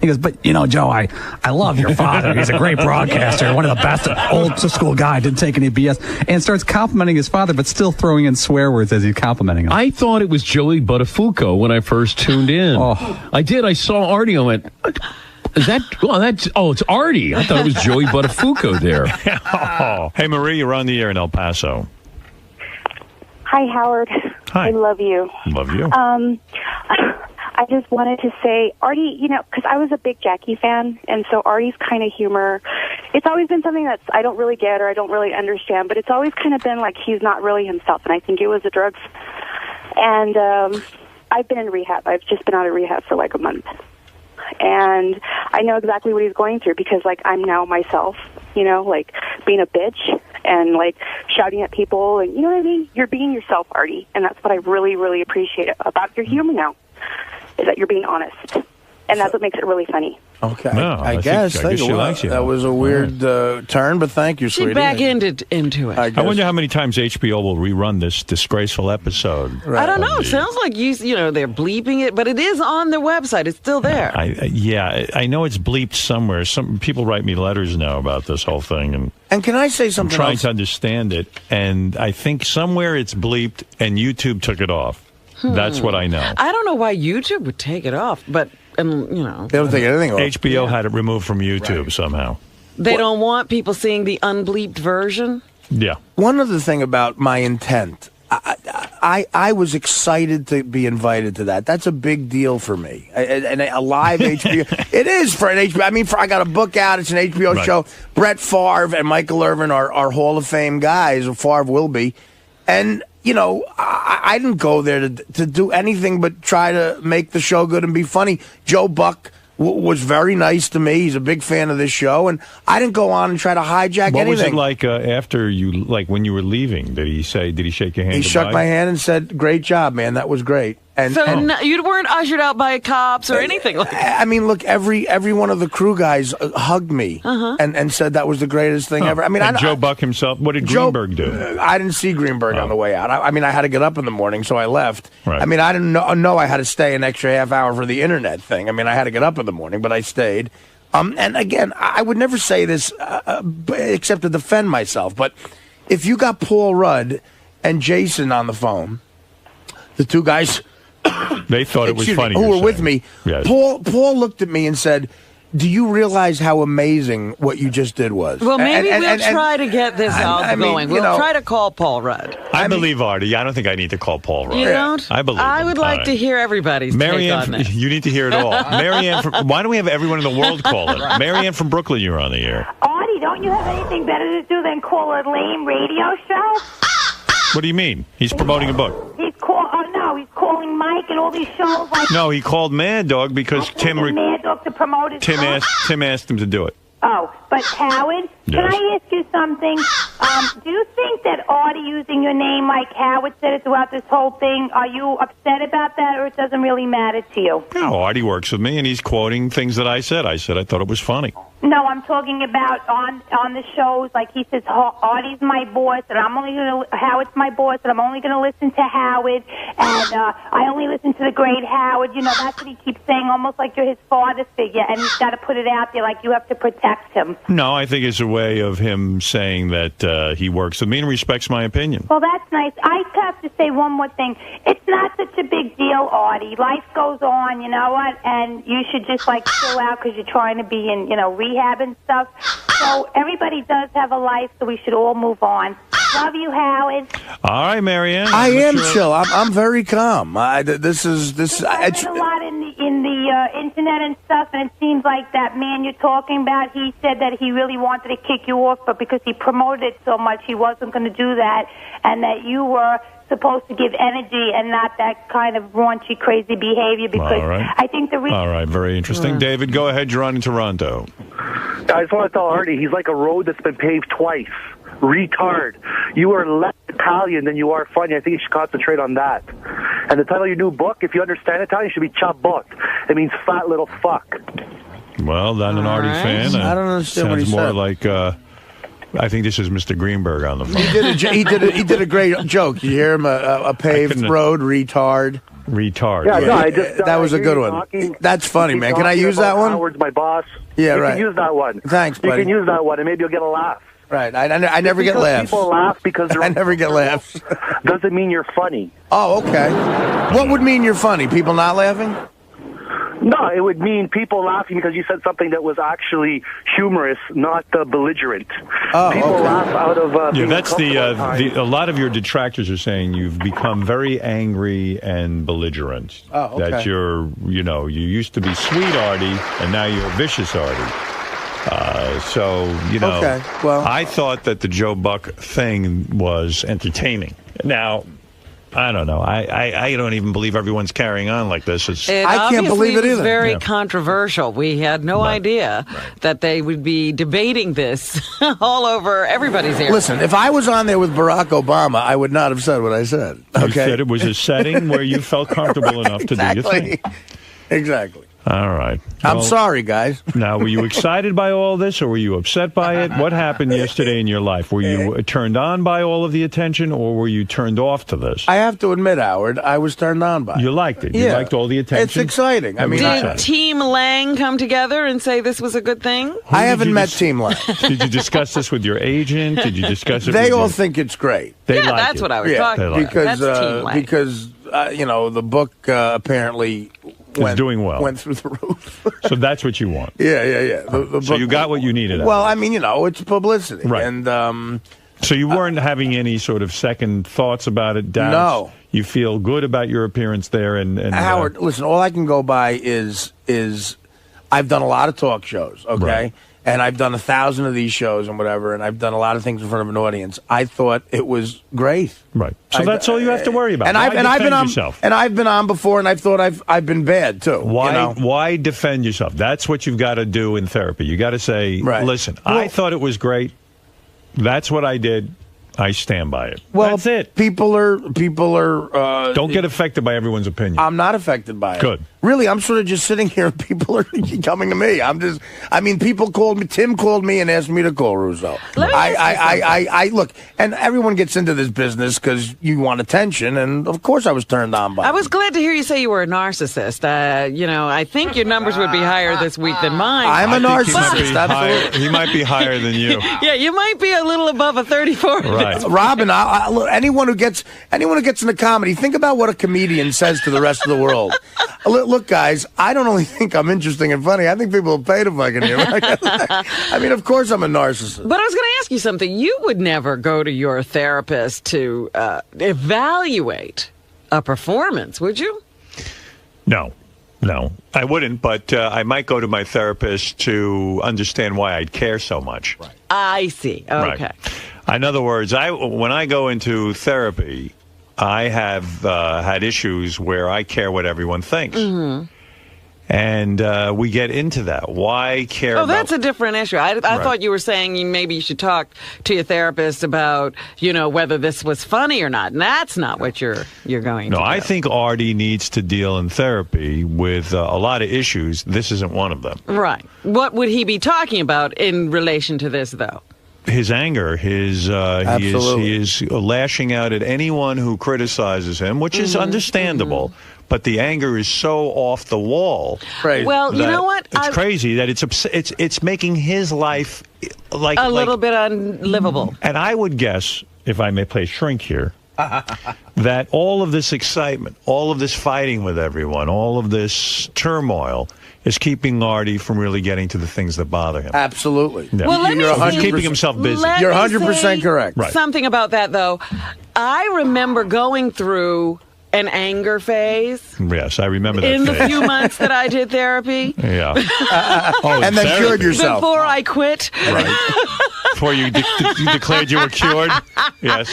Speaker 11: he goes, but, you know, Joe, I love your father. He's a great broadcaster. One of the best old-school guy. Didn't take any BS. And starts complimenting his father, but still throwing in swear words as he's complimenting him.
Speaker 7: I thought it was Joey Buttafuoco when I first tuned in. I did. I saw Artie. I went... Is that? It's Artie. I thought it was Joey Buttafuoco there.
Speaker 2: Hey, Marie, you're on the air in El Paso.
Speaker 24: Hi, Howard.
Speaker 2: Hi.
Speaker 24: I love you.
Speaker 2: Love you.
Speaker 24: I just wanted to say, Artie, you know, because I was a big Jackie fan, and so Artie's kind of humor, it's always been something that I don't really get or I don't really understand, but it's always kind of been like he's not really himself, and I think it was the drugs. And I've been in rehab. I've just been out of rehab for like a month. And I know exactly what he's going through because, like, I'm now myself, you know, like being a bitch and, like, shouting at people. And you know what I mean? You're being yourself, Artie. And that's what I really, really appreciate about your humor now, is that you're being honest. And that's what makes it really funny.
Speaker 3: Okay.
Speaker 2: No,
Speaker 3: I guess
Speaker 2: she likes you.
Speaker 3: That was a weird turn, but thank you, sweetie.
Speaker 1: She back-ended into it.
Speaker 2: I wonder how many times HBO will rerun this disgraceful episode.
Speaker 1: I don't know. It sounds like they're bleeping it, but it is on their website. It's still there.
Speaker 2: I know it's bleeped somewhere. Some people write me letters now about this whole thing,
Speaker 3: and can I say something?
Speaker 2: I'm trying to understand it, and I think somewhere it's bleeped, and YouTube took it off. That's what I know.
Speaker 1: I don't know why YouTube would take it off, but they
Speaker 3: don't take anything off.
Speaker 2: HBO had it removed from YouTube somehow.
Speaker 1: They don't want people seeing the unbleeped version?
Speaker 2: Yeah.
Speaker 3: One other thing about my intent. I was excited to be invited to that. That's a big deal for me. And a live HBO. It is for an HBO. I mean, I got a book out. It's an HBO show. Brett Favre and Michael Irvin are Hall of Fame guys, or Favre will be. And, you know, I didn't go there to do anything but try to make the show good and be funny. Joe Buck was very nice to me. He's a big fan of this show, and I didn't go on and try to hijack anything.
Speaker 2: What was it like after you, like when you were leaving? Did he shake your hand?
Speaker 3: He shook my hand and said, "Great job, man. That was great." And
Speaker 1: you weren't ushered out by cops or anything like that.
Speaker 3: I mean, look, every one of the crew guys hugged me and said that was the greatest thing ever. I mean,
Speaker 2: and Joe Buck himself, what did Greenberg do?
Speaker 3: I didn't see Greenberg on the way out. I mean, I had to get up in the morning, so I left.
Speaker 2: Right.
Speaker 3: I mean, I didn't know I had to stay an extra half hour for the internet thing. I mean, I had to get up in the morning, but I stayed. And again, I would never say this except to defend myself, but if you got Paul Rudd and Jason on the phone, the two guys...
Speaker 2: They thought it was funny.
Speaker 3: Who were with me.
Speaker 2: Yes.
Speaker 3: Paul looked at me and said, "Do you realize how amazing what you just did was?"
Speaker 1: Well, maybe we'll try to get this out going. We'll try to call Paul Rudd.
Speaker 2: I believe Artie. I don't think I need to call Paul Rudd.
Speaker 1: You don't?
Speaker 2: I believe
Speaker 1: I would like to hear everybody's take on this.
Speaker 2: You need to hear it all. Marianne, why don't we have everyone in the world call it? Marianne from Brooklyn, you're on the air.
Speaker 5: Artie, don't you have anything better to do than call a lame radio show?
Speaker 2: What do you mean? He's promoting a book.
Speaker 5: He's calling Mike and all these shows. Like
Speaker 2: No, he called Mad Dog because
Speaker 5: Mad Dog to promote his show.
Speaker 2: Tim asked him to do it.
Speaker 5: Oh, but Howard, can I ask you something? Do you think that Artie using your name like Howard said it throughout this whole thing, are you upset about that, or it doesn't really matter to you?
Speaker 2: No, Artie works with me, and he's quoting things that I said. I thought it was funny.
Speaker 5: No, I'm talking about on the shows, like he says, Artie's my boss, and Howard's my boss, and I'm only going to listen to Howard, and I only listen to the great Howard. You know, that's what he keeps saying, almost like you're his father figure, and he's got to put it out there like you have to protect him.
Speaker 2: No, I think it's a way of him saying that he works with me and respects my opinion.
Speaker 5: Well, that's nice. I have to say one more thing. It's not such a big deal, Artie. Life goes on, you know what? And you should just, like, chill out because you're trying to be in, rehab and stuff. So everybody does have a life, so we should all move on. Love you, Howard.
Speaker 2: All right, Marianne.
Speaker 3: I am chill. I'm very calm. This is
Speaker 5: I've been a lot in the internet and stuff, and it seems like that man you're talking about, he said that he really wanted to kick you off, but because he promoted it so much, he wasn't going to do that, and that you were supposed to give energy and not that kind of raunchy, crazy behavior, because I think the reason...
Speaker 2: All right, very interesting. David, go ahead. You're on in Toronto.
Speaker 8: I just want to tell Artie, he's like a road that's been paved twice. Retard. You are less Italian than you are funny. I think you should concentrate on that. And the title of your new book, if you understand Italian, should be Chabot. It means fat little fuck.
Speaker 2: Well, I'm an Artie fan.
Speaker 3: I don't understand what he
Speaker 2: sounds more
Speaker 3: said.
Speaker 2: like... I think this is Mr. Greenberg on the phone.
Speaker 3: He did a great joke. You hear him? A paved road, retard.
Speaker 2: Retard.
Speaker 8: Yeah, no,
Speaker 3: that was a good one. That's funny, man. Can I use that one?
Speaker 8: Howard's my boss.
Speaker 3: Yeah,
Speaker 8: you
Speaker 3: right.
Speaker 8: You can use that one.
Speaker 3: Thanks, buddy.
Speaker 8: You can use that one, and maybe you'll get a laugh.
Speaker 3: Right. I never get laughs.
Speaker 8: People laugh because they're
Speaker 3: I never get laughs.
Speaker 8: Doesn't mean you're funny.
Speaker 3: Oh, okay. What would mean you're funny? People not laughing?
Speaker 8: No, it would mean people laughing because you said something that was actually humorous, not belligerent.
Speaker 3: Oh,
Speaker 8: people laugh out of
Speaker 2: yeah, that's a lot of your detractors are saying you've become very angry and belligerent.
Speaker 3: Oh, okay.
Speaker 2: That you used to be sweet Artie, and now you're vicious Artie.
Speaker 3: Okay, well,
Speaker 2: I thought that the Joe Buck thing was entertaining. Now, I don't know. I don't even believe everyone's carrying on like this.
Speaker 3: I can't believe it
Speaker 1: was
Speaker 3: either.
Speaker 1: Very controversial. We had no idea that they would be debating this all over everybody's ear.
Speaker 3: Listen, if I was on there with Barack Obama, I would not have said what I said. Okay?
Speaker 2: You said it was a setting where you felt comfortable enough to do your thing.
Speaker 3: Exactly.
Speaker 2: All right.
Speaker 3: I'm sorry, guys.
Speaker 2: Now, were you excited by all this, or were you upset by it? What happened yesterday in your life? Were you turned on by all of the attention, or were you turned off to this?
Speaker 3: I have to admit, Howard, I was turned on by it.
Speaker 2: You liked it. You liked all the attention.
Speaker 3: It's exciting. I mean,
Speaker 1: did Team Lange come together and say this was a good thing?
Speaker 3: I haven't met Team Lange.
Speaker 2: Did you discuss this with your agent? Did you discuss it?
Speaker 3: They all think it's great.
Speaker 2: They
Speaker 1: yeah,
Speaker 2: like
Speaker 1: that's
Speaker 2: it.
Speaker 1: what I was talking about.
Speaker 3: Because
Speaker 1: that's Team Lange.
Speaker 3: the book apparently
Speaker 2: doing well.
Speaker 3: Went through the roof.
Speaker 2: So that's what you want.
Speaker 3: Yeah. The
Speaker 2: so
Speaker 3: book,
Speaker 2: you got what you needed.
Speaker 3: Well, I mean, it's publicity,
Speaker 2: right?
Speaker 3: And
Speaker 2: So you weren't having any sort of second thoughts about it, doubts?
Speaker 3: No.
Speaker 2: You feel good about your appearance there? And
Speaker 3: Howard, listen, all I can go by is I've done a lot of talk shows, okay?
Speaker 2: Right.
Speaker 3: And I've done 1,000 of these shows and whatever, and I've done a lot of things in front of an audience. I thought it was great.
Speaker 2: Right. So that's all you have to worry about.
Speaker 3: And I've been on
Speaker 2: yourself?
Speaker 3: And I've been on before, and I've thought I've been bad too.
Speaker 2: Why defend yourself? That's what you've got to do in therapy. You got to say, listen, I thought it was great. That's what I did. I stand by it.
Speaker 3: Well,
Speaker 2: that's it.
Speaker 3: People are.
Speaker 2: Don't get affected by everyone's opinion.
Speaker 3: I'm not affected by it.
Speaker 2: Good.
Speaker 3: Really, I'm sort of just sitting here and people are coming to me. People called me. Tim called me and asked me to call Russo. I look, and everyone gets into this business because you want attention, and of course I was turned on by it.
Speaker 1: I was glad to hear you say you were a narcissist. I think your numbers would be higher this week than mine.
Speaker 3: I'm a narcissist. Absolutely.
Speaker 2: He might be higher than you.
Speaker 1: Yeah, you might be a little above a 34.
Speaker 2: Right.
Speaker 3: Robin, look, anyone who gets into comedy, think about what a comedian says to the rest of the world. Look, guys, I don't only think I'm interesting and funny. I think people will pay to fucking hear me. I mean, of course I'm a narcissist.
Speaker 1: But I was going to ask you something. You would never go to your therapist to evaluate a performance, would you?
Speaker 2: No, I wouldn't. But I might go to my therapist to understand why I'd care so much.
Speaker 1: Right. I see. Okay.
Speaker 2: Right. In other words, when I go into therapy, I have had issues where I care what everyone thinks. Mm-hmm. And we get into that. Why care about...
Speaker 1: that's a different issue. I thought you were saying maybe you should talk to your therapist about, whether this was funny or not. And that's not what you're going to do.
Speaker 2: No, I think Artie needs to deal in therapy with a lot of issues. This isn't one of them.
Speaker 1: Right. What would he be talking about in relation to this, though?
Speaker 2: His anger, he is lashing out at anyone who criticizes him, which is understandable. Mm-hmm. But the anger is so off the wall.
Speaker 3: Crazy.
Speaker 1: Well, you know what?
Speaker 2: It's crazy that it's making his life like
Speaker 1: a little bit unlivable.
Speaker 2: And I would guess, if I may play shrink here, that all of this excitement, all of this fighting with everyone, all of this turmoil is keeping Artie from really getting to the things that bother him.
Speaker 3: Absolutely.
Speaker 2: Yeah.
Speaker 1: Well,
Speaker 2: he's keeping himself busy.
Speaker 3: You're 100% correct.
Speaker 2: Right.
Speaker 1: Something about that, though. I remember going through an anger phase.
Speaker 2: Yes, I remember that
Speaker 1: in
Speaker 2: phase.
Speaker 1: the few months that I did therapy.
Speaker 2: Yeah.
Speaker 3: And then cured yourself.
Speaker 1: Before I quit.
Speaker 2: Right. Before you declared you were cured. Yes.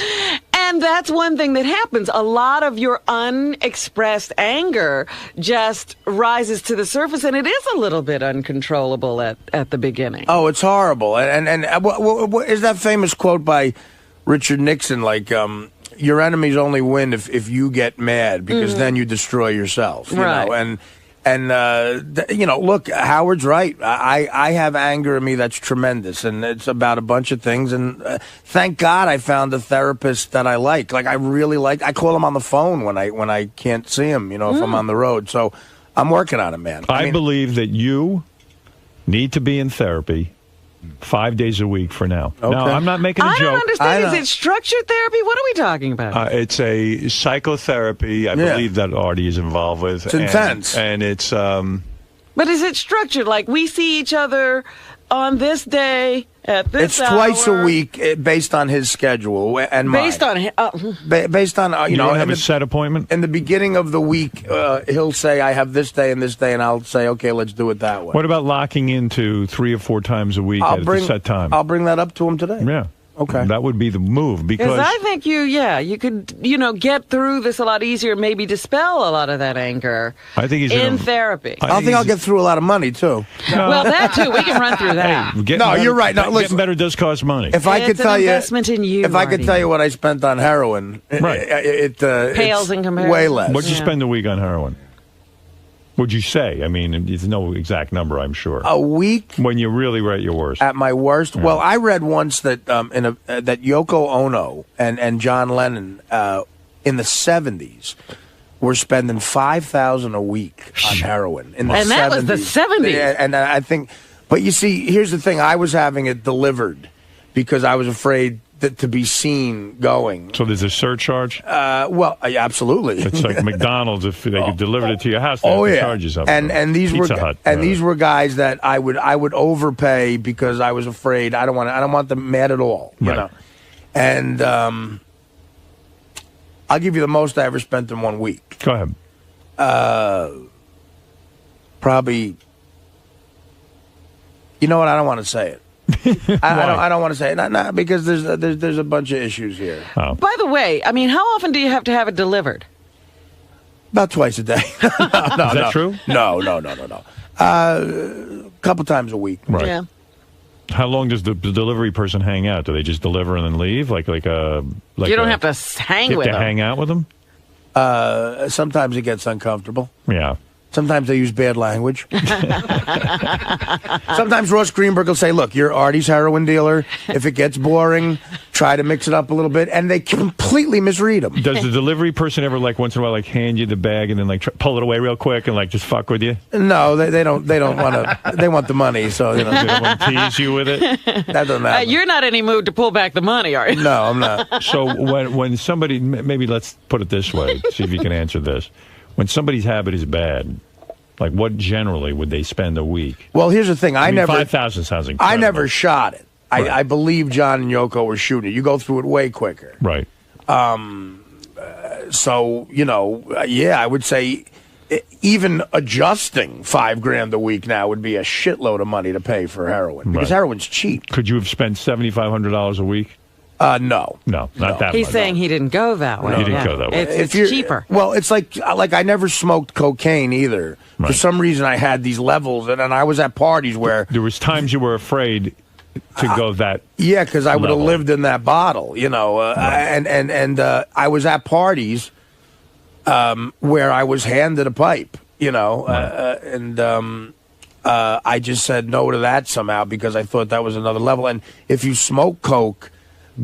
Speaker 1: And that's one thing that happens. A lot of your unexpressed anger just rises to the surface, and it is a little bit uncontrollable at the beginning.
Speaker 3: Oh, it's horrible. And what is that famous quote by Richard Nixon, like, your enemies only win if you get mad, because then you destroy yourself. You know? And look, Howard's right. I have anger in me that's tremendous, and it's about a bunch of things. And thank God I found a therapist that I like. Like, I really like. I call him on the phone when I can't see him. If I'm on the road. So I'm working on it, man.
Speaker 2: I believe that you need to be in therapy 5 days a week for now.
Speaker 3: Okay.
Speaker 2: Now, I'm not making a joke.
Speaker 1: I don't understand. Is it structured therapy? What are we talking about?
Speaker 2: It's a psychotherapy, I believe, that Artie is involved with.
Speaker 3: It's intense.
Speaker 2: And it's...
Speaker 1: But is it structured? Like, we see each other on this day at this hour?
Speaker 3: It's twice a week, based on his schedule and mine.
Speaker 1: Based on...
Speaker 3: based on,
Speaker 2: you don't have a set appointment?
Speaker 3: In the beginning of the week, he'll say, I have this day, and I'll say, okay, let's do it that way.
Speaker 2: What about locking into 3 or 4 times a week at a set time?
Speaker 3: I'll bring that up to him today.
Speaker 2: Yeah.
Speaker 3: Okay.
Speaker 2: That would be the move, because
Speaker 1: I think you could, get through this a lot easier, maybe dispel a lot of that anger
Speaker 2: I think he's
Speaker 1: in therapy.
Speaker 3: I think I'll get through a lot of money, too.
Speaker 1: Well, that, too. We can run through that.
Speaker 3: Hey, you're right. No, listen,
Speaker 2: getting better does cost money.
Speaker 3: If I could tell you,
Speaker 1: investment in you,
Speaker 3: if I could tell you what I spent on heroin, it
Speaker 1: pales in comparison.
Speaker 3: Way less.
Speaker 2: What'd you spend a week on heroin? Would you say? I mean, there's no exact number, I'm sure.
Speaker 3: A week?
Speaker 2: When you really were at your worst.
Speaker 3: At my worst?
Speaker 2: Yeah.
Speaker 3: Well, I read once that that Yoko Ono and John Lennon in the 70s were spending $5,000 a week on heroin. In the 70s.
Speaker 1: That was the 70s.
Speaker 3: Yeah, and I think, but you see, here's the thing. I was having it delivered because I was afraid to be seen going.
Speaker 2: So there's a surcharge?
Speaker 3: Well, absolutely.
Speaker 2: It's like McDonald's, if they delivered it to your house, they have to charge you something.
Speaker 3: And these
Speaker 2: Pizza Hut,
Speaker 3: these were guys that I would overpay because I was afraid. I don't want them mad at all. You know. And I'll give you the most I ever spent in 1 week.
Speaker 2: Go ahead.
Speaker 3: Probably. You know what? I don't want to say it. I don't want to say it. Not because there's a bunch of issues here.
Speaker 2: Oh.
Speaker 1: By the way, I mean, how often do you have to have it delivered?
Speaker 3: About twice a day. No,
Speaker 2: Is that true?
Speaker 3: No. A couple times a week.
Speaker 2: Right.
Speaker 1: Yeah.
Speaker 2: How long does the delivery person hang out? Do they just deliver and then leave? Like
Speaker 1: you don't have to hang with them.
Speaker 2: Hang out with them?
Speaker 3: Sometimes it gets uncomfortable.
Speaker 2: Yeah.
Speaker 3: Sometimes they use bad language. Sometimes Ross Greenberg will say, look, you're Artie's heroin dealer. If it gets boring, try to mix it up a little bit. And they completely misread them.
Speaker 2: Does the delivery person ever, like, once in a while, like, hand you the bag and then, like, pull it away real quick and, like, just fuck with you?
Speaker 3: No, they don't want to. They want the money, so, you know.
Speaker 2: They don't want to tease you with it?
Speaker 3: That doesn't happen.
Speaker 1: You're not in any mood to pull back the money, are you?
Speaker 3: No, I'm not.
Speaker 2: So when somebody, maybe let's put it this way, see if you can answer this. When somebody's habit is bad, like what generally would they spend a week?
Speaker 3: Well, here's the thing. I never
Speaker 2: 5,000 sounds incredible.
Speaker 3: I never shot it.
Speaker 2: Right.
Speaker 3: I believe John and Yoko were shooting it. You go through it way quicker.
Speaker 2: Right.
Speaker 3: So, you know, I would say even adjusting $5,000 a week now would be a shitload of money to pay for heroin because heroin's cheap.
Speaker 2: Could you have spent $7,500 a week?
Speaker 3: No,
Speaker 2: not that.
Speaker 1: He's
Speaker 2: much.
Speaker 1: saying he didn't go that way.
Speaker 2: He didn't go that way.
Speaker 1: It's cheaper.
Speaker 3: Well, it's like I never smoked cocaine either.
Speaker 2: Right.
Speaker 3: For some reason, I had these levels, and I was at parties where
Speaker 2: there was times you were afraid to go that.
Speaker 3: Yeah, because I would have
Speaker 2: level.
Speaker 3: lived in that bottle, you know. And I was at parties where I was handed a pipe, you know, I just said no to that somehow because I thought that was another level. And if you smoke coke,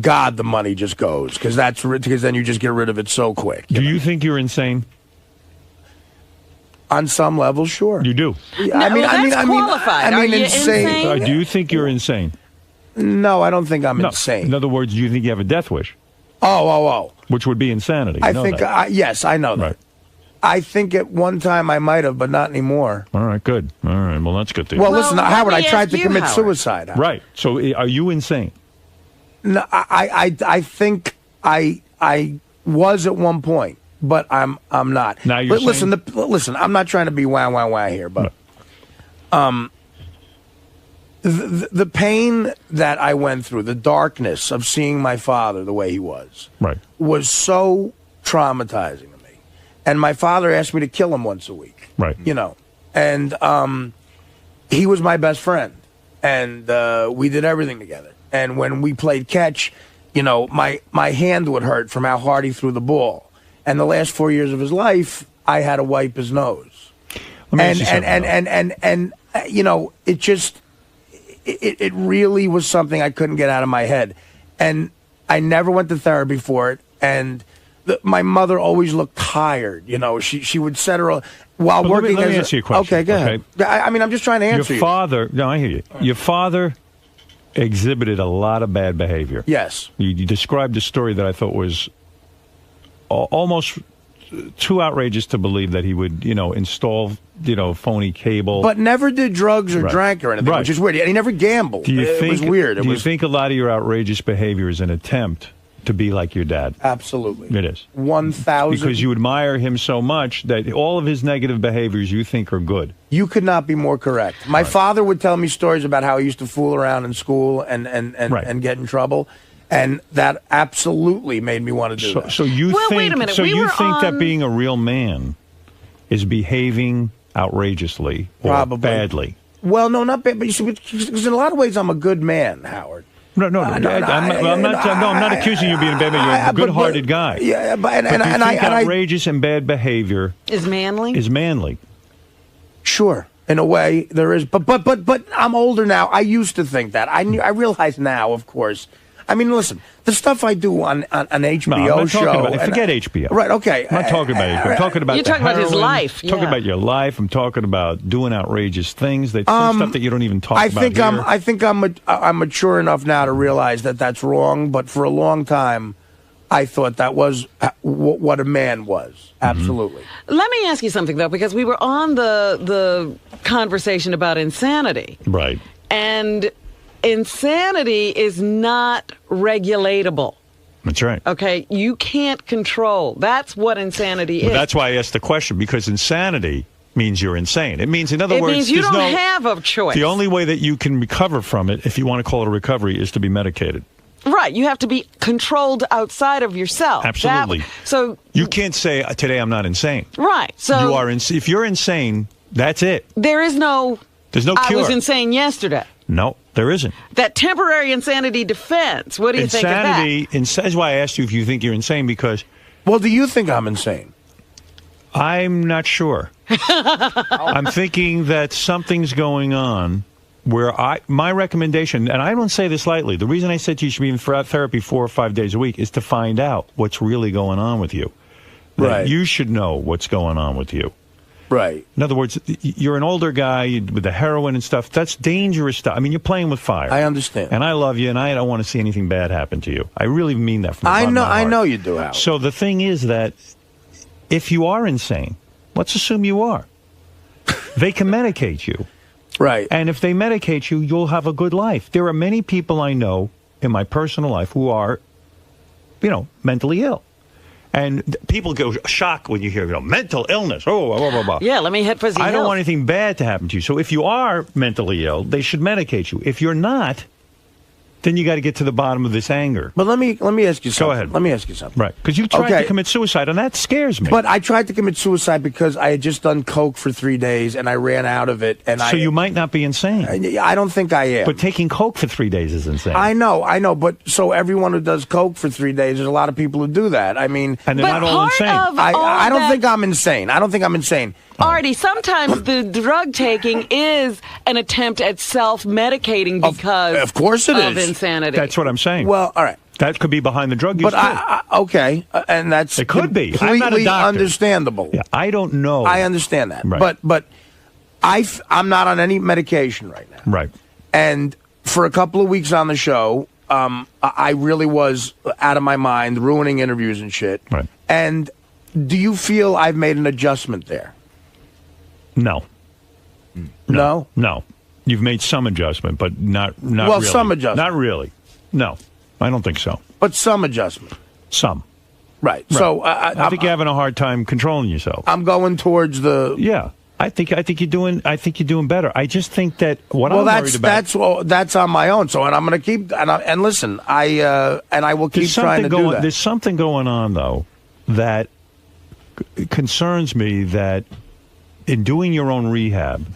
Speaker 3: God, the money just goes because then you just get rid of it so quick.
Speaker 2: Do you think you're insane?
Speaker 3: On some level, sure.
Speaker 2: You do.
Speaker 3: I mean,
Speaker 1: qualified.
Speaker 3: I
Speaker 1: Are
Speaker 3: mean,
Speaker 1: you
Speaker 3: insane.
Speaker 2: Do you think you're insane?
Speaker 3: No, I don't think I'm insane.
Speaker 2: In other words, do you think you have a death wish?
Speaker 3: Oh.
Speaker 2: Which would be insanity.
Speaker 3: I think, yes, I know that.
Speaker 2: Right.
Speaker 3: I think at one time I might have, but not anymore.
Speaker 2: All right, good. All right, well, that's good to hear.
Speaker 3: Well, listen, Howard, I tried to commit suicide. Howard.
Speaker 2: Right. So are you insane?
Speaker 3: No, I think I was at one point, but I'm not.
Speaker 2: Now you're
Speaker 3: listen, I'm not trying to be wah here, but the pain that I went through, the darkness of seeing my father the way he was so traumatizing to me. And my father asked me to kill him once a week.
Speaker 2: Right.
Speaker 3: You know, and he was my best friend, and we did everything together. And when we played catch, you know, my hand would hurt from how hard he threw the ball. And the last 4 years of his life, I had to wipe his nose. And you know, it just it really was something I couldn't get out of my head. And I never went to therapy for it. And my mother always looked tired. You know, she would set her while
Speaker 2: but
Speaker 3: working.
Speaker 2: Let me ask you a question.
Speaker 3: Okay, go ahead. I mean, I'm just trying to answer
Speaker 2: Your father. No, I hear you. Your father exhibited a lot of bad behavior.
Speaker 3: Yes.
Speaker 2: You described a story that I thought was almost too outrageous to believe that he would, you know, install, you know, phony cable.
Speaker 3: But never did drugs or drank or anything, which is weird. And he never gambled. It was weird.
Speaker 2: Do you think a lot of your outrageous behavior is an attempt to be like your dad?
Speaker 3: Absolutely.
Speaker 2: It is.
Speaker 3: 1,000.
Speaker 2: Because you admire him so much that all of his negative behaviors you think are good.
Speaker 3: You could not be more correct. My father would tell me stories about how he used to fool around in school and get in trouble. And that absolutely made me want to do that.
Speaker 2: So you think,
Speaker 1: wait a minute.
Speaker 2: So you think that being a real man is behaving outrageously or
Speaker 3: Probably.
Speaker 2: badly?
Speaker 3: Well, no, not bad. But you see, because in a lot of ways, I'm a good man, Howard.
Speaker 2: No, I'm not accusing you of being a bad man. You're a good-hearted guy.
Speaker 3: Yeah, but
Speaker 2: do you think outrageous and bad behavior
Speaker 1: is manly?
Speaker 2: Is manly?
Speaker 3: Sure, in a way there is. But I'm older now. I used to think that. I realize now, of course. I mean, listen, the stuff I do on an HBO show.
Speaker 2: Forget HBO.
Speaker 3: Right, okay.
Speaker 2: I'm not talking about HBO. I'm talking about
Speaker 1: You're talking about his life.
Speaker 2: I'm talking about your life. I'm talking about doing outrageous things. Stuff that you don't even talk about here.
Speaker 3: I think I'm mature enough now to realize that that's wrong. But for a long time, I thought that was what a man was. Absolutely.
Speaker 1: Let me ask you something, though, because we were on the conversation about insanity.
Speaker 2: Right.
Speaker 1: And insanity is not regulatable.
Speaker 2: That's right.
Speaker 1: Okay, you can't control. That's what insanity is.
Speaker 2: That's why I asked the question, because insanity means you're insane. It means, in other words,
Speaker 1: it means you don't have a choice.
Speaker 2: The only way that you can recover from it, if you want to call it a recovery, is to be medicated.
Speaker 1: Right, you have to be controlled outside of yourself.
Speaker 2: Absolutely.
Speaker 1: So
Speaker 2: you can't say, today I'm not insane.
Speaker 1: Right. So
Speaker 2: you are. If you're insane, that's it.
Speaker 1: There's no
Speaker 2: cure.
Speaker 1: I was insane yesterday.
Speaker 2: No, there isn't.
Speaker 1: That temporary insanity defense. What do you think of that?
Speaker 2: That's why I asked you if you think you're insane, because...
Speaker 3: Well, do you think I'm insane?
Speaker 2: I'm not sure. I'm thinking that something's going on where my recommendation, and I don't say this lightly, the reason I said you should be in therapy 4 or 5 days a week is to find out what's really going on with you. Right. You should know what's going on with you.
Speaker 3: Right.
Speaker 2: In other words, you're an older guy with the heroin and stuff. That's dangerous stuff. I mean, you're playing with fire.
Speaker 3: I understand.
Speaker 2: And I love you, and I don't want to see anything bad happen to you. I really mean that from the bottom of my heart.
Speaker 3: I know you do, Howard.
Speaker 2: So the thing is that if you are insane, let's assume you are, they can medicate you.
Speaker 3: Right.
Speaker 2: And if they medicate you, you'll have a good life. There are many people I know in my personal life who are, mentally ill. And people go shocked when you hear, mental illness. Oh, blah, blah, blah.
Speaker 1: Yeah, let me hit fuzzy
Speaker 2: I don't
Speaker 1: health.
Speaker 2: want anything bad to happen to you. So if you are mentally ill, they should medicate you. If you're not, then you got to get to the bottom of this anger.
Speaker 3: But let me ask you something.
Speaker 2: Go ahead.
Speaker 3: Let me ask you something.
Speaker 2: Right. Because you tried to commit suicide, and that scares me.
Speaker 3: But I tried to commit suicide because I had just done coke for 3 days, and I ran out of it. And
Speaker 2: so you might not be insane.
Speaker 3: I don't think I am.
Speaker 2: But taking coke for 3 days is insane.
Speaker 3: I know. But so everyone who does coke for 3 days, there's a lot of people who do that. I mean,
Speaker 2: and they're not all insane.
Speaker 3: I don't think I'm insane. I don't think I'm insane.
Speaker 1: Artie, sometimes the drug taking is an attempt at self-medicating because
Speaker 3: of course it
Speaker 1: of
Speaker 3: is.
Speaker 1: insanity.
Speaker 2: That's what I'm saying.
Speaker 3: Well, all right.
Speaker 2: That could be behind the drug use,
Speaker 3: but
Speaker 2: too.
Speaker 3: And that's
Speaker 2: it could be.
Speaker 3: Completely
Speaker 2: I'm not a doctor.
Speaker 3: Understandable.
Speaker 2: Yeah, I don't know.
Speaker 3: I understand that.
Speaker 2: Right.
Speaker 3: But I'm not on any medication right now.
Speaker 2: Right.
Speaker 3: And for a couple of weeks on the show, I really was out of my mind, ruining interviews and shit.
Speaker 2: Right.
Speaker 3: And do you feel I've made an adjustment there?
Speaker 2: No.
Speaker 3: No?
Speaker 2: No. You've made some adjustment, but not really.
Speaker 3: Well, some adjustment.
Speaker 2: Not really. No, I don't think so.
Speaker 3: But some adjustment.
Speaker 2: Some.
Speaker 3: Right. So
Speaker 2: I think you're having a hard time controlling yourself.
Speaker 3: I'm going towards the.
Speaker 2: Yeah. I think you're doing better. I just think that what I'm worried about.
Speaker 3: That's on my own. So and I'm going to keep and listen. I will keep trying to do that.
Speaker 2: There's something going on though that concerns me. That in doing your own rehab,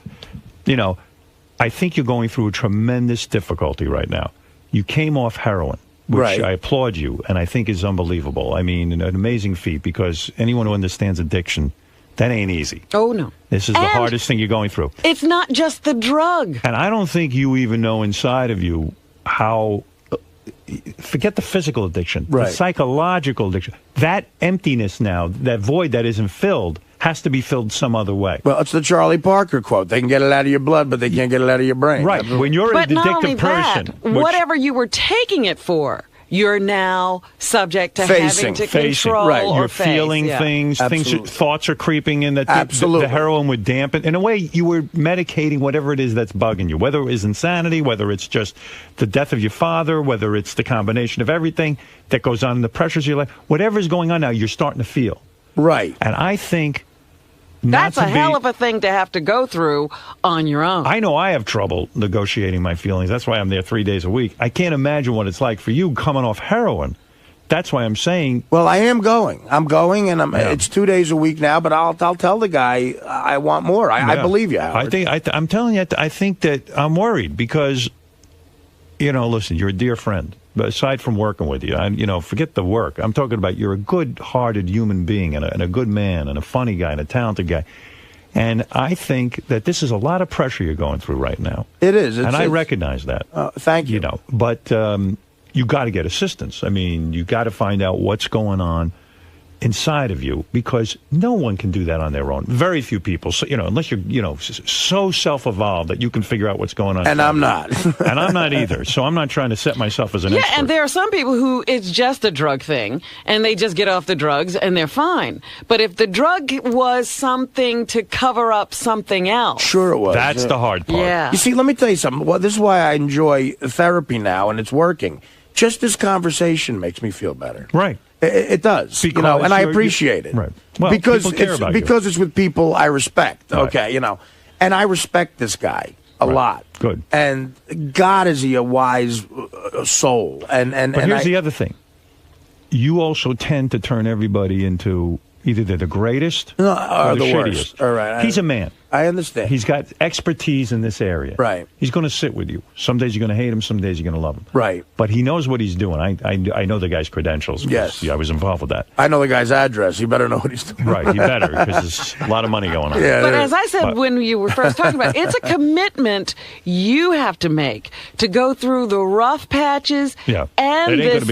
Speaker 2: I think you're going through a tremendous difficulty right now. You came off heroin, which
Speaker 3: right.
Speaker 2: I applaud you, and I think is unbelievable. I mean, an amazing feat, because anyone who understands addiction, that ain't easy.
Speaker 1: Oh, no.
Speaker 2: This is the hardest thing you're going through.
Speaker 1: It's not just the drug.
Speaker 2: And I don't think you even know inside of you how... Forget the physical addiction,
Speaker 3: right.
Speaker 2: The psychological addiction. That emptiness now, that void that isn't filled, has to be filled some other way.
Speaker 3: Well, it's the Charlie Parker quote. They can get it out of your blood, but they can't get it out of your brain.
Speaker 2: Right. When you're an addictive person...
Speaker 1: whatever you were taking it for, you're now subject to having to control
Speaker 2: right.
Speaker 1: or
Speaker 2: You're
Speaker 1: face.
Speaker 2: feeling things. Thoughts are creeping in. That the heroin would dampen. In a way, you were medicating whatever it is that's bugging you, whether it is insanity, whether it's just the death of your father, whether it's the combination of everything that goes on in the pressures of your life. Whatever's going on now, you're starting to feel.
Speaker 3: Right.
Speaker 2: And I think...
Speaker 1: That's a hell of a thing to have to go through on your own.
Speaker 2: I know I have trouble negotiating my feelings. That's why I'm there 3 days a week. I can't imagine what it's like for you coming off heroin. That's why I'm saying...
Speaker 3: Well, I am going. I'm going, and it's 2 days a week now, but I'll tell the guy I want more. I believe you, Howard.
Speaker 2: I'm telling you, I think that I'm worried because, listen, you're a dear friend. But aside from working with you, forget the work. I'm talking about you're a good-hearted human being and a good man and a funny guy and a talented guy. And I think that this is a lot of pressure you're going through right now.
Speaker 3: It is.
Speaker 2: And I recognize that.
Speaker 3: Thank you.
Speaker 2: But you got to get assistance. I mean, you got to find out what's going on. inside of you, because no one can do that on their own. Very few people, so, unless you're, so self-evolved that you can figure out what's going on.
Speaker 3: And I'm not.
Speaker 2: And I'm not either. So I'm not trying to set myself as an expert.
Speaker 1: Yeah, and there are some people who it's just a drug thing, and they just get off the drugs, and they're fine. But if the drug was something to cover up something else.
Speaker 3: Sure it was.
Speaker 2: That's the hard part.
Speaker 1: Yeah.
Speaker 3: You see, let me tell you something. Well, this is why I enjoy therapy now, and it's working. Just this conversation makes me feel better.
Speaker 2: Right.
Speaker 3: It does,
Speaker 2: Because
Speaker 3: and I appreciate it.
Speaker 2: Right. Well,
Speaker 3: because
Speaker 2: people care about you.
Speaker 3: it's with people I respect.
Speaker 2: Right.
Speaker 3: Okay, and I respect this guy a lot.
Speaker 2: Good.
Speaker 3: And God, is he a wise soul? And
Speaker 2: but here's the other thing. You also tend to turn everybody into either they're the greatest or the
Speaker 3: shittiest.
Speaker 2: worst.
Speaker 3: All right.
Speaker 2: He's a man.
Speaker 3: I understand.
Speaker 2: He's got expertise in this area.
Speaker 3: Right.
Speaker 2: He's going to sit with you. Some days you're going to hate him. Some days you're going to love him.
Speaker 3: Right.
Speaker 2: But he knows what he's doing. I know the guy's credentials.
Speaker 3: Yes.
Speaker 2: I was involved with that.
Speaker 3: I know the guy's address. He better know what he's doing.
Speaker 2: Right. He better, because there's a lot of money going on.
Speaker 3: Yeah,
Speaker 1: but as I said when you were first talking about it, it's a commitment you have to make to go through the rough patches
Speaker 2: Yeah.
Speaker 1: and
Speaker 2: It ain't
Speaker 1: this
Speaker 2: gonna be